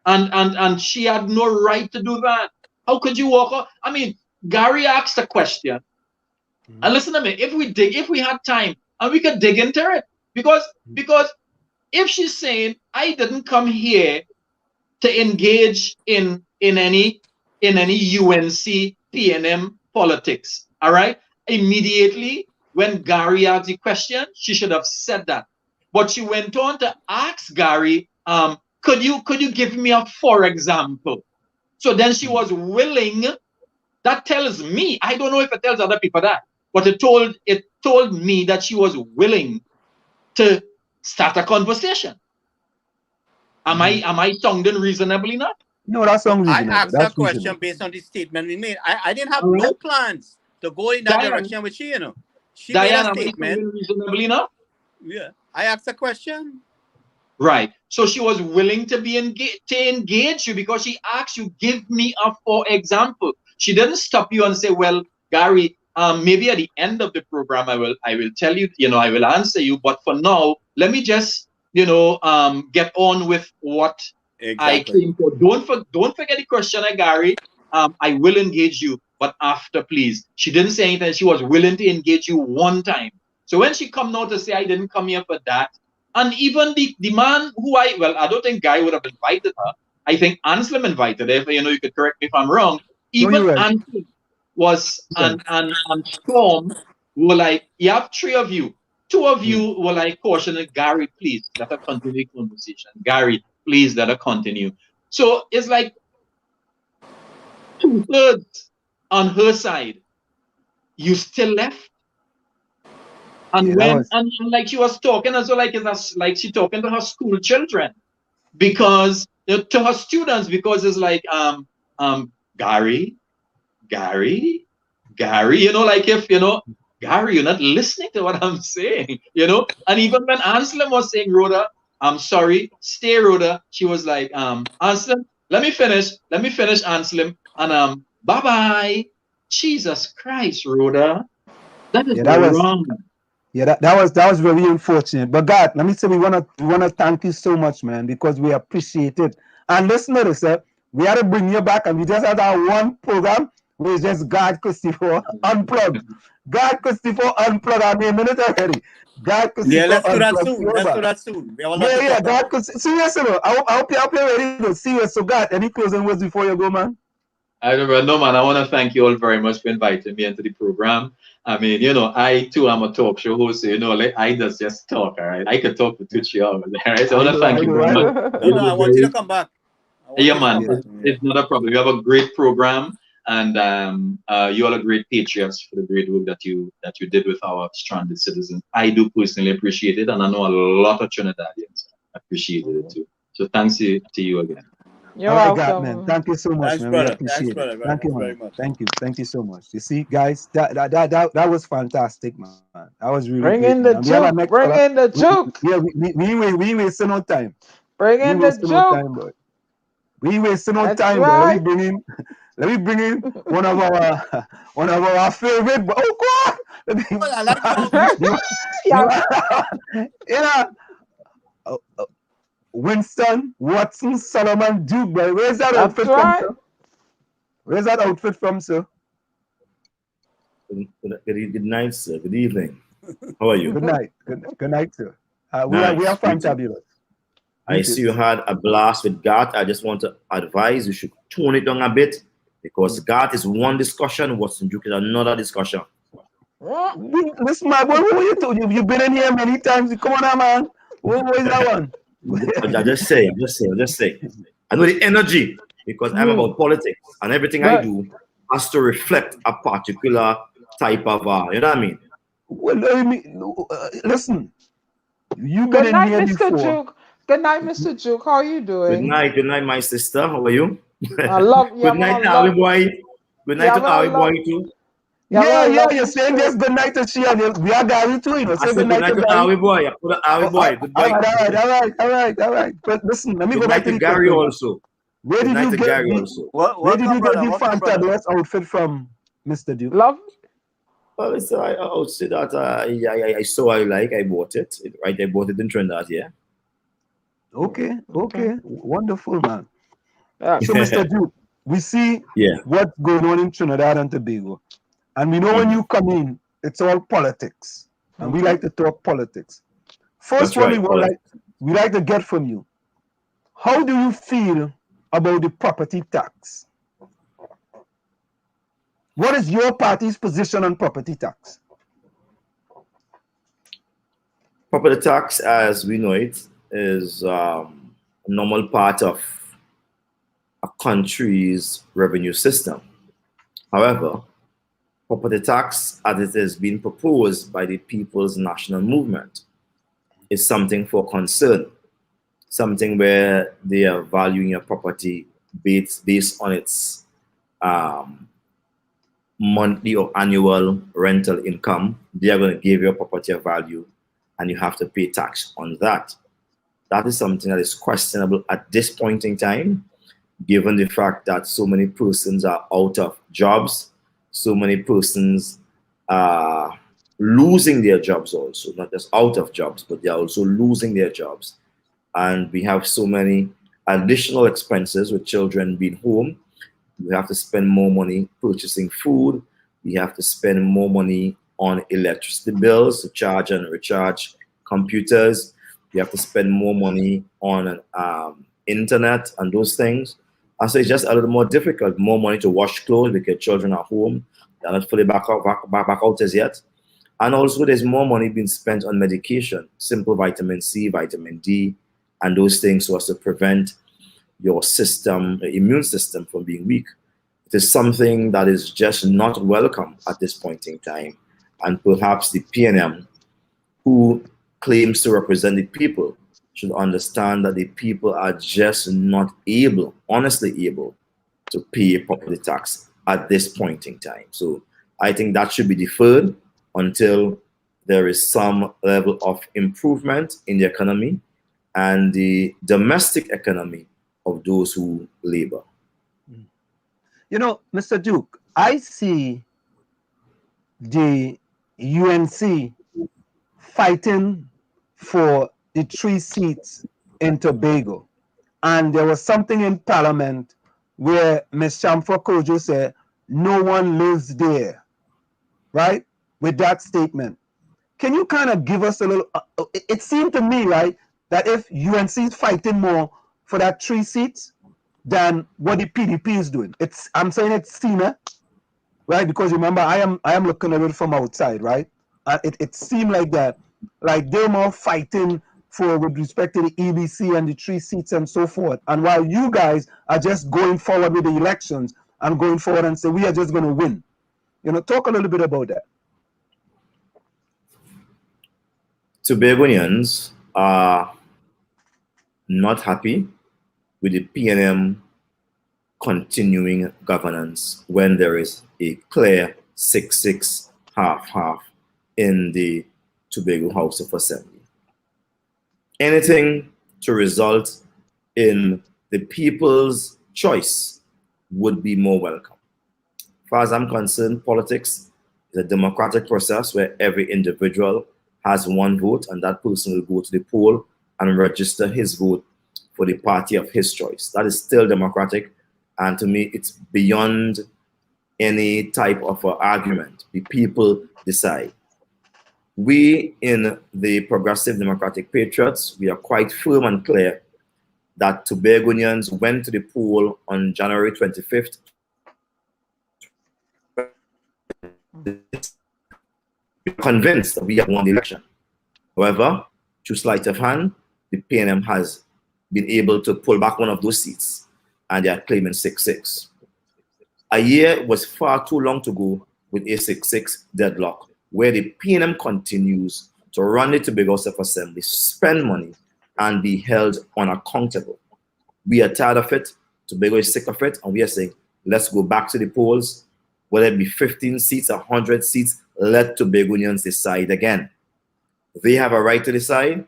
And she had no right to do that. How could you walk out? I mean, Gary asked a question. And listen to me, if we had time and we could dig into it, because if she's saying, I didn't come here to engage in any UNC PNM politics, all right? Immediately when Gary asked the question, she should have said that. But she went on to ask Gary, could you give me a for example? So then she was willing. That tells me, I don't know if it tells other people that, but it told me that she was willing to start a conversation. Am I sounding reasonable enough? No, that sounds reasonable. I asked her a question based on the statement we made. I didn't have no plans to go in that direction with she, you know. She made a statement. Reasonable enough? Yeah. I asked a question. Right. So she was willing to engage you because she asked you, give me a for example. She didn't stop you and say, well, Gary, maybe at the end of the program I will tell you, I will answer you, but for now, let me just, get on with what I came for. Don't forget the question, Gary. I will engage you, but after, please. She didn't say anything. She was willing to engage you one time. So when she come now to say, I didn't come here for that, and even the man who I don't think Guy would have invited her. I think Anselm invited her. You could correct me if I'm wrong. Even Anselm was and Storm were like, you have three of you. Two of you were like cautioning Gary, please let her continue the conversation. Gary, please let her continue. So it's like 2/3 on her side. You still left. And like she was talking as well, like she talking to her school children, because to her students, because it's like Gary, like if Gary, you're not listening to what I'm saying, And even when Anselm was saying, Rhoda, I'm sorry, stay, Rhoda, she was like, Anselm, let me finish, Anselm, and bye-bye. Jesus Christ, Rhoda. That is wrong. Yeah, that was very unfortunate. But God, let me say we wanna thank you so much, man, because we appreciate it. And listen to this, we had to bring you back, and we just had our one program where it's just God Christopher Unplugged. God Christopher Unplugged. I mean, a minute already. God Christopher. Yeah, let's do that Unplugged. soon. Let's do that soon. Yeah, God Christopher. Seriously, I hope you're ready to see us. So God, any closing words before you go, man? I don't know, man. I want to thank you all very much for inviting me into the program. I mean, I too am a talk show host, so, like, I just talk, all right? I could talk for 2 hours, all right? So I want to thank you very much. No, I want you to come back. Yeah, man, it's not a problem. You have a great program, and you all are great patriots for the great work that you did with our stranded citizens. I do personally appreciate it, and I know a lot of Trinidadians appreciated it too. So thanks to you again. You're All right, God, man. welcome. Thank you so much, Thanks, man. We brother. Thanks, appreciate it. brother. Very Thank much, you, very man. much. Thank you. Thank you so much. You see, guys, that was fantastic, man. That was really Bring great, in man. the And we have our juke. next Bring caller. in the juke. We ain't wasting no time. Bring We in ain't the wasting no time, juke. boy. We ain't wasting no That's time, boy. right. Let me bring in one of our favorite. Oh God! Let me, Well, I like your you know, Winston Watson Solomon Duke, boy. Where's that That's outfit from, right. sir? Where's that outfit from, sir? Good night, sir. Good evening. How are you? Good night. Good night, sir. We are Nice. Greeting. fantabulous. I see you had a blast with Garth. I just want to advise you should tone it down a bit because Garth is one discussion, Watson Duke is another discussion. Listen, my boy, what you told you've been in here many times. Come on, now, man. What is that one? I just say. I know the energy because I'm about politics and everything I But do has to reflect a particular type of, you know what I mean? Well, listen, you've been good in night, here Mr. before. Juke. Good night, Mr. Juke. How are you doing? Good night, my sister. How are you? I love you. Good night, Howie boy. Good night to Howie boy too. Yeah, you're lovely saying show. just good night to she and we are Gary too, you know. I Say said good good night night to to Gary. Howie boy. I put a Howie boy. Good All night. right. But listen, let me Good go back night to to the Gary question. also. Where Good did night you to get Gary the also. where did you Welcome, get brother. the Welcome, brother. fantabulous outfit from, Mr. Duke? Love. Well, it's, I would say that I saw I like, I bought it. Right, I bought it in Trinidad, yeah. Okay. Wonderful, man. Yeah. So, Mr. Duke, we see Yeah. what's going on in Trinidad and Tobago. And we know when you come in, it's all politics. And we like to talk politics. First That's one right. we like to get from you. How do you feel about the property tax? What is your party's position on property tax? Property tax, as we know it, is a normal part of a country's revenue system. However, property tax, as it has been proposed by the People's National Movement, is something for concern, something where they are valuing your property based on its monthly or annual rental income. They are going to give your property a value and you have to pay tax on that. That is something that is questionable at this point in time, given the fact that so many persons are out of jobs, so many persons are losing their jobs also, not just out of jobs, but they're also losing their jobs. And we have so many additional expenses with children being home. We have to spend more money purchasing food. We have to spend more money on electricity bills to charge and recharge computers. We have to spend more money on internet and those things. And so it's just a little more difficult, more money to wash clothes because children are home. They're not fully back out as yet. And also there's more money being spent on medication, simple vitamin C, vitamin D, and those things so as to prevent your system, the immune system from being weak. It is something that is just not welcome at this point in time. And perhaps the PNM, who claims to represent the people, should understand that the people are just not able, honestly able, to pay property tax at this point in time. So I think that should be deferred until there is some level of improvement in the economy and the domestic economy of those who labor. You know, Mr. Duke, I see the UNC fighting for the 3 seats in Tobago. And there was something in Parliament where Ms. Chamfa Kojo said, no one lives there, right? With that statement. Can you kind of give us a little, it seemed to me, right, that if UNC is fighting more for that 3 seats than what the PDP is doing. I'm saying it's seen, right? Because remember, I am looking at it from outside, right? And it seemed like that, like they're more fighting for with respect to the EBC and the 3 seats and so forth. And while you guys are just going forward with the elections and going forward and say we are just going to win, you know, talk a little bit about that. Tobagonians are not happy with the PNM continuing governance when there is a clear 6-6 half-half in the Tobago House of Assembly. Anything to result in the people's choice would be more welcome. As far as I'm concerned, politics is a democratic process where every individual has one vote, and that person will go to the poll and register his vote for the party of his choice. That is still democratic, and to me, it's beyond any type of argument. The people decide. We in the Progressive Democratic Patriots, we are quite firm and clear that Tobagonians went to the poll on January 25th convinced that we have won the election. However, through sleight of hand, the PNM has been able to pull back one of those seats, and they are claiming 6-6. A year was far too long to go with a 6-6 deadlock, where the PNM continues to run the Tobago House of Assembly, spend money, and be held unaccountable. We are tired of it. Tobago is sick of it, and we are saying, let's go back to the polls. Whether it be 15 seats, 100 seats, let Tobagonians decide again. They have a right to decide,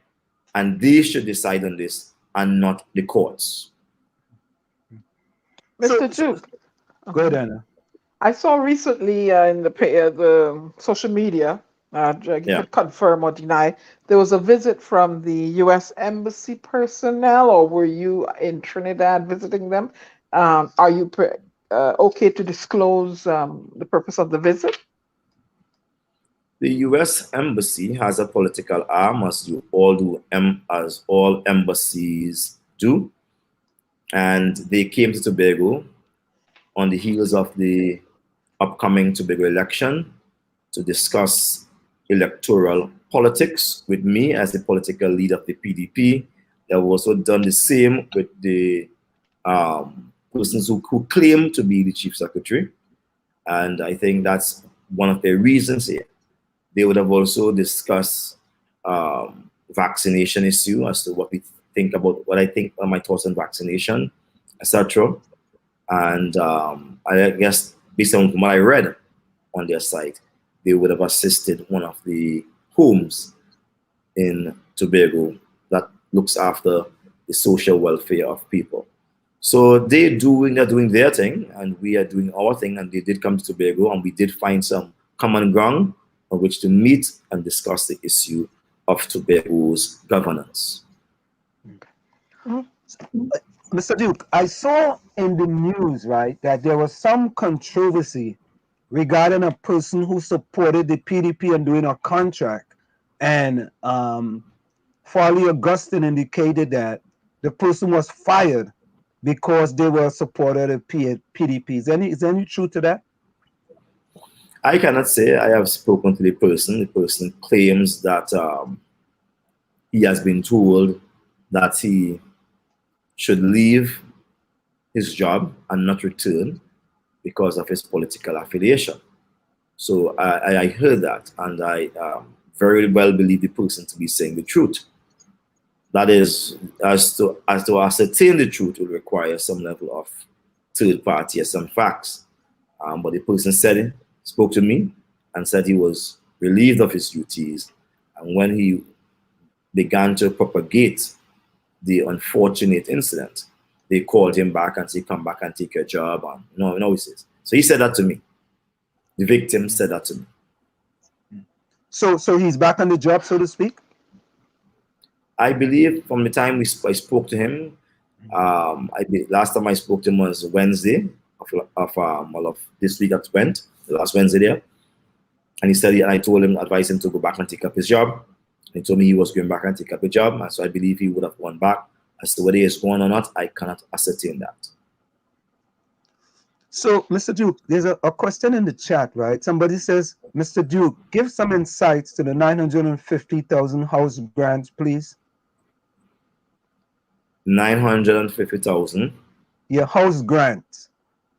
and they should decide on this, and not the courts. Mr. Duke. Go ahead, Anna. I saw recently in the social media, you could confirm or deny, there was a visit from the U.S. Embassy personnel, or were you in Trinidad visiting them? Are you okay to disclose the purpose of the visit? The U.S. Embassy has a political arm, as as all embassies do, and they came to Tobago on the heels of the upcoming Tobago election to discuss electoral politics with me as the political leader of the PDP. They have also done the same with the persons who claim to be the chief secretary, and I think that's one of the reasons here. They would have also discussed vaccination issue as to what we think about, what I think are my thoughts on vaccination, etc. And I guess based on what I read on their site, they would have assisted one of the homes in Tobago that looks after the social welfare of people. So they're doing their thing, and we are doing our thing, and they did come to Tobago, and we did find some common ground on which to meet and discuss the issue of Tobago's governance. Mr. Duke, I saw in the news, right, that there was some controversy regarding a person who supported the PDP and doing a contract, and Farley Augustine indicated that the person was fired because they were supported of PDP. Is any truth to that? I cannot say. I have spoken to the person. The person claims that he has been told that he should leave his job and not return because of his political affiliation. So I heard that, and I very well believe the person to be saying the truth. That is, as to ascertain the truth will require some level of third party or some facts. But the person spoke to me and said he was relieved of his duties, and when he began to propagate the unfortunate incident, they called him back and said, come back and take your job. And no, he says. So he said that to me. The victim said that to me. So he's back on the job, so to speak? I believe from the time I spoke to him, last time I spoke to him was Wednesday of this week that went, the last Wednesday there. And he said, and I told him, advised him to go back and take up his job. And he told me he was going back and take up a job. And so I believe he would have gone back. As to whether he is going or not, I cannot ascertain that. So, Mr. Duke, there's a question in the chat, right? Somebody says, Mr. Duke, give some insights to the 950,000 house grants, please. 950,000? Yeah, house grants.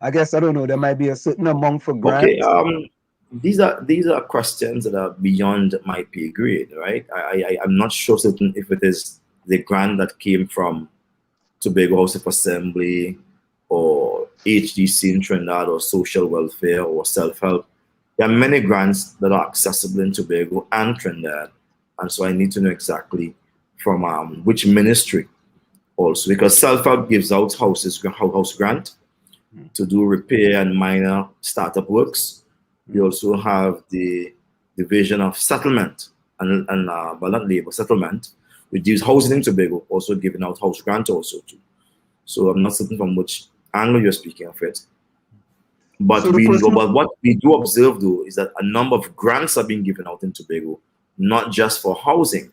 I guess, I don't know, there might be a certain amount for grants. Okay, these are questions that are beyond my pay grade, right? I'm not sure certain if it is the grant that came from Tobago House of Assembly or HDC in Trinidad or social welfare or self-help. There are many grants that are accessible in Tobago and Trinidad. And so I need to know exactly from which ministry also, because self-help gives out house grant to do repair and minor startup works. We also have the division of settlement and not labor settlement, which gives housing in Tobago, also giving out house grant also too. So I'm not certain from which angle you're speaking of it. But what we do observe though is that a number of grants are being given out in Tobago, not just for housing,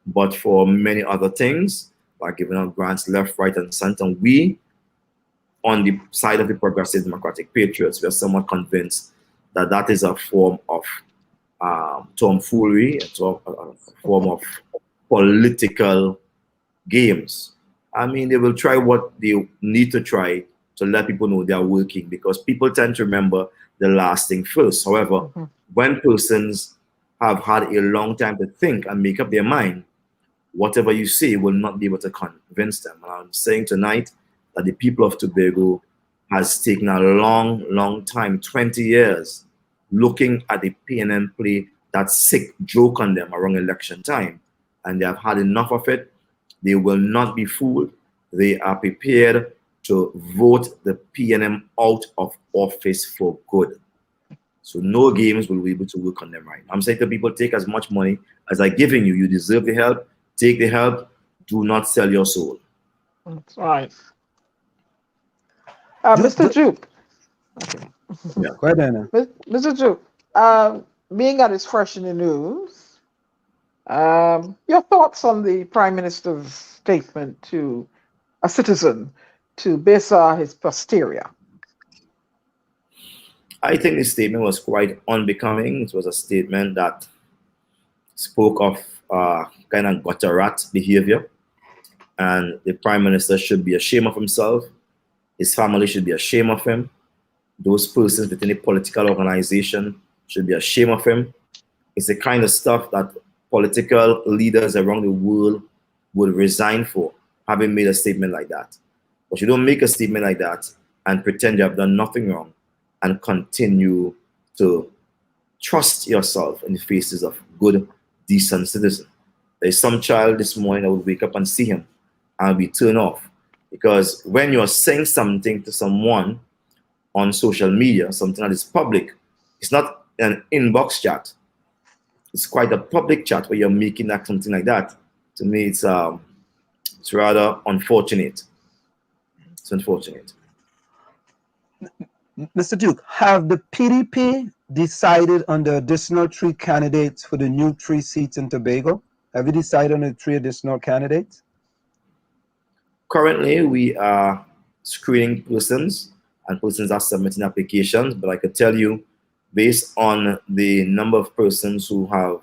but for many other things, like giving out grants left, right, and center. And we, on the side of the Progressive Democratic Patriots, we are somewhat convinced that that is a form of tomfoolery, a form of political games. I mean, they will try what they need to try to let people know they are working, because people tend to remember the last thing first. However, when persons have had a long time to think and make up their mind, whatever you say will not be able to convince them. And I'm saying tonight that the people of Tobago has taken a long time, 20 years, looking at the PNM play that sick joke on them around election time. And they have had enough of it. They will not be fooled. They are prepared to vote the PNM out of office for good. So no games will be able to work on them right now. I'm saying to people, take as much money as I'm giving you. You deserve the help. Take the help. Do not sell your soul. That's right. Mr. Duke. Okay. Yeah, go ahead, Anna. Mr. Duke, being that it's fresh in the news, your thoughts on the Prime Minister's statement to a citizen to Besa his posterior? I think the statement was quite unbecoming. It was a statement that spoke of kind of gutter rat behavior, and the Prime Minister should be ashamed of himself. His family should be ashamed of him. Those persons within the political organization should be ashamed of him. It's the kind of stuff that political leaders around the world would resign for, having made a statement like that. But you don't make a statement like that and pretend you have done nothing wrong and continue to trust yourself in the faces of good, decent citizens. There's some child this morning that would wake up and see him and be turned off. Because when you're saying something to someone on social media, something that is public, it's not an inbox chat. It's quite a public chat where you're making that something like that. To me, it's rather unfortunate. It's unfortunate. Mr. Duke, have the PDP decided on the additional 3 candidates for the new 3 seats in Tobago? Have you decided on the 3 additional candidates? Currently, we are screening persons, and persons are submitting applications. But I could tell you, based on the number of persons who have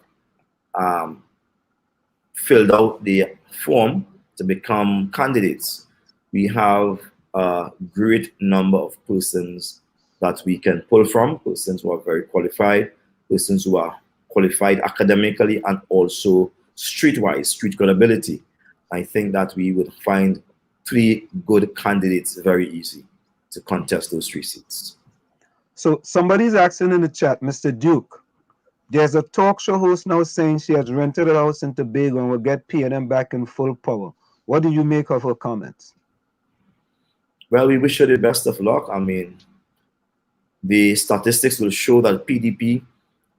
filled out the form to become candidates, we have a great number of persons that we can pull from, persons who are very qualified, persons who are qualified academically and also streetwise, street credibility. I think that we would find 3 good candidates very easy to contest those 3 seats. So somebody's asking in the chat, Mr. Duke, there's a talk show host now saying she has rented a house in Tobago and will get PNM back in full power. What do you make of her comments? Well, we wish her the best of luck. I mean, the statistics will show that PDP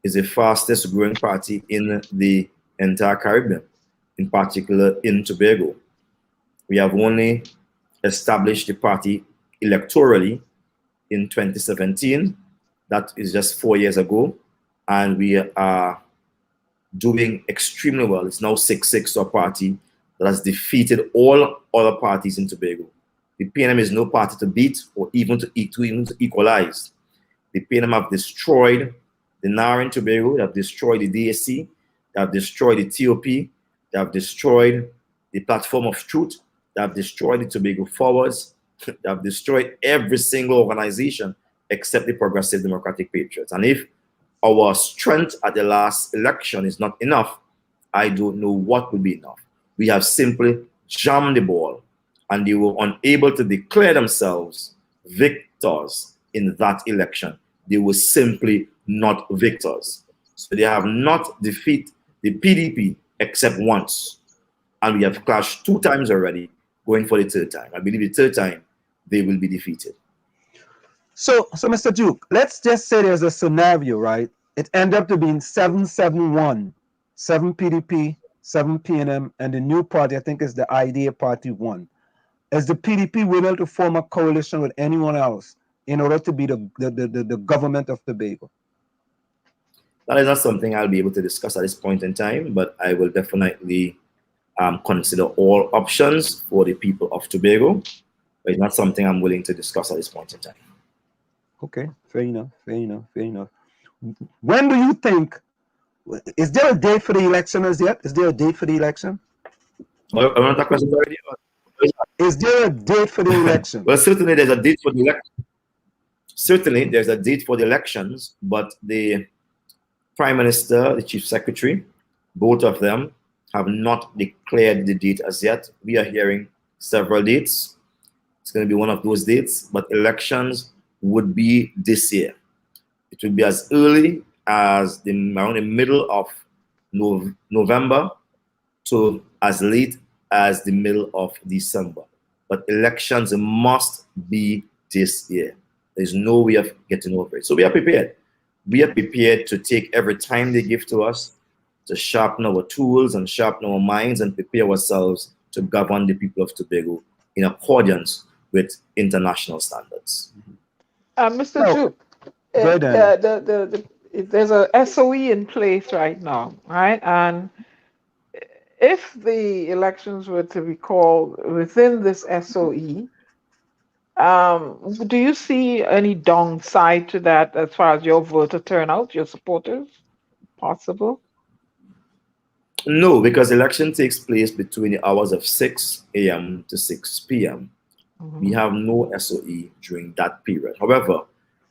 is the fastest growing party in the entire Caribbean, in particular in Tobago. We have only established the party electorally in 2017. That is just 4 years ago. And we are doing extremely well. It's now 6-6 to a party that has defeated all other parties in Tobago. The PNM is no party to beat or even to equalize. The PNM have destroyed the NAR in Tobago, they have destroyed the DSC, they have destroyed the TOP, they have destroyed the Platform of Truth, they have destroyed the Tobago Forwards, they have destroyed every single organization except the Progressive Democratic Patriots. And if our strength at the last election is not enough, I don't know what will be enough. We have simply jammed the ball and they were unable to declare themselves victors in that election. They were simply not victors. So they have not defeated the PDP except once. And we have clashed 2 times already, going for the 3rd time. I believe the 3rd time they will be defeated. So Mr. Duke, let's just say there's a scenario, right? It ended up to being 7-7-1, 7 PDP, 7 PNM, and the new party, I think, is the IDEA Party 1. Is the PDP willing to form a coalition with anyone else in order to be the government of Tobago? That is not something I'll be able to discuss at this point in time, but I will definitely consider all options for the people of Tobago, but it's not something I'm willing to discuss at this point in time. Okay, fair enough. When do you think, is there a date for the election as yet? Is there a date for the election? I want that question already. Is there a date for the election? Well, certainly there's a date for the election. Certainly there's a date for the elections, but the Prime Minister, the Chief Secretary, both of them have not declared the date as yet. We are hearing several dates. It's going to be one of those dates, but elections would be this year. It would be as early as around the middle of November to as late as the middle of December. But elections must be this year. There's no way of getting over it. So we are prepared. We are prepared to take every time they give to us to sharpen our tools and sharpen our minds and prepare ourselves to govern the people of Tobago in accordance with international standards. Mr. Duke, there's a SOE in place right now, right? And if the elections were to be called within this SOE, do you see any downside to that as far as your voter turnout, your supporters? Possible? No, because election takes place between the hours of 6 a.m. to 6 p.m. We have no SOE during that period. However,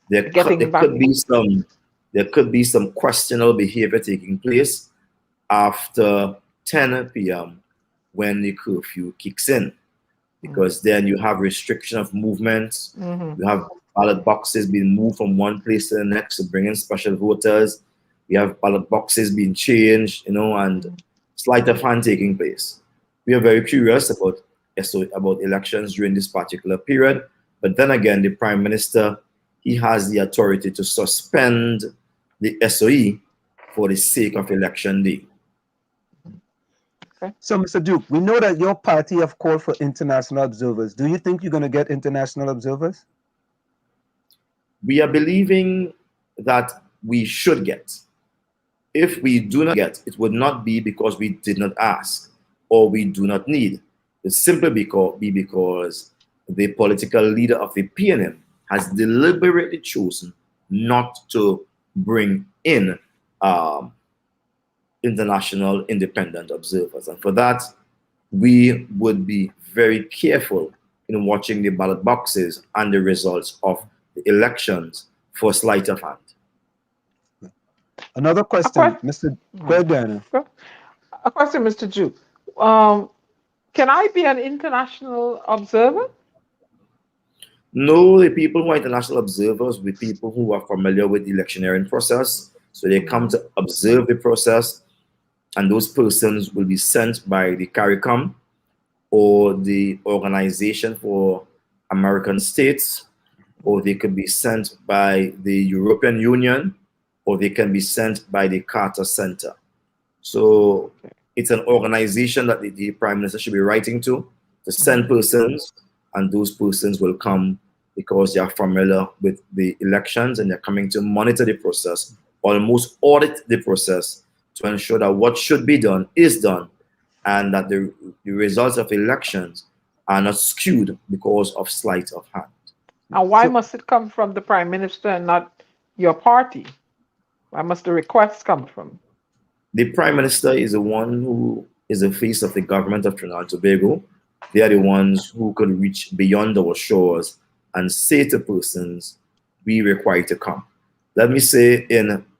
there could be some questionable behavior taking place after 10 p.m. when the curfew kicks in, because then you have restriction of movement. You have ballot boxes being moved from one place to the next to bring in special voters. We have ballot boxes being changed, and sleight of hand taking place. We are very curious about elections during this particular period. But then again, the Prime Minister, he has the authority to suspend the SOE for the sake of election day. Okay. So, Mr. Duke, we know that your party have called for international observers. Do you think you're going to get international observers? We are believing that we should get. If we do not get, it would not be because we did not ask or we do not need. It's simply because the political leader of the PNM has deliberately chosen not to bring in international independent observers. And for that, we would be very careful in watching the ballot boxes and the results of the elections for sleight of hand. Another question, Mr. A question, Mr. Duke. Can I be an international observer? No, the people who are international observers will be people who are familiar with the electioneering process. So they come to observe the process, and those persons will be sent by the CARICOM or the Organization for American States, or they could be sent by the European Union, or they can be sent by the Carter Center. So it's an organization that the Prime Minister should be writing to send persons, and those persons will come because they are familiar with the elections and they're coming to monitor the process, almost audit the process to ensure that what should be done is done, and that the results of elections are not skewed because of sleight of hand. And why must it come from the Prime Minister and not your party? Why must the request come from? The Prime Minister is the one who is the face of the government of Trinidad and Tobago. They are the ones who could reach beyond our shores and say to persons, we require to come. Let me say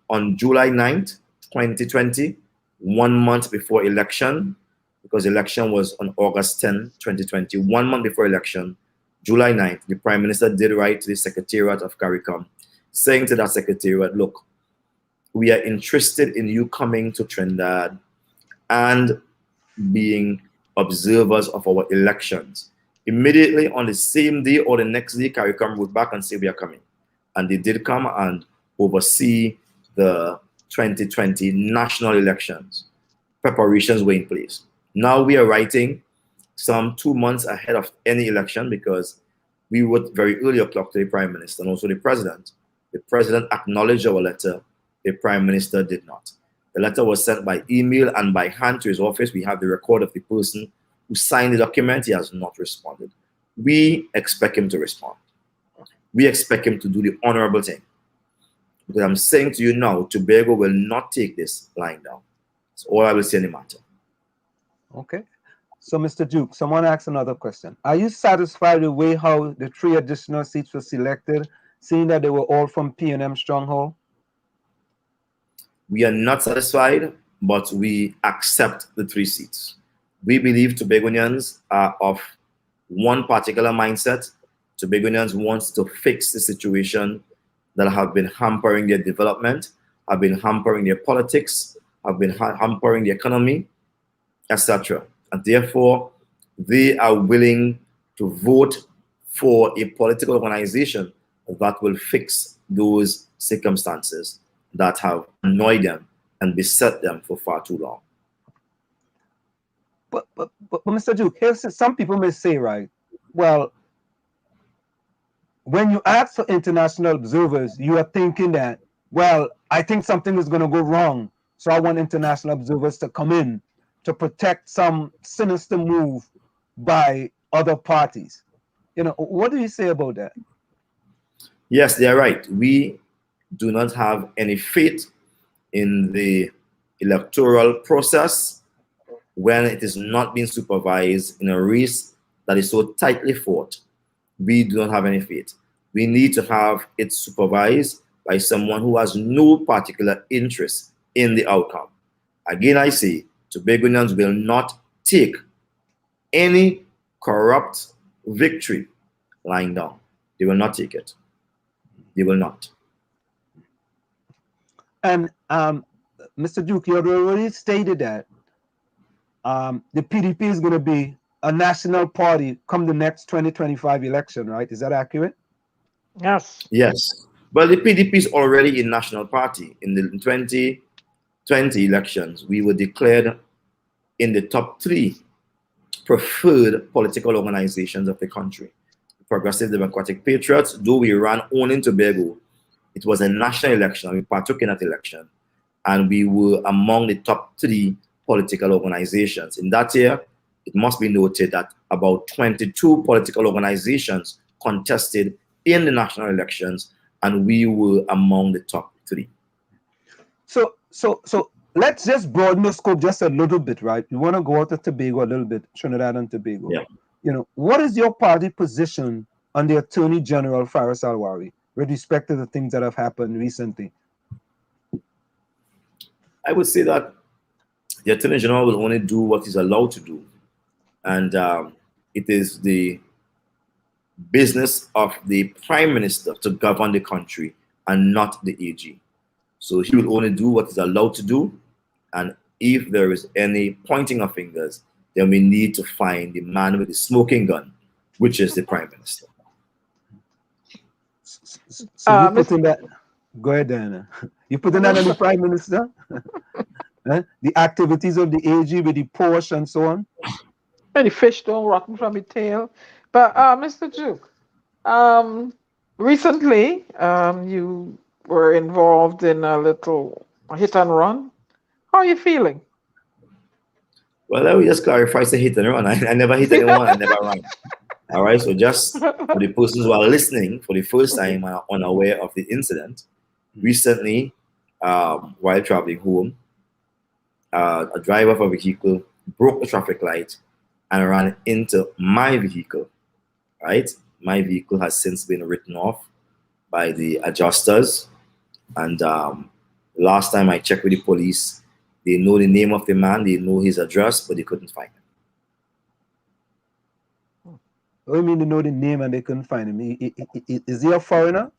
on July 9th, 2020, 1 month before election, the because the election was on August 10, 2020, 1 month before election, July 9th, the Prime Minister did write to the Secretariat of CARICOM, saying to that Secretariat, look, we are interested in you coming to Trinidad and being observers of our elections. Immediately on the same day or the next day, CARICOM wrote back and said we are coming. And they did come and oversee the 2020 national elections. Preparations were in place. Now we are writing some 2 months ahead of any election because we wrote very early o'clock to the Prime Minister and also the President. The President acknowledged our letter. The Prime Minister did not. The letter was sent by email and by hand to his office. We have the record of the person who signed the document. He has not responded. We expect him to respond. We expect him to do the honorable thing. Because I'm saying to you now, Tobago will not take this lying down. That's all I will say in the matter. Okay. So, Mr. Duke, someone asked another question. Are you satisfied with the way how the 3 additional seats were selected, seeing that they were all from PNM stronghold? We are not satisfied, but we accept the 3 seats. We believe Tobagonians are of one particular mindset. Tobagonians want to fix the situation that have been hampering their development, have been hampering their politics, have been hampering the economy, etc. And therefore, they are willing to vote for a political organization that will fix those circumstances that have annoyed them and beset them for far too long. But Mr. Duke, some people may say, right, well, when you ask for international observers, you are thinking that, well, I think something is going to go wrong, so I want international observers to come in to protect some sinister move by other parties. You know, what do you say about that? Yes, they are right. We do not have any faith in the electoral process when it is not being supervised in a race that is so tightly fought. We do not have any faith. We need to have it supervised by someone who has no particular interest in the outcome. Again, I say, Tobagonians will not take any corrupt victory lying down. They will not take it. They will not. And Mr. Duke, you already stated that the PDP is going to be a national party come the next 2025 election, right? Is that accurate? Yes. Yes. Well, the PDP is already a national party. In the 2020 elections, we were declared in the top 3 preferred political organizations of the country. The Progressive Democratic Patriots, though we ran only in Tobago, it was a national election, and we partook in that election, and we were among the top 3 political organizations. In that year, it must be noted that about 22 political organizations contested in the national elections, and we were among the top 3. So let's just broaden the scope just a little bit, right? You want to go out of Tobago a little bit, Trinidad and Tobago. Yeah. You know, what is your party position on the Attorney General Faris Alwari with respect to the things that have happened recently? I would say that the Attorney General will only do what he's allowed to do. And it is the business of the Prime Minister to govern the country and not the AG. So he will only do what he's allowed to do. And if there is any pointing of fingers, then we need to find the man with the smoking gun, which is the Prime Minister. So you put in that, go ahead, Diana. You put in that on the Prime Minister? The activities of the AG with the Porsche and so on? And the fish don't rotten from the tail. But Mr. Duke, recently you were involved in a little hit and run. How are you feeling? Well, let me just clarify, say hit and run. I never hit anyone, I never ran. All right, so just for the persons who are listening for the first time and are unaware of the incident, recently, while traveling home, a driver of a vehicle broke the traffic light and ran into my vehicle, right? My vehicle has since been written off by the adjusters. And last time I checked with the police, they know the name of the man, they know his address, but they couldn't find him. What do you mean they know the name and they couldn't find him? Is he a foreigner?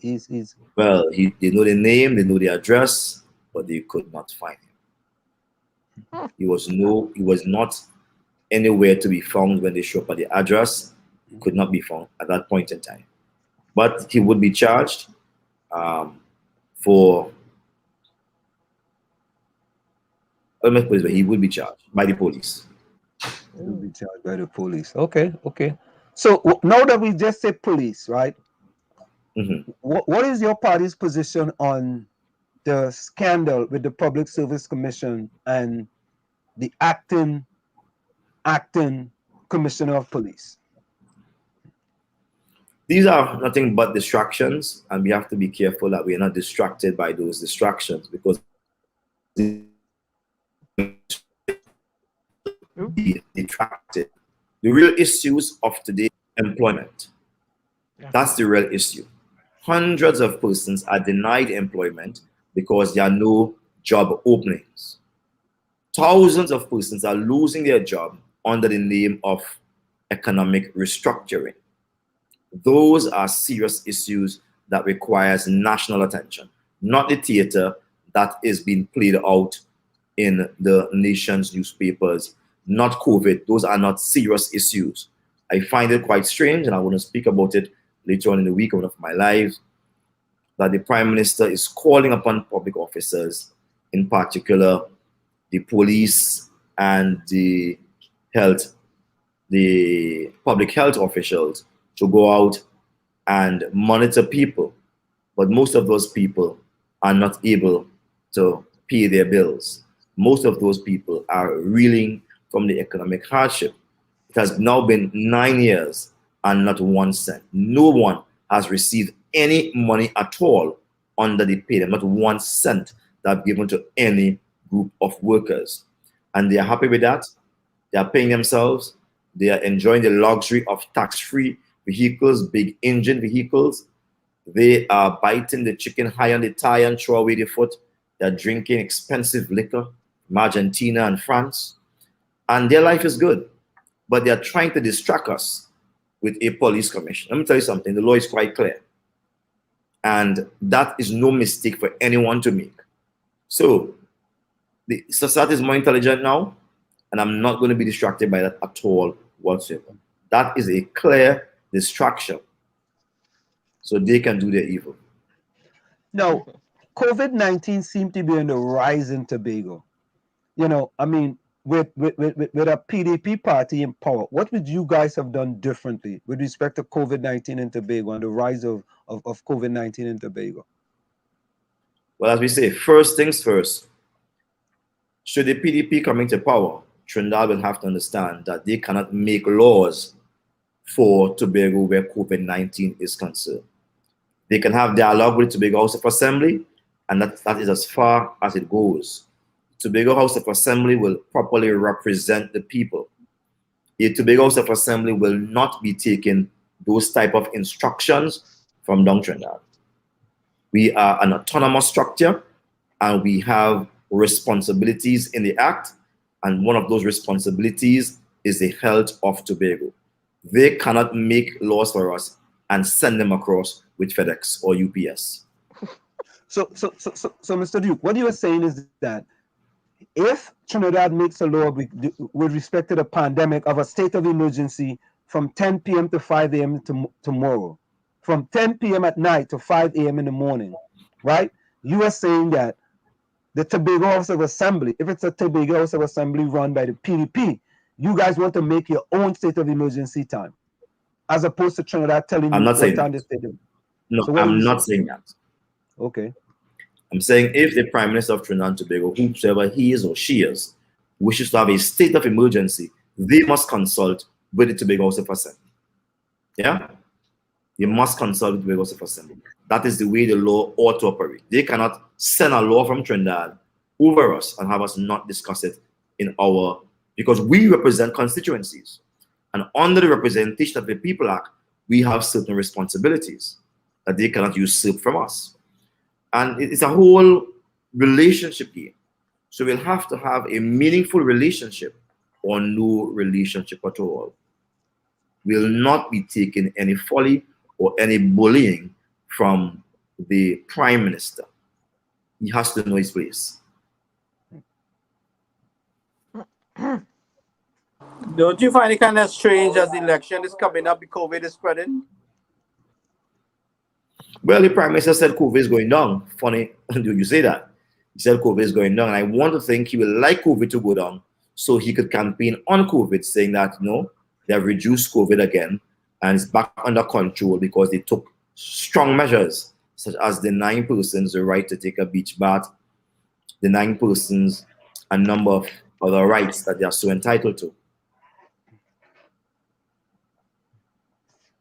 Well, they know the name, they know the address, but they could not find him. He was not anywhere to be found when they show up at the address. He could not be found at that point in time. But he would be charged he would be charged by the police. He would be charged by the police. Okay. So now that we just said police, right? Mm-hmm. What is your party's position on the scandal with the Public Service Commission and the acting commissioner of police? These are nothing but distractions, and we have to be careful that we are not distracted by those distractions, because be detracted. The real issues of today, employment. That's the real issue. Hundreds of persons are denied employment because there are no job openings. Thousands of persons are losing their job under the name of economic restructuring. Those are serious issues that requires national attention, not the theater that is being played out in the nation's newspapers, not COVID. Those are not serious issues. I find it quite strange, and I want to speak about it later on in the week of my life, that the Prime Minister is calling upon public officers, in particular the police and the public health officials, to go out and monitor people. But most of those people are not able to pay their bills. Most of those people are reeling from the economic hardship. It has now been 9 years and not 1 cent. No one has received any money at all under the pay. Not 1 cent that given to any group of workers. And they are happy with that. They are paying themselves. They are enjoying the luxury of tax-free vehicles, big engine vehicles. They are biting the chicken high on the thigh and throw away the foot. They're drinking expensive liquor from Argentina and France. And their life is good. But they're trying to distract us with a police commission. Let me tell you something. The law is quite clear. And that is no mistake for anyone to make. So the society is more intelligent now, and I'm not going to be distracted by that at all whatsoever. That is a clear distraction, so they can do their evil. Now, COVID-19 seemed to be on the rise in Tobago. You know, I mean, with a PDP party in power, what would you guys have done differently with respect to COVID-19 in Tobago and the rise of COVID-19 in Tobago? Well, as we say, first things first. Should the PDP come into power, Trinidad will have to understand that they cannot make laws for Tobago where COVID-19 is concerned. They can have dialogue with Tobago House of Assembly, and that is as far as it goes. Tobago House of Assembly will properly represent the people. The Tobago House of Assembly will not be taking those type of instructions from down Trinidad. We are an autonomous structure, and we have responsibilities in the Act, and one of those responsibilities is the health of Tobago. They cannot make laws for us and send them across with FedEx or UPS. So, Mr. Duke, what you are saying is that if Trinidad makes a law with respect to the pandemic of a state of emergency from 10 p.m. to 5 a.m. tomorrow, from 10 p.m. at night to 5 a.m. in the morning, right? You are saying that the Tobago House of Assembly, if it's a Tobago House of Assembly run by the PDP, you guys want to make your own state of emergency time, as opposed to Trinidad telling you what time the state of. No, so I'm not saying that. Okay. I'm saying if the Prime Minister of Trinidad and Tobago, whoever he is or she is, wishes to have a state of emergency, they must consult with the Tobago House of Assembly. Yeah? You must consult with the Tobago House of Assembly. That is the way the law ought to operate. They cannot send a law from Trinidad over us and have us not discuss it in our, because we represent constituencies. And under the Representation of the People Act, we have certain responsibilities that they cannot usurp from us. And it's a whole relationship game. So we'll have to have a meaningful relationship or no relationship at all. will not be taking any folly or any bullying from the Prime Minister. He has to know his place. Don't you find it kind of strange as the election is coming up, the COVID is spreading? Well, the Prime Minister said COVID is going down. Funny, do you say that? He said COVID is going down. And I want to think he will like COVID to go down so he could campaign on COVID, saying that, they have reduced COVID again and it's back under control because they took strong measures, such as denying persons the right to take a beach bath, denying persons a number of other rights that they are so entitled to.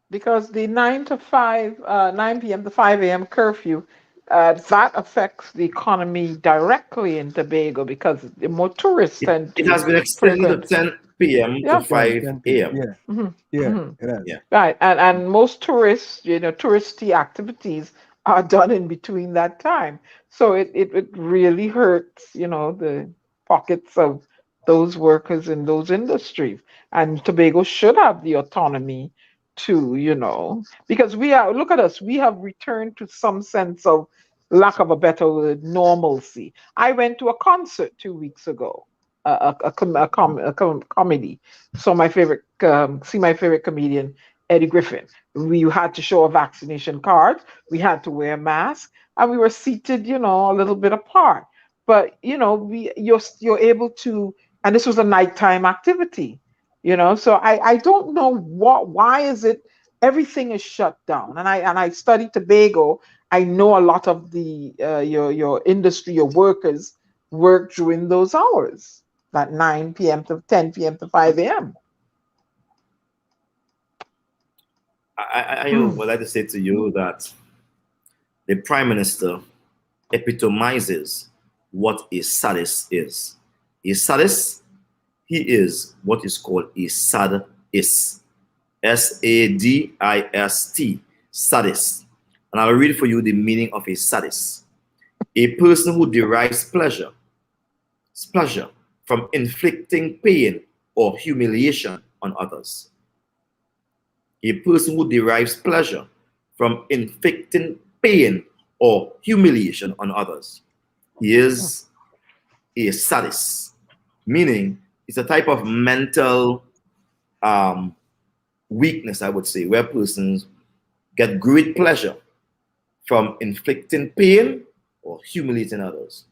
Because the 9 p.m. to 5 a.m. curfew, that affects the economy directly in Tobago because the more tourists tend to It has been extended to 10 p.m. to 5 a.m. Yeah. Right, and most tourists, touristy activities are done in between that time. So it really hurts, the pockets of those workers in those industries. And Tobago should have the autonomy to, because look at us, we have returned to some sense of, lack of a better word, normalcy. I went to a concert 2 weeks ago, a comedy. So see my favorite comedian, Eddie Griffin. We had to show a vaccination card. We had to wear a mask, and we were seated, a little bit apart. But you're able to, and this was a nighttime activity. So I don't know why is it everything is shut down. And I study Tobago. I know a lot of the your industry, your workers work during those hours, that 9 p.m. to 10 p.m. to 5 a.m. I would like to say to you that the Prime Minister epitomizes what a sadist is. A sadist, he is what is called a sadist. S-A-D-I-S-T, sadist. And I'll read for you the meaning of a sadist. A person who derives pleasure from inflicting pain or humiliation on others. A person who derives pleasure from inflicting pain or humiliation on others. He is a sadist, meaning it's a type of mental weakness, I would say, where persons get great pleasure from inflicting pain or humiliating others.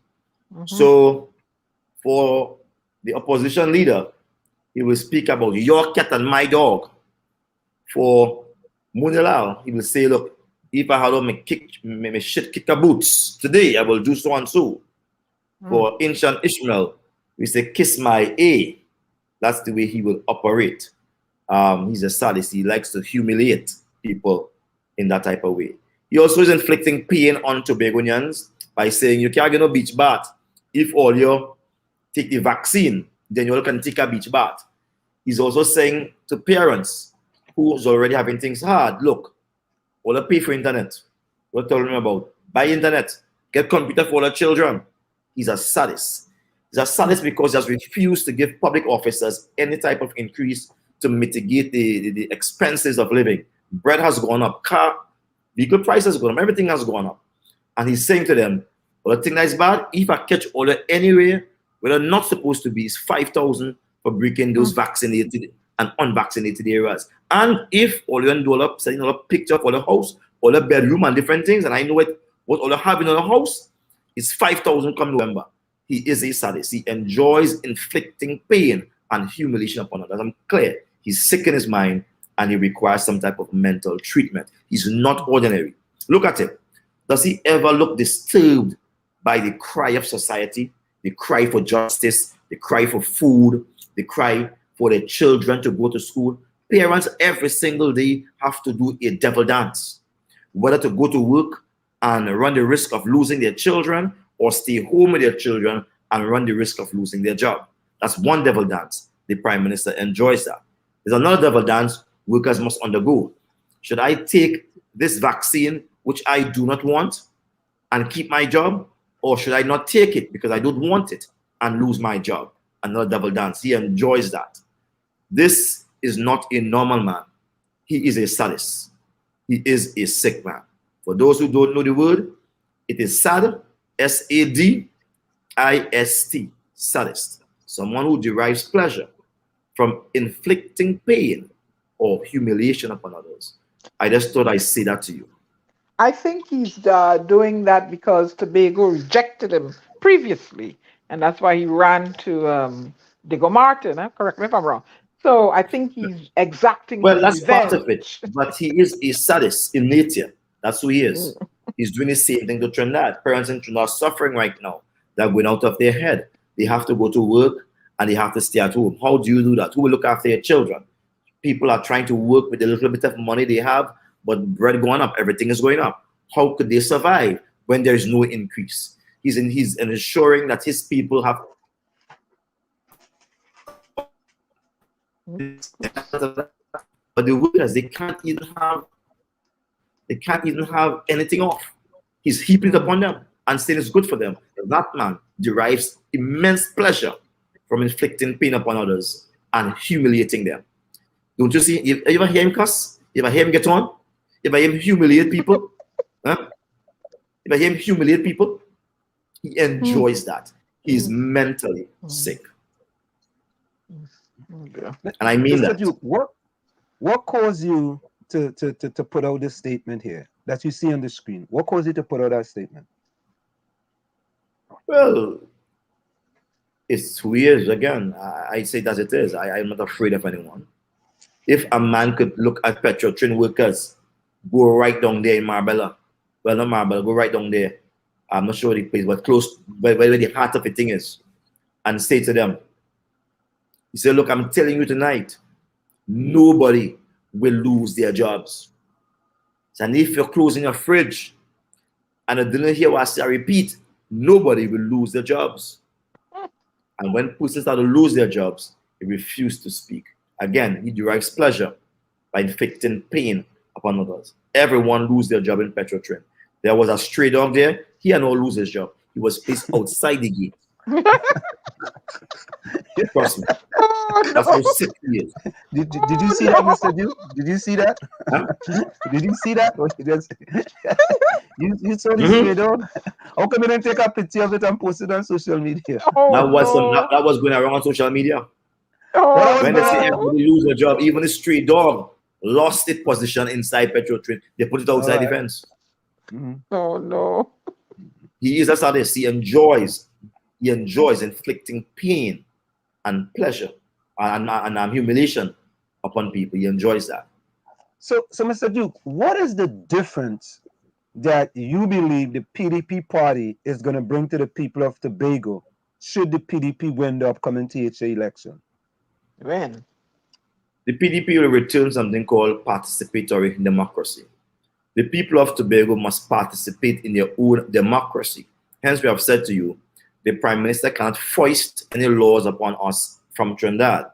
So for the opposition leader, he will speak about your cat and my dog. For Munilal, he will say, look, if I had on my shit kick a boots today, I will do so and so. For ancient Ishmael, we say, kiss my A. That's the way he will operate. He's a sadist. He likes to humiliate people in that type of way. He also is inflicting pain on Tobagonians by saying, you can't get no beach bath. If all you take the vaccine, then you all can take a beach bath. He's also saying to parents who's already having things hard, look, all the pay for internet. What telling them about? Buy internet. Get computer for all the children. He's a sadist. He's a sadist because he has refused to give public officers any type of increase to mitigate the expenses of living. Bread has gone up. Vehicle prices have gone up. Everything has gone up. And he's saying to them, well, the thing that is bad, if I catch order anywhere where they're not supposed to be, is 5,000 for breaking those vaccinated and unvaccinated areas. And if all you do up, setting all a picture for the house, all the bedroom and different things, and I know what all you have in the house is 5,000 come November. He is a sadist. He enjoys inflicting pain and humiliation upon others. I'm clear. He's sick in his mind and he requires some type of mental treatment. He's not ordinary. Look at him. Does he ever look disturbed by the cry of society, the cry for justice, the cry for food, the cry for their children to go to school? Parents every single day have to do a devil dance, whether to go to work and run the risk of losing their children or stay home with their children and run the risk of losing their job. That's one devil dance. The Prime Minister enjoys that. There's another devil dance workers must undergo. Should I take this vaccine, which I do not want, and keep my job? Or should I not take it because I don't want it and lose my job? Another devil dance. He enjoys that. This is not a normal man. he is a sadist. He is a sick man. For those who don't know the word, it is sad, S-A-D-I-S-T, sadist. Someone who derives pleasure from inflicting pain or humiliation upon others. I just thought I'd say that to you. I think he's doing that because Tobago rejected him previously, and that's why he ran to Diego Martin. Correct me if I'm wrong. So I think he's exacting Well, his that's revenge. part of it, but he is a sadist in nature. That's who he is. He's doing the same thing to Trinidad. Parents in Trinidad are suffering right now. They're going out of their head. They have to go to work and they have to stay at home. How do you do that? Who will look after your children? People are trying to work with the little bit of money they have, but bread going up, everything is going up. How could they survive when there is no increase? He's ensuring that his people have. But the workers, they can't even have anything off. He's heaping it upon them and saying it's good for them. That man derives immense pleasure from inflicting pain upon others and humiliating them. Don't you see? You ever hear him cuss? You ever hear him get on? You ever hear him humiliate people? Huh? If I hear him humiliate people, he enjoys that. He's mentally sick. And I mean that. Duke, what caused you to put out this statement here that you see on the screen? What caused you to put out that statement? Well, it's weird. Again, I say it as it is. I'm not afraid of anyone. If a man could look at petrol train workers, go right down there in Marbella, well, not Marbella, go right down there. I'm not sure the place, but close where the heart of the thing is, and say to them, he said, look, I'm telling you tonight, nobody will lose their jobs. And if you're closing a fridge, and I didn't hear what I say, I repeat, nobody will lose their jobs. And when persons start to lose their jobs, he refused to speak. Again, he derives pleasure by inflicting pain upon others. Everyone lose their job in petrol train. There was a stray dog there. He had no lose his job. He was placed outside the gate. Trust me. That's how sick he is. Did you see that, Mr. Duke? Did you see that? Huh? Did you see that? You saw this stray dog? How come you didn't take a picture of it and post it on social media? That was going around on social media. When they say everybody lose their job, even the stray dog lost its position inside petrol train. They put it outside the fence. Oh no. He is a sadist. He enjoys inflicting pain and pleasure and humiliation upon people. He enjoys that. So Mr. Duke, what is the difference that you believe the PDP party is going to bring to the people of Tobago should the PDP win the upcoming THA election? When? The PDP will return something called participatory democracy. The people of Tobago must participate in their own democracy. Hence, we have said to you, the Prime Minister cannot foist any laws upon us from Trinidad.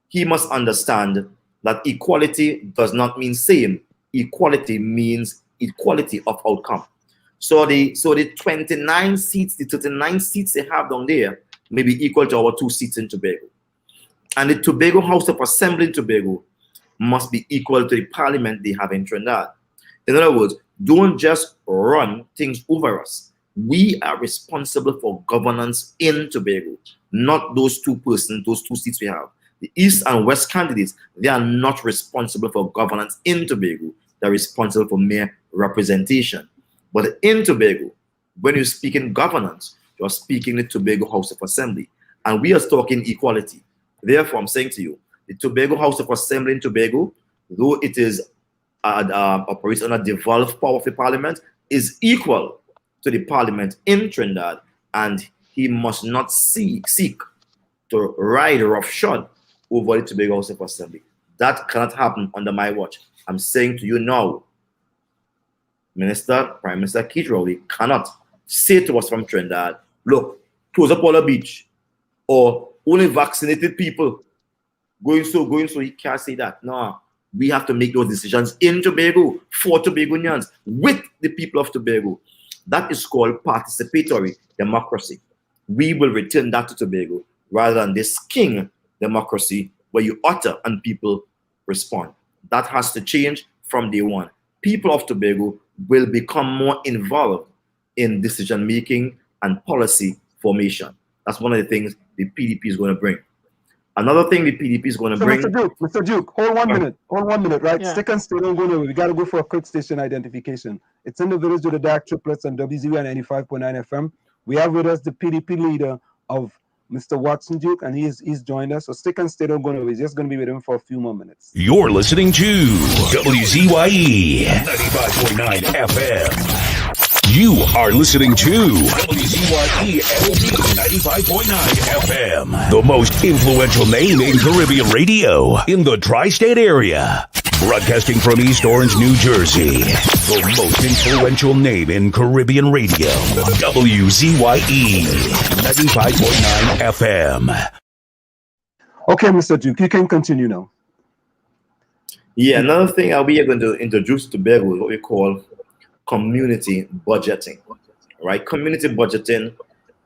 He must understand that equality does not mean same. Equality means equality of outcome. So the 29 seats, the 39 seats they have down there may be equal to our 2 seats in Tobago. And the Tobago House of Assembly in Tobago must be equal to the parliament they have in Trinidad. In other words, don't just run things over us. We are responsible for governance in Tobago, not those 2 persons, those 2 seats we have. The East and West candidates, they are not responsible for governance in Tobago. They're responsible for mere representation. But in Tobago, when you speak in governance, you're speaking the Tobago House of Assembly. And we are talking equality. Therefore, I'm saying to you, the Tobago House of Assembly in Tobago, though it is operates on a devolved power of the parliament, is equal to the parliament in Trinidad, and he must not seek to ride roughshod over the Tobago House of Assembly. That cannot happen under my watch. I'm saying to you now, Prime Minister Keith Rowley cannot say to us from Trinidad, look, close up all the beach, or only vaccinated people going so. He can't say that. No, we have to make those decisions in Tobago for Tobagonians with the people of Tobago. That is called participatory democracy. We will return that to Tobago rather than this king democracy where you utter and people respond. That has to change from day one. People of Tobago will become more involved in decision making and policy formation. That's one of the things the PDP is going to bring. Another thing the PDP is going to bring. Mr. Duke, hold 1 minute. Hold 1 minute, right? Yeah. Stick and stay, don't go nowhere. We got to go for a quick station identification. It's in the village with the dark triplets on WZYE 95.9 FM. We have with us the PDP leader of Mr. Watson Duke, and he's joined us. So stick and stay, don't go nowhere. He's just going to be with him for a few more minutes. You're listening to WZYE 95.9 FM. You are listening to WZYE 95.9 FM, the most influential name in Caribbean radio in the tri-state area. Broadcasting from East Orange, New Jersey, the most influential name in Caribbean radio. WZYE 95.9 FM. Okay, Mr. Duke, you can continue now. Yeah, another thing we are going to introduce to Tobago is what we call community budgeting, right? Community budgeting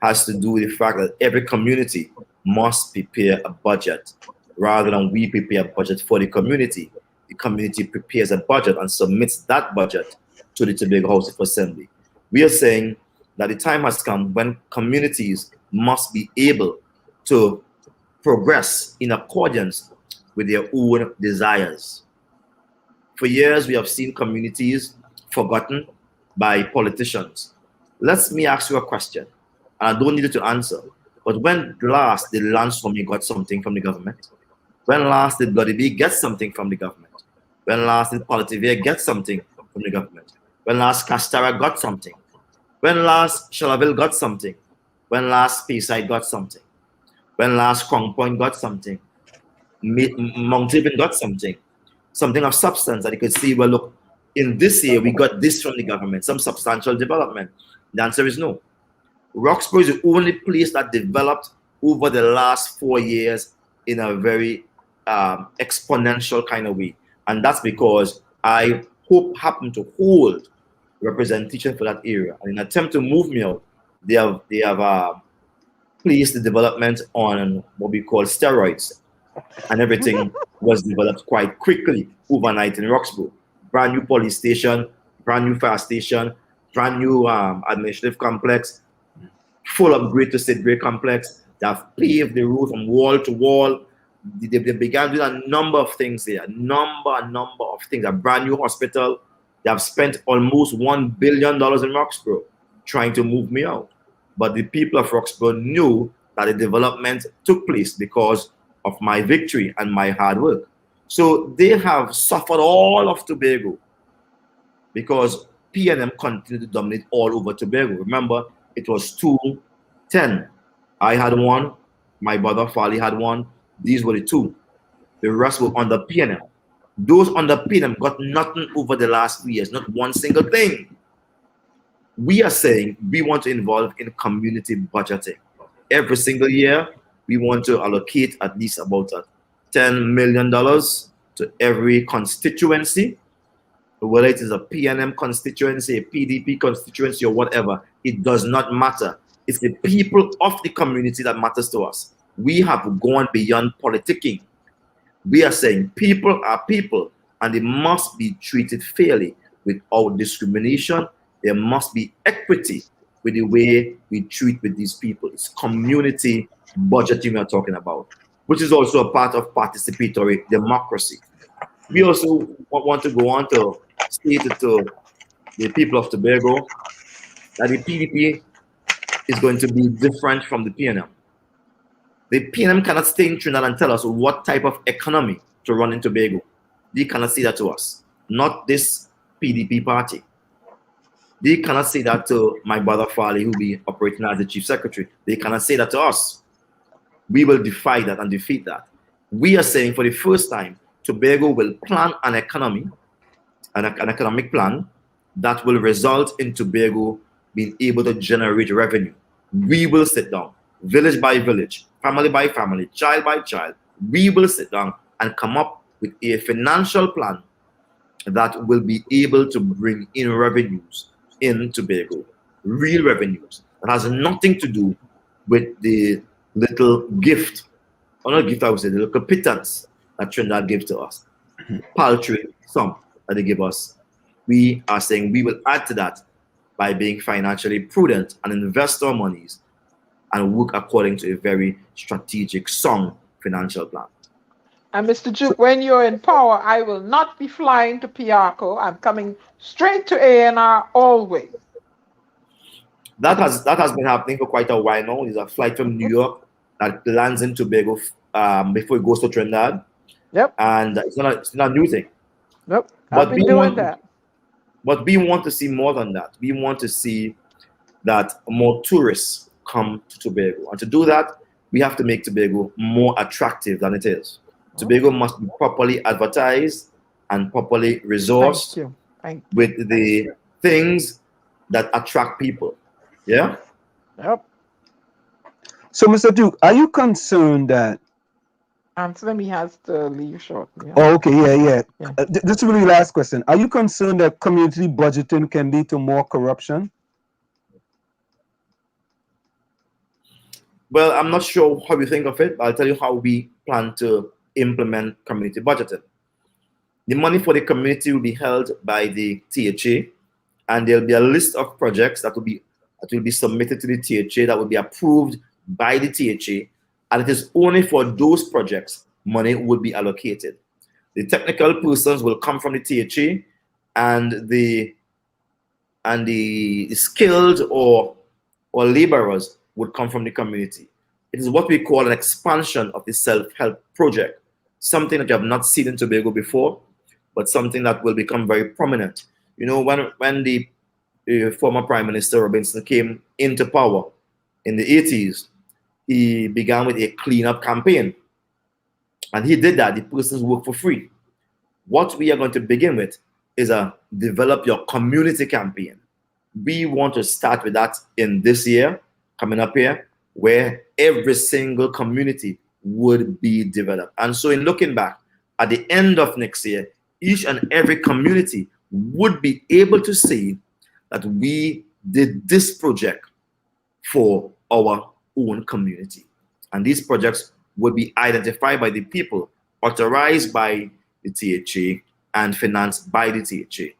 has to do with the fact that every community must prepare a budget rather than we prepare a budget for the community. The community prepares a budget and submits that budget to the Tobago House of Assembly. We are saying that the time has come when communities must be able to progress in accordance with their own desires. For years, we have seen communities forgotten by politicians. Let me ask you a question, and I don't need you to answer, but when last did Lance for me got something from the government? When last did Bloody B get something from the government? When last did Politivia get something from the government? When last Castara got something? When last Shallaville got something? When last Speyside got something? When last Crown Point got something? Mount Haven got something? Something of substance that you could see, well, look, in this year, we got this from the government, some substantial development. The answer is no. Roxborough is the only place that developed over the last 4 years in a very exponential kind of way. And that's because I happen to hold representation for that area. And in an attempt to move me out, they have placed the development on what we call steroids. And everything was developed quite quickly overnight in Roxborough. Brand new police station, brand new fire station, brand new administrative complex, full upgrade to state grade complex. They have paved the road from wall to wall. They began doing a number of things there, a number of things. A brand new hospital. They have spent almost $1 billion in Roxborough trying to move me out. But the people of Roxborough knew that the development took place because of my victory and my hard work. So they have suffered all of Tobago because PNM continued to dominate all over Tobago. Remember, it was 2-10. I had one, my brother Farley had one. These were the two. The rest were under PNM. Those under PNM got nothing over the last 3 years, not one single thing. We are saying we want to involve in community budgeting. Every single year, we want to allocate at least about $10 million to every constituency, whether it is a PNM constituency, a PDP constituency, or whatever. It does not matter. It's the people of the community that matters to us. We have gone beyond politicking. We are saying people are people, and they must be treated fairly without discrimination. There must be equity with the way we treat with these people. It's community budgeting we are talking about, which is also a part of participatory democracy. We also want to go on to state to the people of Tobago that the PDP is going to be different from the PNM. The PNM cannot stay in Trinidad and tell us what type of economy to run in Tobago. They cannot say that to us, not this PDP party. They cannot say that to my brother Farley, who will be operating as the chief secretary. They cannot say that to us. We will defy that and defeat that. We are saying for the first time, Tobago will plan an economy, an economic plan that will result in Tobago being able to generate revenue. We will sit down, village by village, family by family, child by child. We will sit down and come up with a financial plan that will be able to bring in revenues in Tobago, real revenues. That has nothing to do with the little gift, or not gift, I would say, the little pittance that Trinidad gave to us. paltry sum that they give us. We are saying we will add to that by being financially prudent and invest our monies and work according to a very strategic, sound financial plan. And Mr. Duke, when you're in power, I will not be flying to Piarco. I'm coming straight to ANR always. That has been happening for quite a while now. There's a flight from New York that lands in Tobago before it goes to Trinidad. Yep. And it's not a new thing. Nope. I've been doing that. But we want to see more than that. We want to see that more tourists come to Tobago. And to do that, we have to make Tobago more attractive than it is. Tobago must be properly advertised and properly resourced with the things that attract people. Yeah? Yep. So, Mr. Duke, are you concerned that... Anthony has to leave shortly. Oh, okay, yeah. This is really the last question. Are you concerned that community budgeting can lead to more corruption? Well, I'm not sure how you think of it, but I'll tell you how we plan to implement community budgeting. The money for the community will be held by the THA, and there'll be a list of projects that will be submitted to the THA that will be approved by the THA, and it is only for those projects money would be allocated. The technical persons will come from the THA, and the skilled or laborers would come from the community. It is what we call an expansion of the self-help project, something that you have not seen in Tobago before, but something that will become very prominent. You know, when the former Prime Minister Robinson came into power in the 80s, he began with a cleanup campaign. And he did that. The persons work for free. What we are going to begin with is a develop your community campaign. We want to start with that in this year, coming up here, where every single community would be developed. And so in looking back, at the end of next year, each and every community would be able to see that we did this project for our own community. And these projects would be identified by the people, authorized by the THA, and financed by the THA,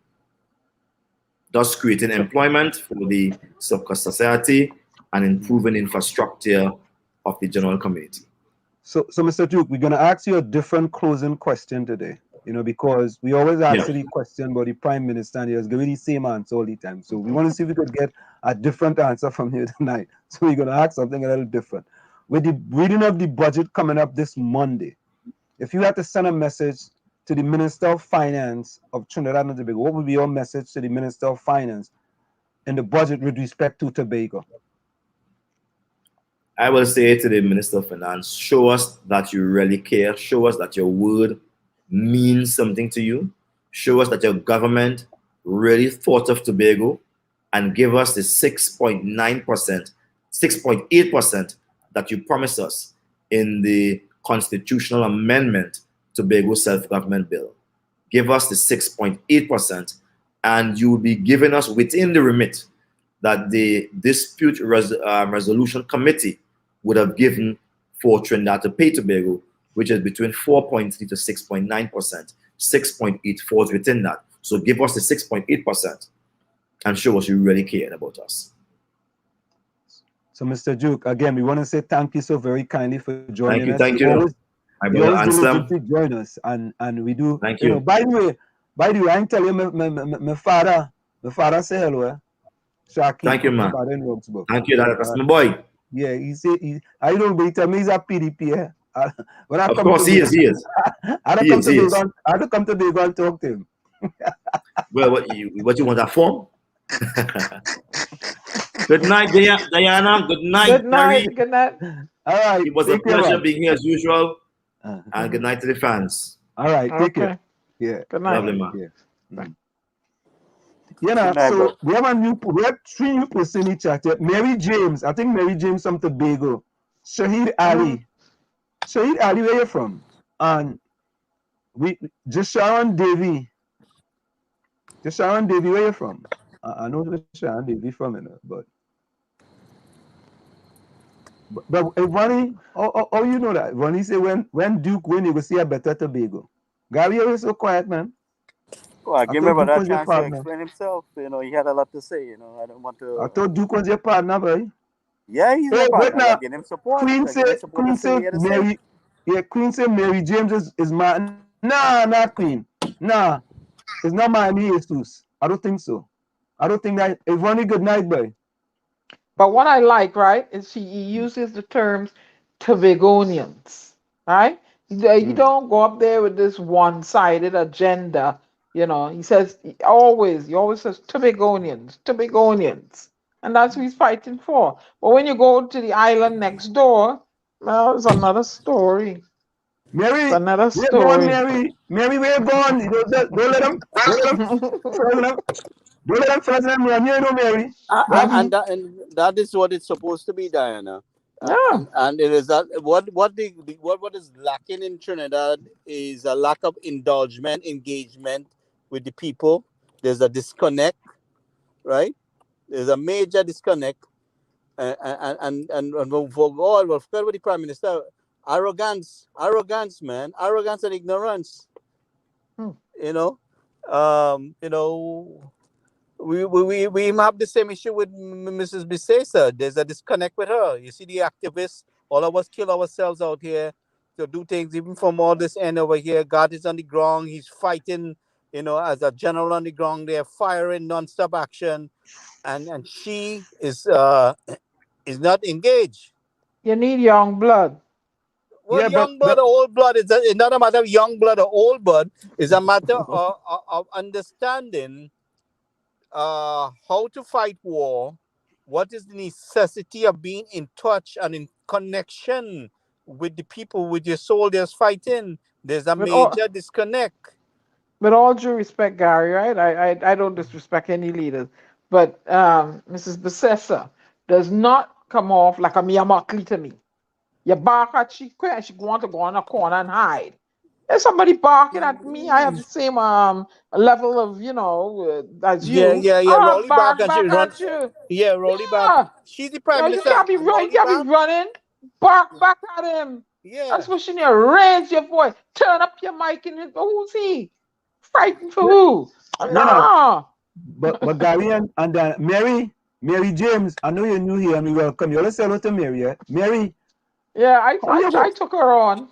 thus creating employment for the society and improving infrastructure of the general community. So Mr. Duke, we're going to ask you a different closing question today, because we always ask the question about the Prime Minister, and he has given the same answer all the time. So we want to see if we could get a different answer from you tonight. So we're going to ask something a little different. With the reading of the budget coming up this Monday, if you had to send a message to the Minister of Finance of Trinidad and Tobago, what would be your message to the Minister of Finance in the budget with respect to Tobago? I will say to the Minister of Finance, show us that you really care. Show us that your word means something to you. Show us that your government really thought of Tobago, and give us the 6.9%, 6.8% that you promised us in the constitutional amendment Tobago Self-Government Bill. Give us the 6.8%, and you will be giving us within the remit that the Dispute Resolution Committee would have given for Trinidad to pay Tobago, which is between 4.3 to 6.9%. 6.8 falls within that. So give us the 6.8% and show us you really care about us. So, Mr. Duke, again, we want to say thank you so very kindly for joining us. Thank you. You always diligently join us, and we do. Thank you. By the way, I can tell you, my father say hello. Shaki, thank you, man. Thank you. That's my boy. Yeah, he said, I don't know, tell me he's a PDP. When I of course, he is. I had to come to Tobago and talk to him. Well, what you want that for? Good night, Diana. Good night, Mary. Good night. All right. It was a pleasure being here as usual. And good night to the fans. All right. Take care. Yeah. Good night. Lovely, man. Yeah. So we have 3 new people in the chat. Mary James. I think Mary James from Tobago. Shahid Ali. Shahid Ali, where you from? And Jasharon Davy. Jasharon Davy, where you from? I know Jasharon Davy from it, but Ronnie, you know that? Ronnie say when Duke win, you will see a better Tobago. Gary, you're so quiet, man. Well, I give my thought brother Duke a was your chance to partner. explain himself. He had a lot to say. I don't want I to. thought Duke was your partner, boy. Yeah, he's my Hey, wait partner. I now. give him support. Queen I give him say, support to Queen say what say he had to say. Mary, yeah, Queen say Mary James is my, nah, not Queen. Nah, it's not Miami Jesus. I don't think so. I don't think that, it's only good night, boy. But what I like, right, is he uses the terms Tobagonians, right? He don't go up there with this one-sided agenda. He says he always says Tobagonians, Tobagonians, and that's what he's fighting for. But when you go to the island next door, well, it's another story. It's Mary, another we're gone, story. Mary. Mary, we're gone. Don't let them, don't let them, don't let them, don't let them first them run you, know, Mary. Don't be. And that is what it's supposed to be, Diana. Yeah. And it is that what is lacking in Trinidad is a lack of engagement with the people. There's a disconnect, right? There's a major disconnect, and for God, well, forget about the Prime Minister. Arrogance, man, arrogance and ignorance. Hmm. You know, you know. We have the same issue with Mrs. Bisesa. There's a disconnect with her. You see, the activists, all of us kill ourselves out here to do things, even from all this end over here. God is on the ground. He's fighting, as a general on the ground. They're firing non-stop action, and she is not engaged. You need young blood. Well, Yeah, young blood or old blood, it's not a matter of young blood or old blood. It's a matter of understanding how to fight war, what is the necessity of being in touch and in connection with the people, with your soldiers fighting. There's a With all, major disconnect. with all due respect, Gary, right? I don't disrespect any leaders, but Mrs. Besessa does not come off like a Miyamotli to me. You bark at she quick and she want to go on a corner and hide. If somebody barking at me, I have the same level of as you. Yeah. I'll Rolly back bark and she back run. at you. Yeah, Rolly back. Yeah. She's the prime You minister, can't be and running. You Rolly can't be back. running. Bark back at him. Yeah. That's what you need. Raise your voice. Turn up your mic and who's he? Fighting for yeah, who? no. No. But Gary and Mary James, I know you're new here and we welcome you. Let's say hello to Mary, yeah? Mary, Yeah, how you go? I took her on.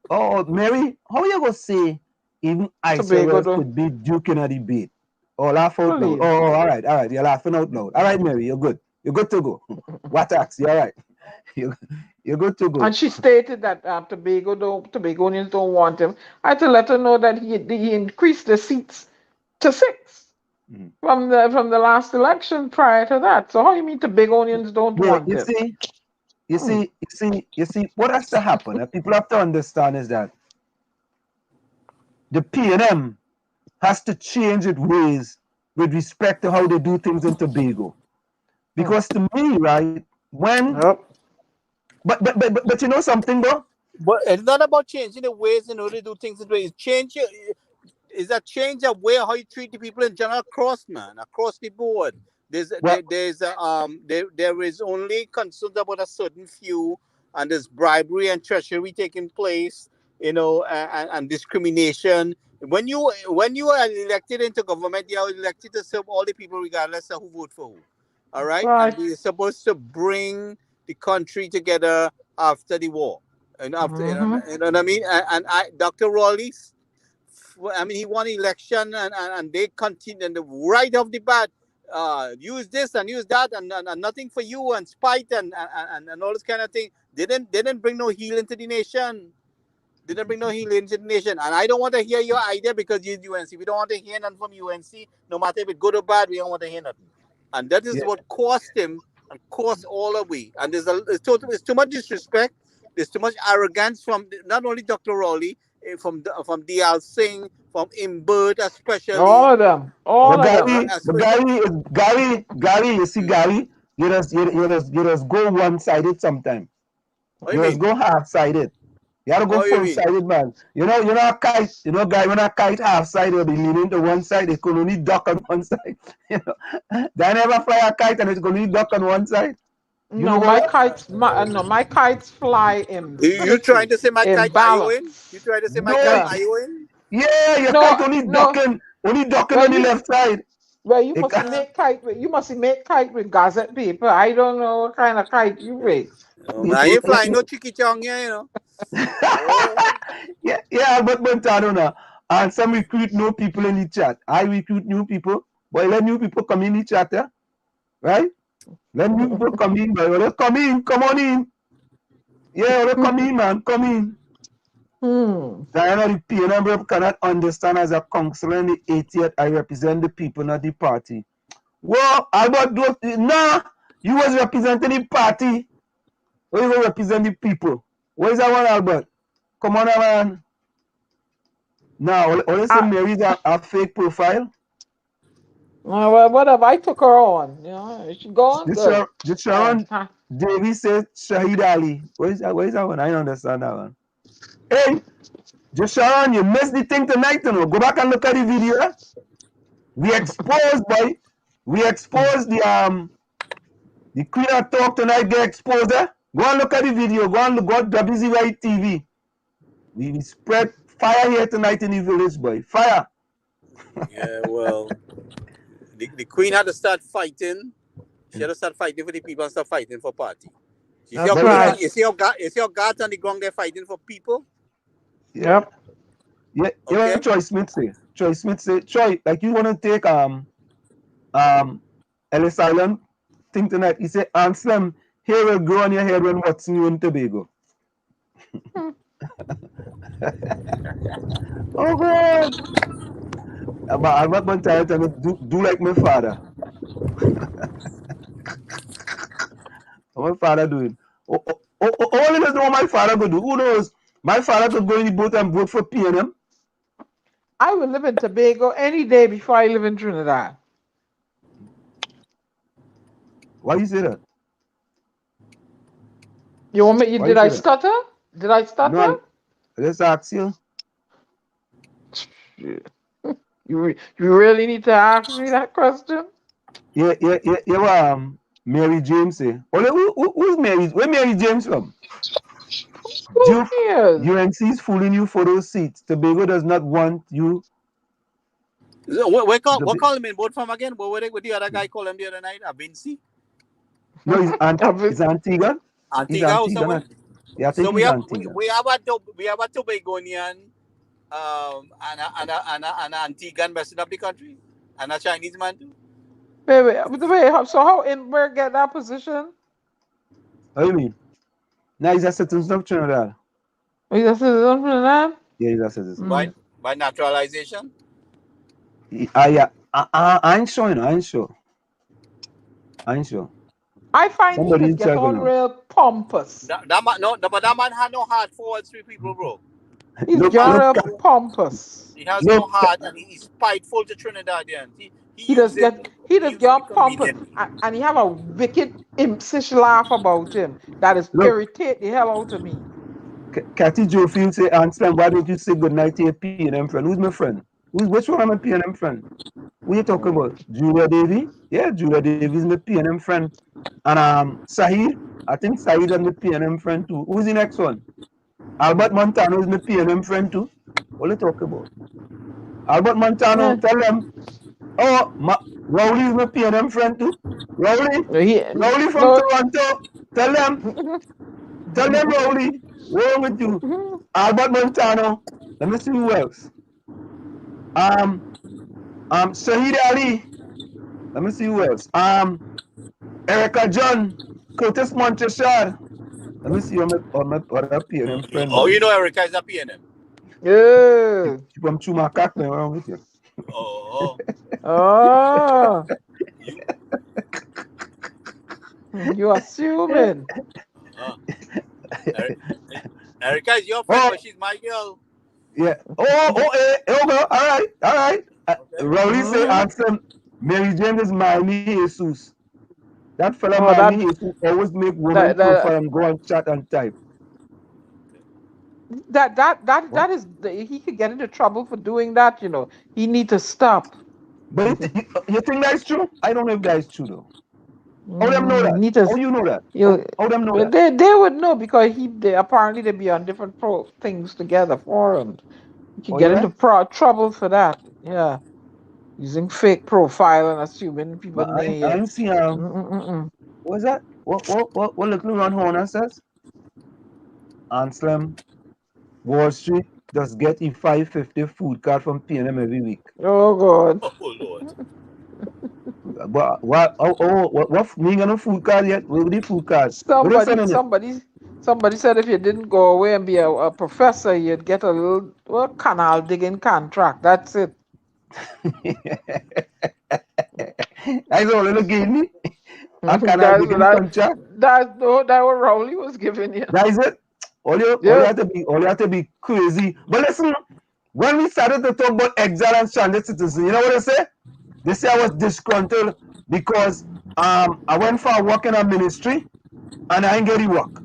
Oh, Mary, how you gonna say even Tobago ISOS though. could be Duke in a debate? Oh, laugh out loud. Believe. Oh, all right. You're laughing out loud. All right, Mary, you're good. You're good to go. What tax? You're all right. You're good to go. And she stated that Tobagonians don't want him. I had to let her know that he increased the seats to 6 Mhm. from the last election prior to that. So how you mean Tobagonians don't Yeah, want him? you see, what has to happen, and people have to understand is that the PNM has to change its ways with respect to how they do things in Tobago. Because to me, right, when Yep. but you know something though? But it's not about changing the ways in order to do things. It's is a change of way how you treat the people in general across the board. Well, There is only concerns about a certain few, and there's bribery and treachery taking place, and discrimination. When you are elected into government, you are elected to serve all the people regardless of who vote for who. All That's right, and right. we're supposed to bring the country together after the war, and after Mm-hmm. you know what I mean. Dr. Raleigh, I mean, he won election, and they continued, and right off the bat, use this and use that, and nothing for you, and spite, and all this kind of thing. They didn't bring no healing to the nation. Didn't bring no healing to the nation. And I don't want to hear your idea because you're UNC. We don't want to hear nothing from UNC, no matter if it's good or bad. We don't want to hear nothing. And that is yeah, what cost him and cost all of we. And it's too much disrespect. There's too much arrogance from not only Dr. Rowley, from D.L. Singh, from Imbert All especially, of them. but All of them. especially. Gary, you see Gary, you just go one-sided sometimes. What do you You just mean? go half-sided. You gotta go What do you mean? full-sided, man. You know a kite, Guy, when a kite half-sided, will be leaning to one side, it could only duck on one side. They never fly a kite and it's gonna only duck on one side. You know No, about that? my kites fly You trying to say my in kite IOing? You balance. trying to say my kite Don't Yeah. IOing? Yeah, your kite only ducking on the left side. Well, you must make kite with gazette paper. I don't know what kind of kite you make. I ain't flying no chicky chong here, you know. yeah, but Montano now. And some recruit new people in the chat. I recruit new people, but let new people come in the chat, yeah? Right? Let new people come in, boy. Let's come in, come on in. Yeah, let's come in, man, come in. Diana, the PNM cannot understand as a councillor in the 80th. I represent the people, not the party. Well, Albert, nah, you was representing the party. Or you represent the people. Where is that one, Albert? Come on, man. Now, honestly, Mary's a fake profile. Well, whatever. I took her on. You know, she gone. Did Sharon Davis say Shahid Ali? Where is that one? I don't understand that one. Hey, just Sharon, you missed the thing tonight, you know. Go back and look at the video. We exposed, boy. We exposed the Queen of Talk tonight. Get exposed, eh? Go and look at the video. Go and look at WZYE TV. We spread fire here tonight in the village, boy. Fire. Yeah, well, the Queen had to start fighting. She had to start fighting for the people and start fighting for party. You see your Garth on the ground there fighting for people? Yep. Yeah, okay. You know what Troy Smith say? Troy Smith say, Troy, like you want to take Ellis Island thing tonight. He said, Anselm, hair will grow on your head when watching you in Tobago. Oh God. I'm not going to tell you, do like my father. What my father doing? Only knows what my father could do. Who knows? My father could go in the boat and vote for PNM. I would live in Tobago any day before I live in Trinidad. Why you say that? You want me? Did I stutter? Did I stutter? No, let's ask you. You really need to ask me that question? Yeah. Mary James say. Who's Mary? Where Mary James from? Who cares? UNC is fooling you for those seats. Tobago does not want you. What call him in boat from again? What the other guy call him the other night? Vinci? No, he's Antigua. Antigua or somewhere? Yeah, I think so we have a Tobagonian and an Antiguan messing up the country, and a Chinese man too. Wait. So how Inberg get that position? What do you mean? Now he's a citizen of Trinidad. He's a citizen of Trinidad? Yeah, he's a citizen. By naturalization? Yeah. I ain't sure, you know. I ain't sure. I find he could get all real pompous. But that man had no heart for three people, bro. He's real pompous. He has no heart, and he's spiteful to Trinidadians. He does get pompous, and he have a wicked impish laugh about him that is irritate the hell out of me. Cathy Jofield say, Anselm, why don't you say good night to your PNM friend? Who's my friend? Which one am my PNM friend? What are you talking about? Julia Davy? Yeah, Julia Davy is my PNM friend. And Sahid, I think Sahid is my PNM friend too. Who's the next one? Albert Montano is my PNM friend too. What are you talking about? Albert Montano, tell them. Oh, Rowley is my PNM friend too. Rowley from Toronto. Tell them Rowley. What's wrong with you? Albert Montano. Let me see who else. Shahid Ali. Let me see who else. Erica John. Curtis Monteshard. Let me see other PNM friend. Oh, you know Erica is a PNM. Yeah. She from Chumakak. What's wrong with you? Oh. You assuming. Erica is your friend, but she's my girl. Yeah. All right. Rowley say, Anselm, Mary James is Miami Jesus. That fella Miami Jesus always make women profile and go and chat and type. That is he could get into trouble for doing that, you know. He need to stop. But you think that's true? I don't know if that's true though. How them know that? How you know that? How them know that? They would know because apparently they be on different things together, forums. You can get into trouble for that. Yeah. Using fake profile and assuming people But name. I ain't see what's that? What little Ron Horner says? Anselm, Wall Street just get a 550 food card from PNM every week. Oh God. Oh Lord. But what me got no food card yet? Where the food card? What they sending it? Somebody said if you didn't go away and be a professor, you'd get a little canal digging contract. That's it. That's all they gave me. A canal digging contract. That's what Rowley was giving you. That is it. All you have to be crazy. But listen, when we started to talk about exile and stranded citizens, you know what they say? They say I was disgruntled because I went for a work in a ministry and I ain't get the work.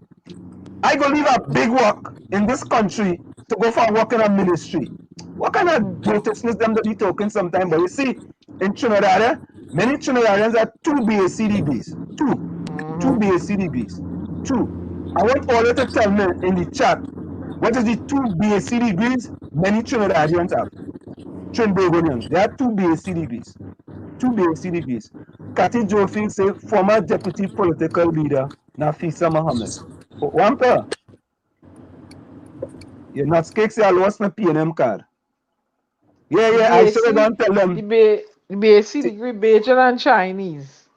I go leave a big work in this country to go for a work in a ministry. What kind of grotesqueness them to be talking sometimes? But you see, in Trinidad, many Trinidadians are 2 BAC degrees. 2 BAC degrees. 2. I want all you to tell me in the chat, what is the 2 BAC degrees many Trinidadians have? Trinbagonians. They are 2 BAC degrees. 2 BAC degrees. Cathy Jofield say former deputy political leader Nafisa Mohammed. One pair. You're not scared, say I lost my PNM card. Yeah, I should have gone tell them. The BAC degree, Bajan and Chinese.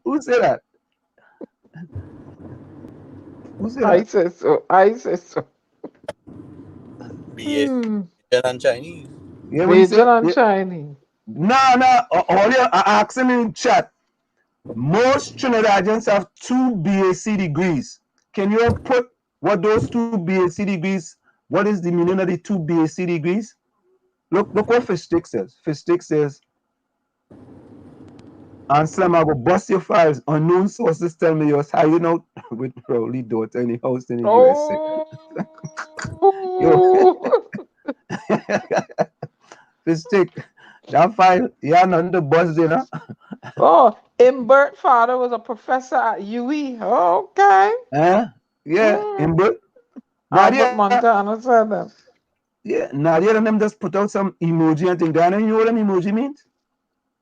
Who said that? Who said I that? said so. Bajan and Chinese. Yeah, Bajan and Chinese. No. All you are asking in chat. Most Trinidadians have 2 BAC degrees. Can you put what those 2 BAC degrees? What is the meaning of the 2 BAC degrees? Look what Fishstick says. Fishstick says, Anselm, I will bust your files. Unknown sources tell me you're hiding out with Rowley daughter in the house in the USA. Yo. Fishstick, that file, yeah, none the bust, you know. Oh, Imbert father was a professor at UE. Oh, okay. Yeah, Imbert. Albert Montana said that. Yeah, Nadia and them just put out some emoji and thing. Diana, you know what an emoji means?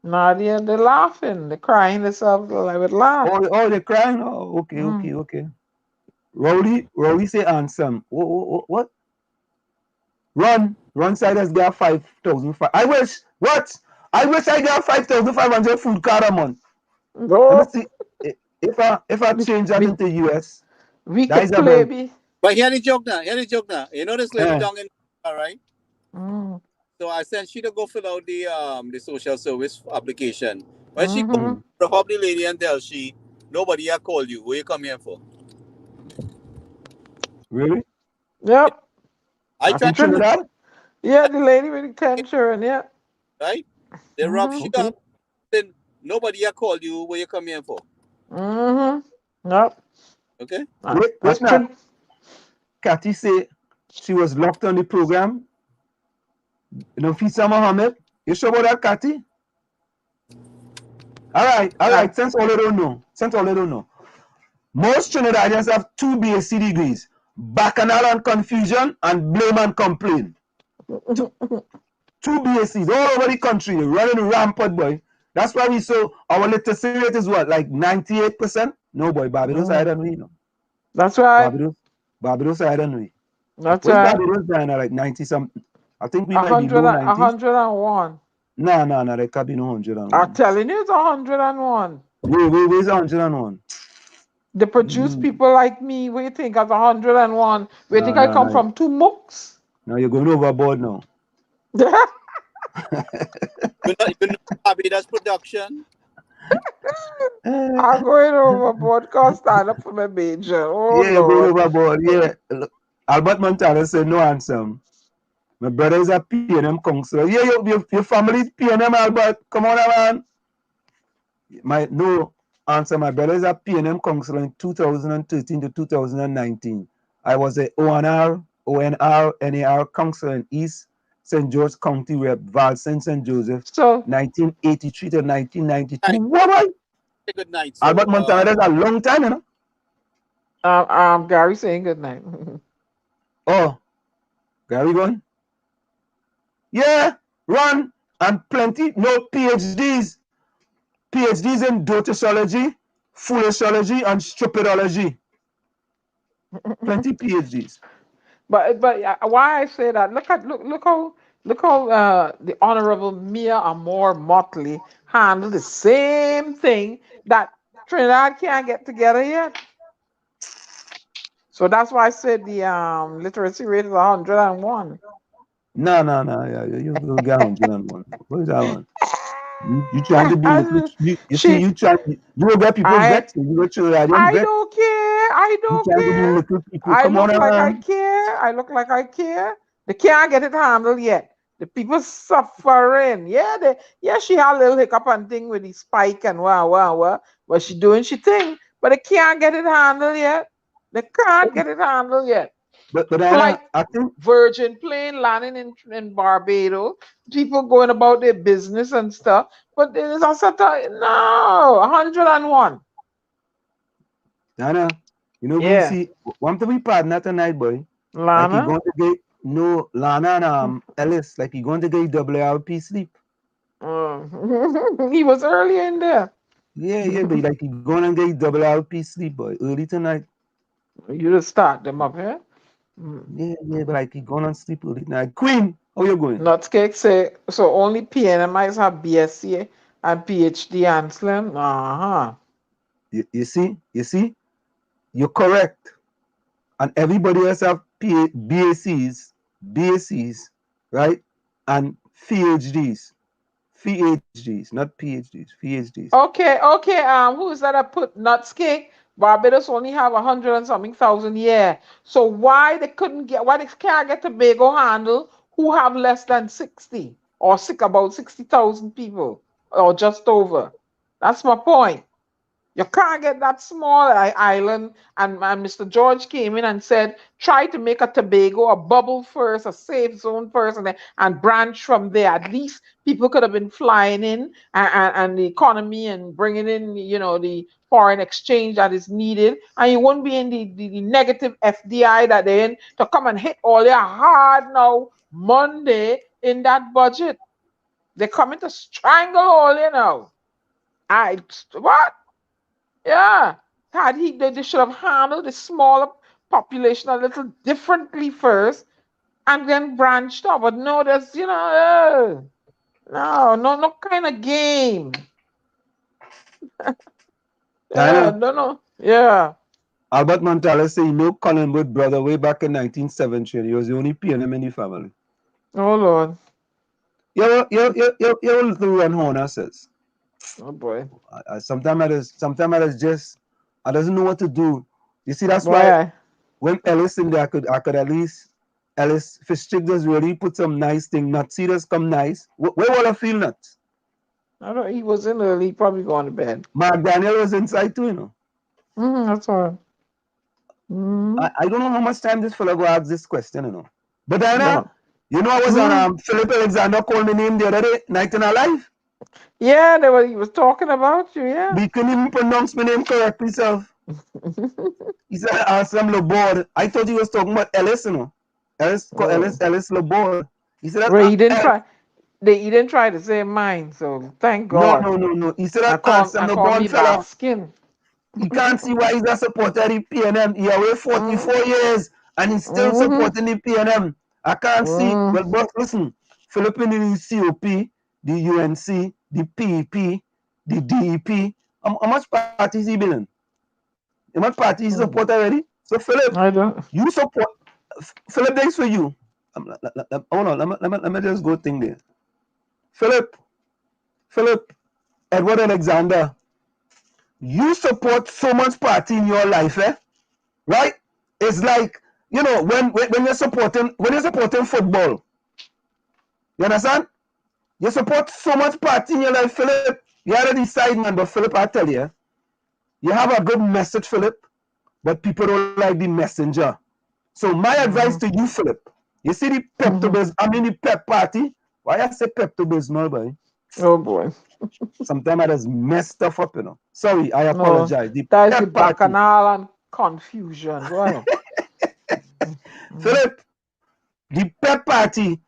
Nadia, they're laughing. They're crying themselves. I would laugh. Oh, they're crying? Oh, okay. Rowley say Anselm. What? Run side has got 5,005. I wish I got 5,500 food card a month. No. Let me see if I change that into US. We could play me. But hear the joke now. You know this lady down in right? So I sent she to go fill out the social service application. When she go, probably lady and tell she nobody have called you. What you come here for? Really? Yep. I tried to that. Yeah, the lady with the tension, yeah. Right? They rob she up. Then nobody have called you. What you come here for? Yep. Okay. Wait now. Cathy say she was locked on the program. Nafisa Mohammed. You sure about that, Cathy? All right. Since all they don't know. Most Trinidadians have 2 BAC degrees. Bacchanal and confusion and blame and complain. 2 BACs all over the country. Running rampant, boy. That's why we saw our literacy rate is what, like 98%? No, boy, Barbados higher than we, you know. That's right. Barbados higher than we. That's right. Barbados down at like 90 something. I think we might be low 90s. 101. No, there can't be no 101. I'm telling you, it's 101. Where's 101? They produce people like me. What do you think of 101? Where do you think I come from? 2 mooks? No, you're going overboard now. You know Barbados production. I'm going overboard because stand up for my major. Oh, yeah, you're going overboard. Yeah. Look, Albert Montana said no answer. My brother is a PNM counselor. Yeah, your family's PNM, Albert. Come on, man. No answer. My brother is a PNM counselor in 2013 to 2019. I was a ONR, NAR counselor in East St. George County Rep, Val St. Joseph, 1983 to 1992. What? Good night. Albert Montana, that's a long time, you know. Gary saying good night. Oh, Gary going? Yeah, run and plenty, no PhDs. PhDs in dotishology, foolishology, and stupidology. Plenty PhDs. But why I say that? Look how the Honorable Mia Amor Motley handled the same thing that Trinidad can't get together yet. So that's why I said the literacy rate is 101. No. Yeah, you get 101. What is that one? You trying to be little? You see, She you trying. You will get people I vexed. You go Trinidadian I vexed. don't care. I You don't trying to be care. little people? I Come on, look like I man. care. I look like I care. They can't get it handled yet. The people suffering. Yeah, she had a little hiccup and thing with the spike and wow. But she doing she thing. But they can't get it handled yet. They can't get it handled yet. But Flight Anna, I think Virgin plane landing in Barbados. People going about their business and stuff. But there's a certain no 101. Anna, you know we Yeah. see one to be partner tonight, boy. Like he Lana. going to get no Lana and Ellis. Like he going to get WRP sleep. He was early in there. Yeah, but like he going to get WRP sleep, boy. Early tonight. You just start them up here. Yeah, but like he going on sleep early tonight. Queen, how you going? Nutscake say so only PNMIs have BSc and PhD and Slim. You see, you're correct. And everybody else have BACs, right? And PhDs, not PhDs, PhDs. Okay. Who is that? I put Nutscake. Barbados only have 100 and something thousand. Yeah. So why they can't get Tobago handle who have less than 60 or about 60,000 people or just over? That's my point. You can't get that small island. And Mr. George came in and said, try to make a Tobago, a bubble first, a safe zone first, and branch from there. At least people could have been flying in and the economy and bringing in, the foreign exchange that is needed. And you won't be in the negative FDI that they're in to come and hit all your hard now Monday in that budget. They're coming to strangle all, what? Yeah, they should have handled the smaller population a little differently first and then branched off. But no, there's no kind of game. No. Yeah. Albert Montala say he know Colin Wood brother way back in 1970. He was the only PNM in the family. Oh Lord. Your little run horn says. Oh boy. Sometimes I just I doesn't know what to do. You see, that's why Why? when Ellis in there, I could at least Ellis Fistrick really put some nice thing. Not see us come nice. Where will I feel nuts? I don't. He was in early. He probably going to bed. Mark Daniel was inside too, That's all. I don't know how much time this fellow go ask this question, But then, No. I was on Philip Alexander called me name the other day, Night in Our Life. Yeah, he was talking about you. Yeah. We couldn't even pronounce my name correctly, self. He said, some Laborde. I thought he was talking about Ellis, Ellis Laborde. He said, he didn't try. He didn't try to say mine, so thank God. No. He said, I call me fella. dark skin. He can't see why he's a supporter of the PNM. He away 44 years and he's still supporting the PNM. I can't see. Well, but listen, Philippine in the COP, the UNC, the PEP, the DEP. How much parties he been in? How much parties he support already? So Philip, I don't. you support. Philip, thanks for you. Hold on, let me just go thing there. Philip, Edward Alexander, you support so much party in your life, right? It's like, when you're supporting football, you understand? You support so much party in your life, Philip. You had to decide, man. But Philip, I tell you, you have a good message, Philip, but people don't like the messenger. So my advice to you, Philip, you see the the pep party. Why I say Pepto-Bismol, boy? Oh boy. Sometimes I just mess stuff up, Sorry, I apologize. That is the bacchanal and confusion. Go ahead. Philip, the PEP party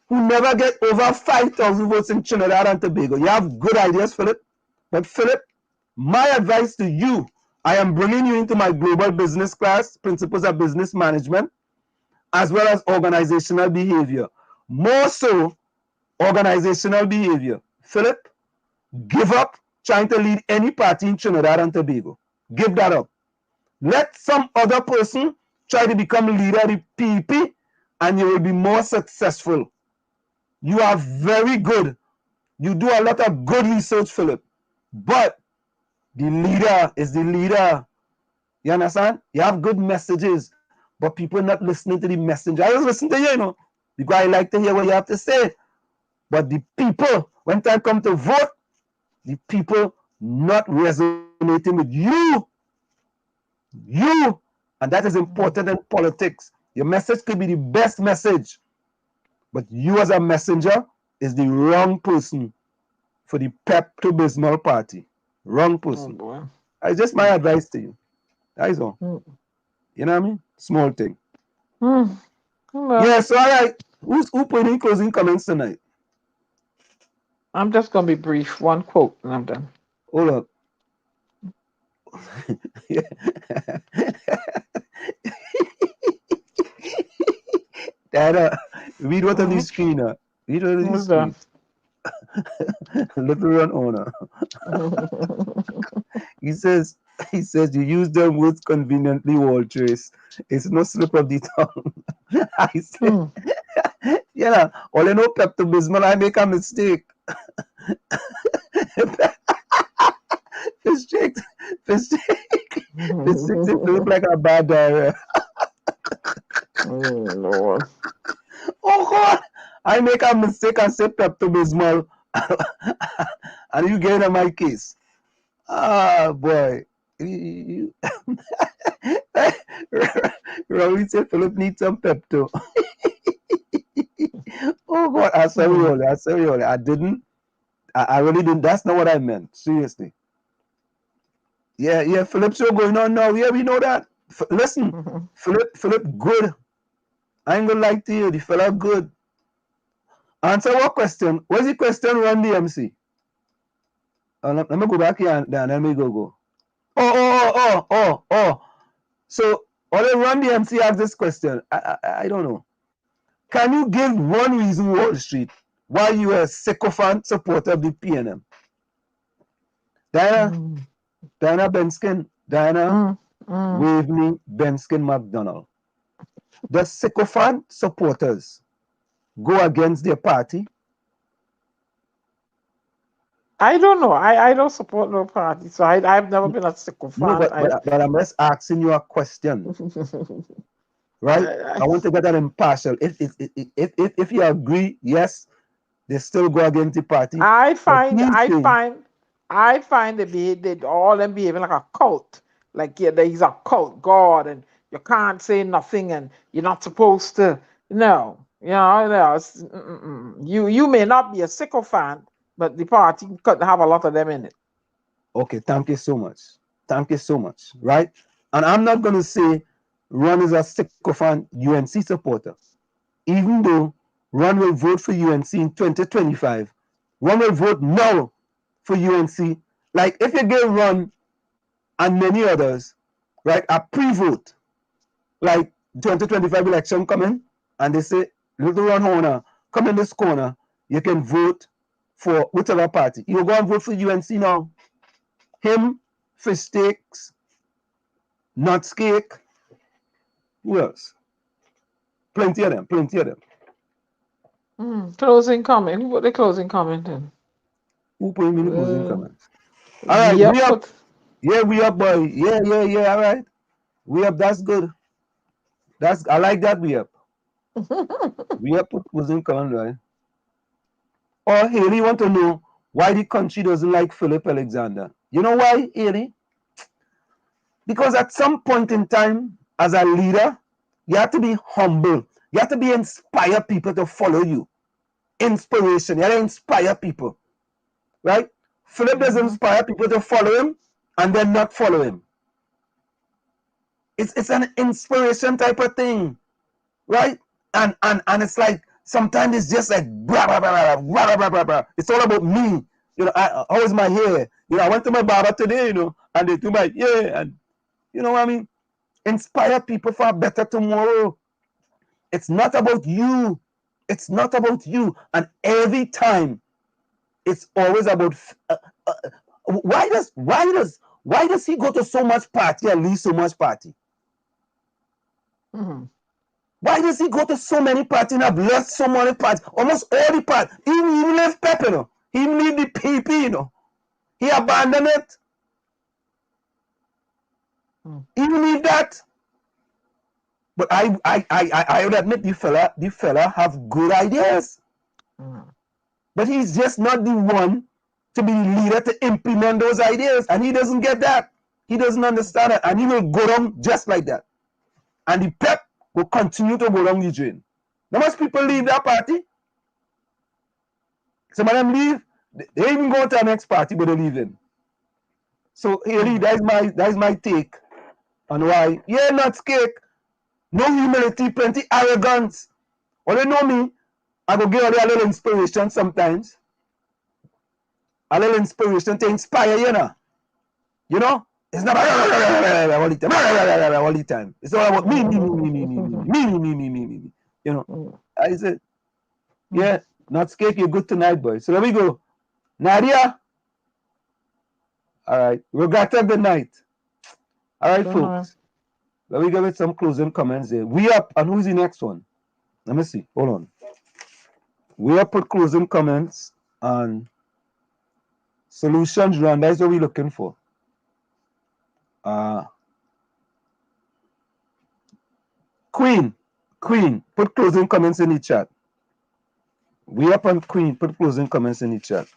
who never get over 5,000 votes in Trinidad and Tobago. You have good ideas, Philip. But Philip, my advice to you, I am bringing you into my global business class, Principles of Business Management, as well as organizational behavior. More so, organizational behavior. Philip, give up trying to lead any party in Trinidad and Tobago. Give that up. Let some other person try to become leader of the PDP, and you will be more successful. You are very good. You do a lot of good research, Philip. But the leader is the leader. You understand? You have good messages, but people not listening to the messenger. I just listen to you, you know, because I like to hear what you have to say. But the people, when time come to vote, the people not resonating with you. You. And that is important in politics. Your message could be the best message, but you as a messenger is the wrong person for the Pepto-Bismol party. Wrong person. Oh, That's just my advice to you. That is all. You know what I mean? Small thing. Well, Yeah, so all right. Who put in closing comments tonight? I'm just going to be brief. One quote and I'm done. Hold up. Dad, read what on the screen. Read what on the screen. Little run owner. He says you use them words conveniently, Walters. It's no slip of the tongue. I said, yeah, all I know Pepto-Bismol, I make a mistake. Mistake. It look like a bad diarrhea. Oh, Lord. Oh, God. I make a mistake and say Pepto-Bismol. And you get in my case. Ah, boy. Ravi said Philip needs some Pepto. Oh, God. I sorry. I didn't. I really didn't. That's not what I meant. Seriously. Yeah, Philip show going on now. Yeah, we know that. Listen, Philip good. I ain't gonna lie to you. The fella good. Answer what question? What's the question, Run DMC? Let me go back here and then let me go. Oh. So, only Run DMC asked this question. I don't know. Can you give one reason, Wall Street, why you are a sycophant supporter of the PNM? Diana Benskin. Waveney Benskin McDonald. The sycophant supporters go against their party? I don't know. I don't support no party, so I've never been a sycophant. No, but I'm just asking you a question. Right? I want to get that impartial. If you agree, yes, they still go against the party. I find they all them behaving like a cult. Like there's a cult God and you can't say nothing and you're not supposed to. No. You may not be a sycophant, but the party could have a lot of them in it. Okay, thank you so much. Right? And I'm not going to say Ron is a sycophant UNC supporter. Even though Ron will vote for UNC in 2025, Ron will vote no for UNC. Like if you give Ron and many others, right, a pre-vote, like 2025 election coming, and they say, little Ron Horner, come in this corner, you can vote for whichever party. You go and vote for UNC now. Him, fish steaks, nuts cake. Who else? Plenty of them. Closing comment. Who put the closing comment in? Who put in the closing comments? All right, we up. Yeah, we up, boy. Yeah. All right, we up. That's good. I like that. We up. We up. Put closing comment, right? Or Haley want to know why the country doesn't like Philip Alexander. You know why, Haley? Because at some point in time, as a leader, you have to be humble. You have to inspire people to follow you. Inspiration. You have to inspire people. Right? Philip doesn't inspire people to follow him and then not follow him. It's an inspiration type of thing. right? And it's like sometimes it's just like blah blah blah blah blah blah blah blah. It's all about me. You know, how is my hair? You know, I went to my barber today, you know, and they do my hair, and you know what I mean? Inspire people for a better tomorrow. It's not about you. It's not about you. And every time, it's always about why does he go to so much party and leave so much party? Mm-hmm. Why does he go to so many parties and have left so many parties? Almost all the parties. He even left Pep, you know. He even leave the PDP, you know. He abandoned it. He even leave that. But I would admit the fella have good ideas. But he's just not the one to be the leader to implement those ideas. And he doesn't get that. He doesn't understand it. And he will go down just like that. And the Pep will continue to go down the drain. Now much people leave that party. Some of them leave. They even go to the next party, but they leave in. So really, that's my take on why. Yeah, not cake. No humility, plenty arrogance. Well, you know me, I go give you a little inspiration sometimes. A little inspiration to inspire you, know. You know? It's not all the time. It's all about me. You know? I said, yeah, not cake, you're good tonight, boy. So there we go. Nadia. All right. Regatta, good night. All right, folks. Let me give it some closing comments there. We up, and who's the next one? Let me see. Hold on. We up put closing comments on solutions run. That's what we're looking for. Queen, put closing comments in the chat. We up on Queen, put closing comments in the chat.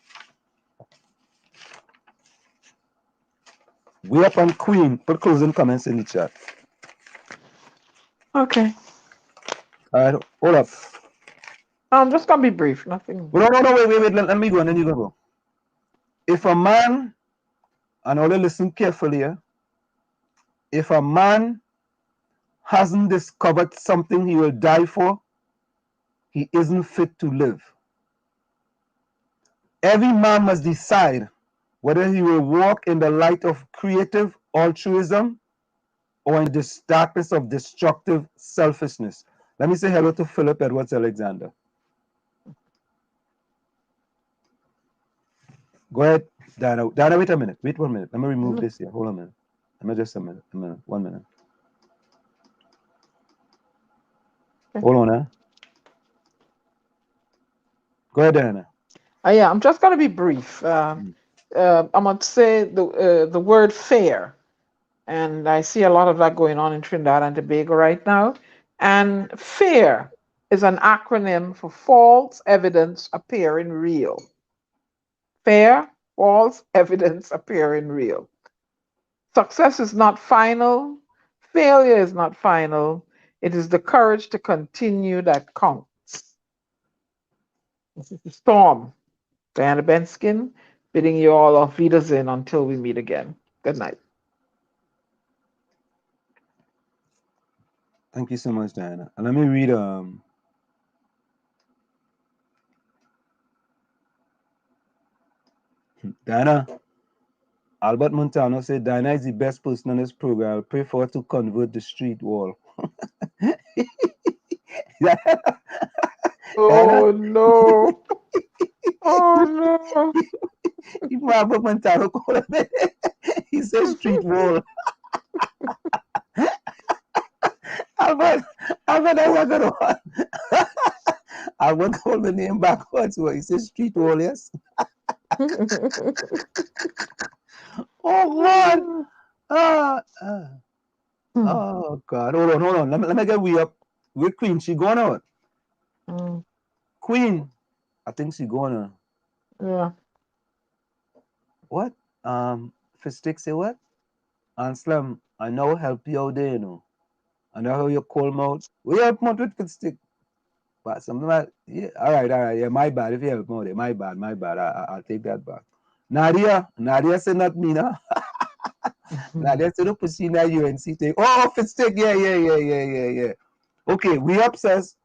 We up on Queen, put closing comments in the chat. Okay. All right, hold up. I'm just gonna be brief. Nothing. No, wait. Let me go, and then you go. If a man, and all listen carefully here. If a man hasn't discovered something he will die for, he isn't fit to live. Every man must decide whether he will walk in the light of creative altruism or in the darkness of destructive selfishness. Let me say hello to Philip Edwards Alexander. Go ahead, Diana. Diana, wait a minute. Wait 1 minute. Let me remove this here. Hold on a minute. Let me just a minute. 1 minute. Hold on, huh? Go ahead, Diana. Yeah, I'm just gonna be brief. I'm gonna say the word fair, and I see a lot of that going on in Trinidad and Tobago right now. And FAIR is an acronym for false evidence appearing real. Fair, false evidence appearing real. Success is not final. Failure is not final. It is the courage to continue that counts. This is the Storm. Diana Benskin, bidding you all auf Wiedersehen until we meet again. Good night. Thank you so much, Diana. And let me read Diana. Albert Montano said Diana is the best person on this program. I'll pray for her to convert the street wall. Oh no. Oh no. Even Albert Montano called him. He said street wall. Albert, that's not gonna work. Albert called the name backwards. He said street wall, yes. Oh God. Oh God. Hold on. Let me get we up. We're Queen. She going out. Queen. I think she going out. Yeah. What? Fistic say what? Anslam, I know help you out there, you know. I know how you call me out. We help me out with Fistic. But something like, yeah, all right, yeah, my bad. If you help me out there, my bad. I'll take that back. Nadia said not me, nah. Nadia said, don't push in that UNC thing. Oh, Fistic, yeah. Okay, we up says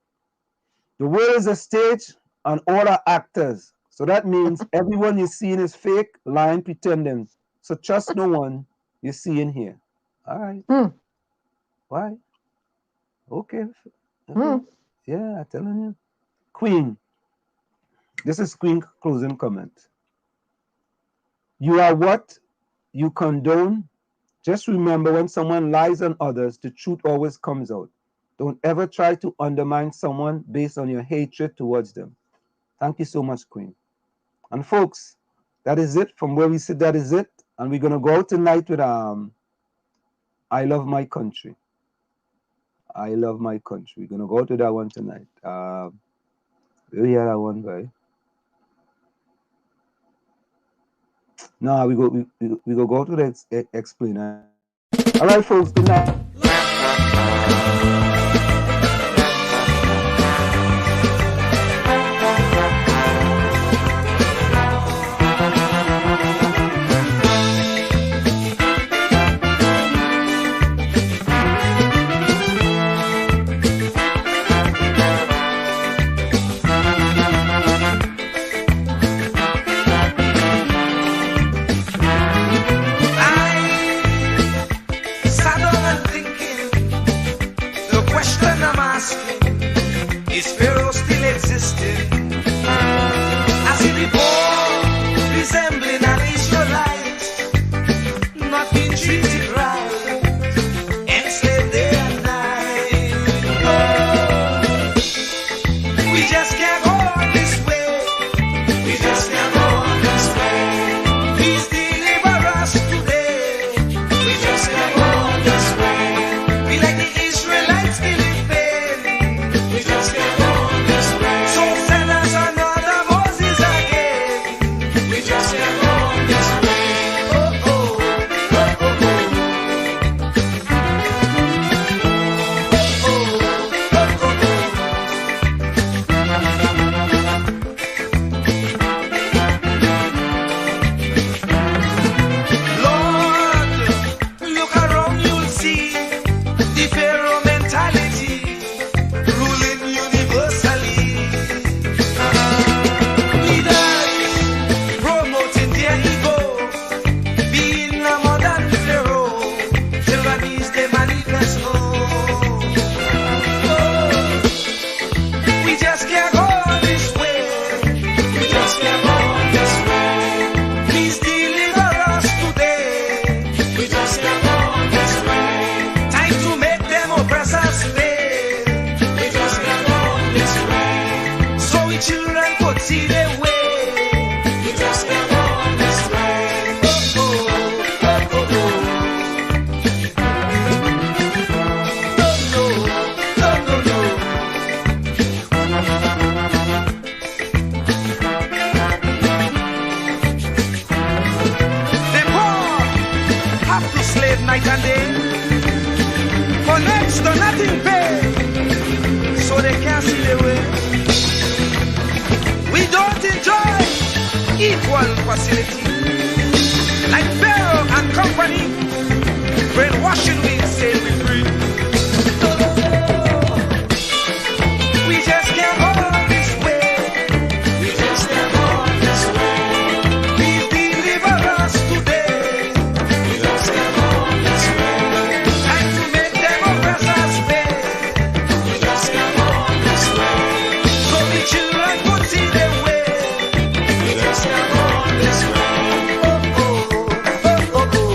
the world is a stage and all are actors. So that means everyone you're seeing is fake, lying, pretending. So trust no one you're seeing here. All right. Why? Okay. Yeah, I'm telling you. Queen. This is Queen closing comment. You are what you condone. Just remember, when someone lies on others, the truth always comes out. Don't ever try to undermine someone based on your hatred towards them. Thank you so much, Queen. And folks, that is it. From where we sit, that is it. And we're going to go out tonight with I Love My Country. I Love My Country. We're going to go to that one tonight. We'll hear that one, guy. No, we go to the explainer. All right, folks. Good night. Is Pharaoh still existing? As he before, resembling an Israelite, not being treated right, enslaved day and night. Oh, we just can't go on this way. We just can't go on this way. Please deliver us today. We just can't go on this way. Be like the Israelites still in pain. We just can't go on this way. So send us another Moses again. We just can't go on this way. Oh, oh, oh, oh, oh. Lord, look around, you'll see the Pharaoh mentality ruling universally. Leaders promoting their ego, being a modern Pharaoh, tyrannies they manifest. We just can't go on this way. We just can't go on this way. Please deliver us today. We just can't go on this way. Time to make them oppressors pay. We just can't go on this way. So we children could see their way. We just can't go on this way. Oh, oh, oh, oh, oh. No, no, no, no. The poor have to slave night and day for next to nothing pay, so they can't see the way. We don't enjoy equal facility like Pharaoh and company, brainwashing we say we free. We just can't go on this way. We just can't go on this way. Please deliver us today. We just can't go on this way. Time to make them oppressors pay. We just can't go on this way. So the children could see their way. We just can't go on this way. Oh, oh, oh, oh, oh.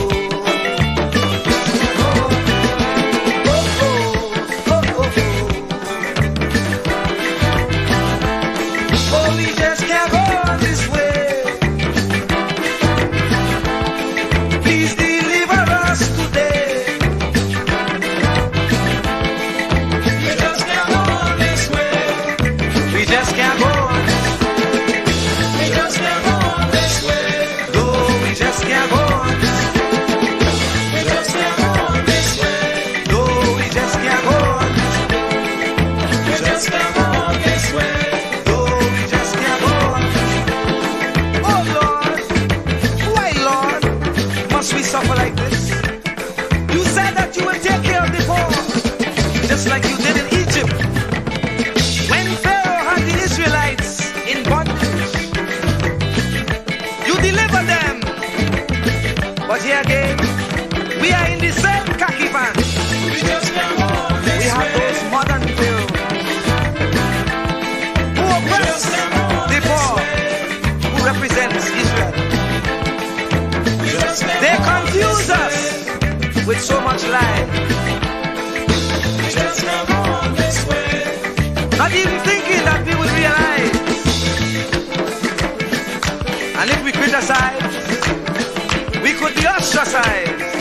much life. We just can't go on this way. Not even thinking that we would realize. And if we criticize, we could be ostracized.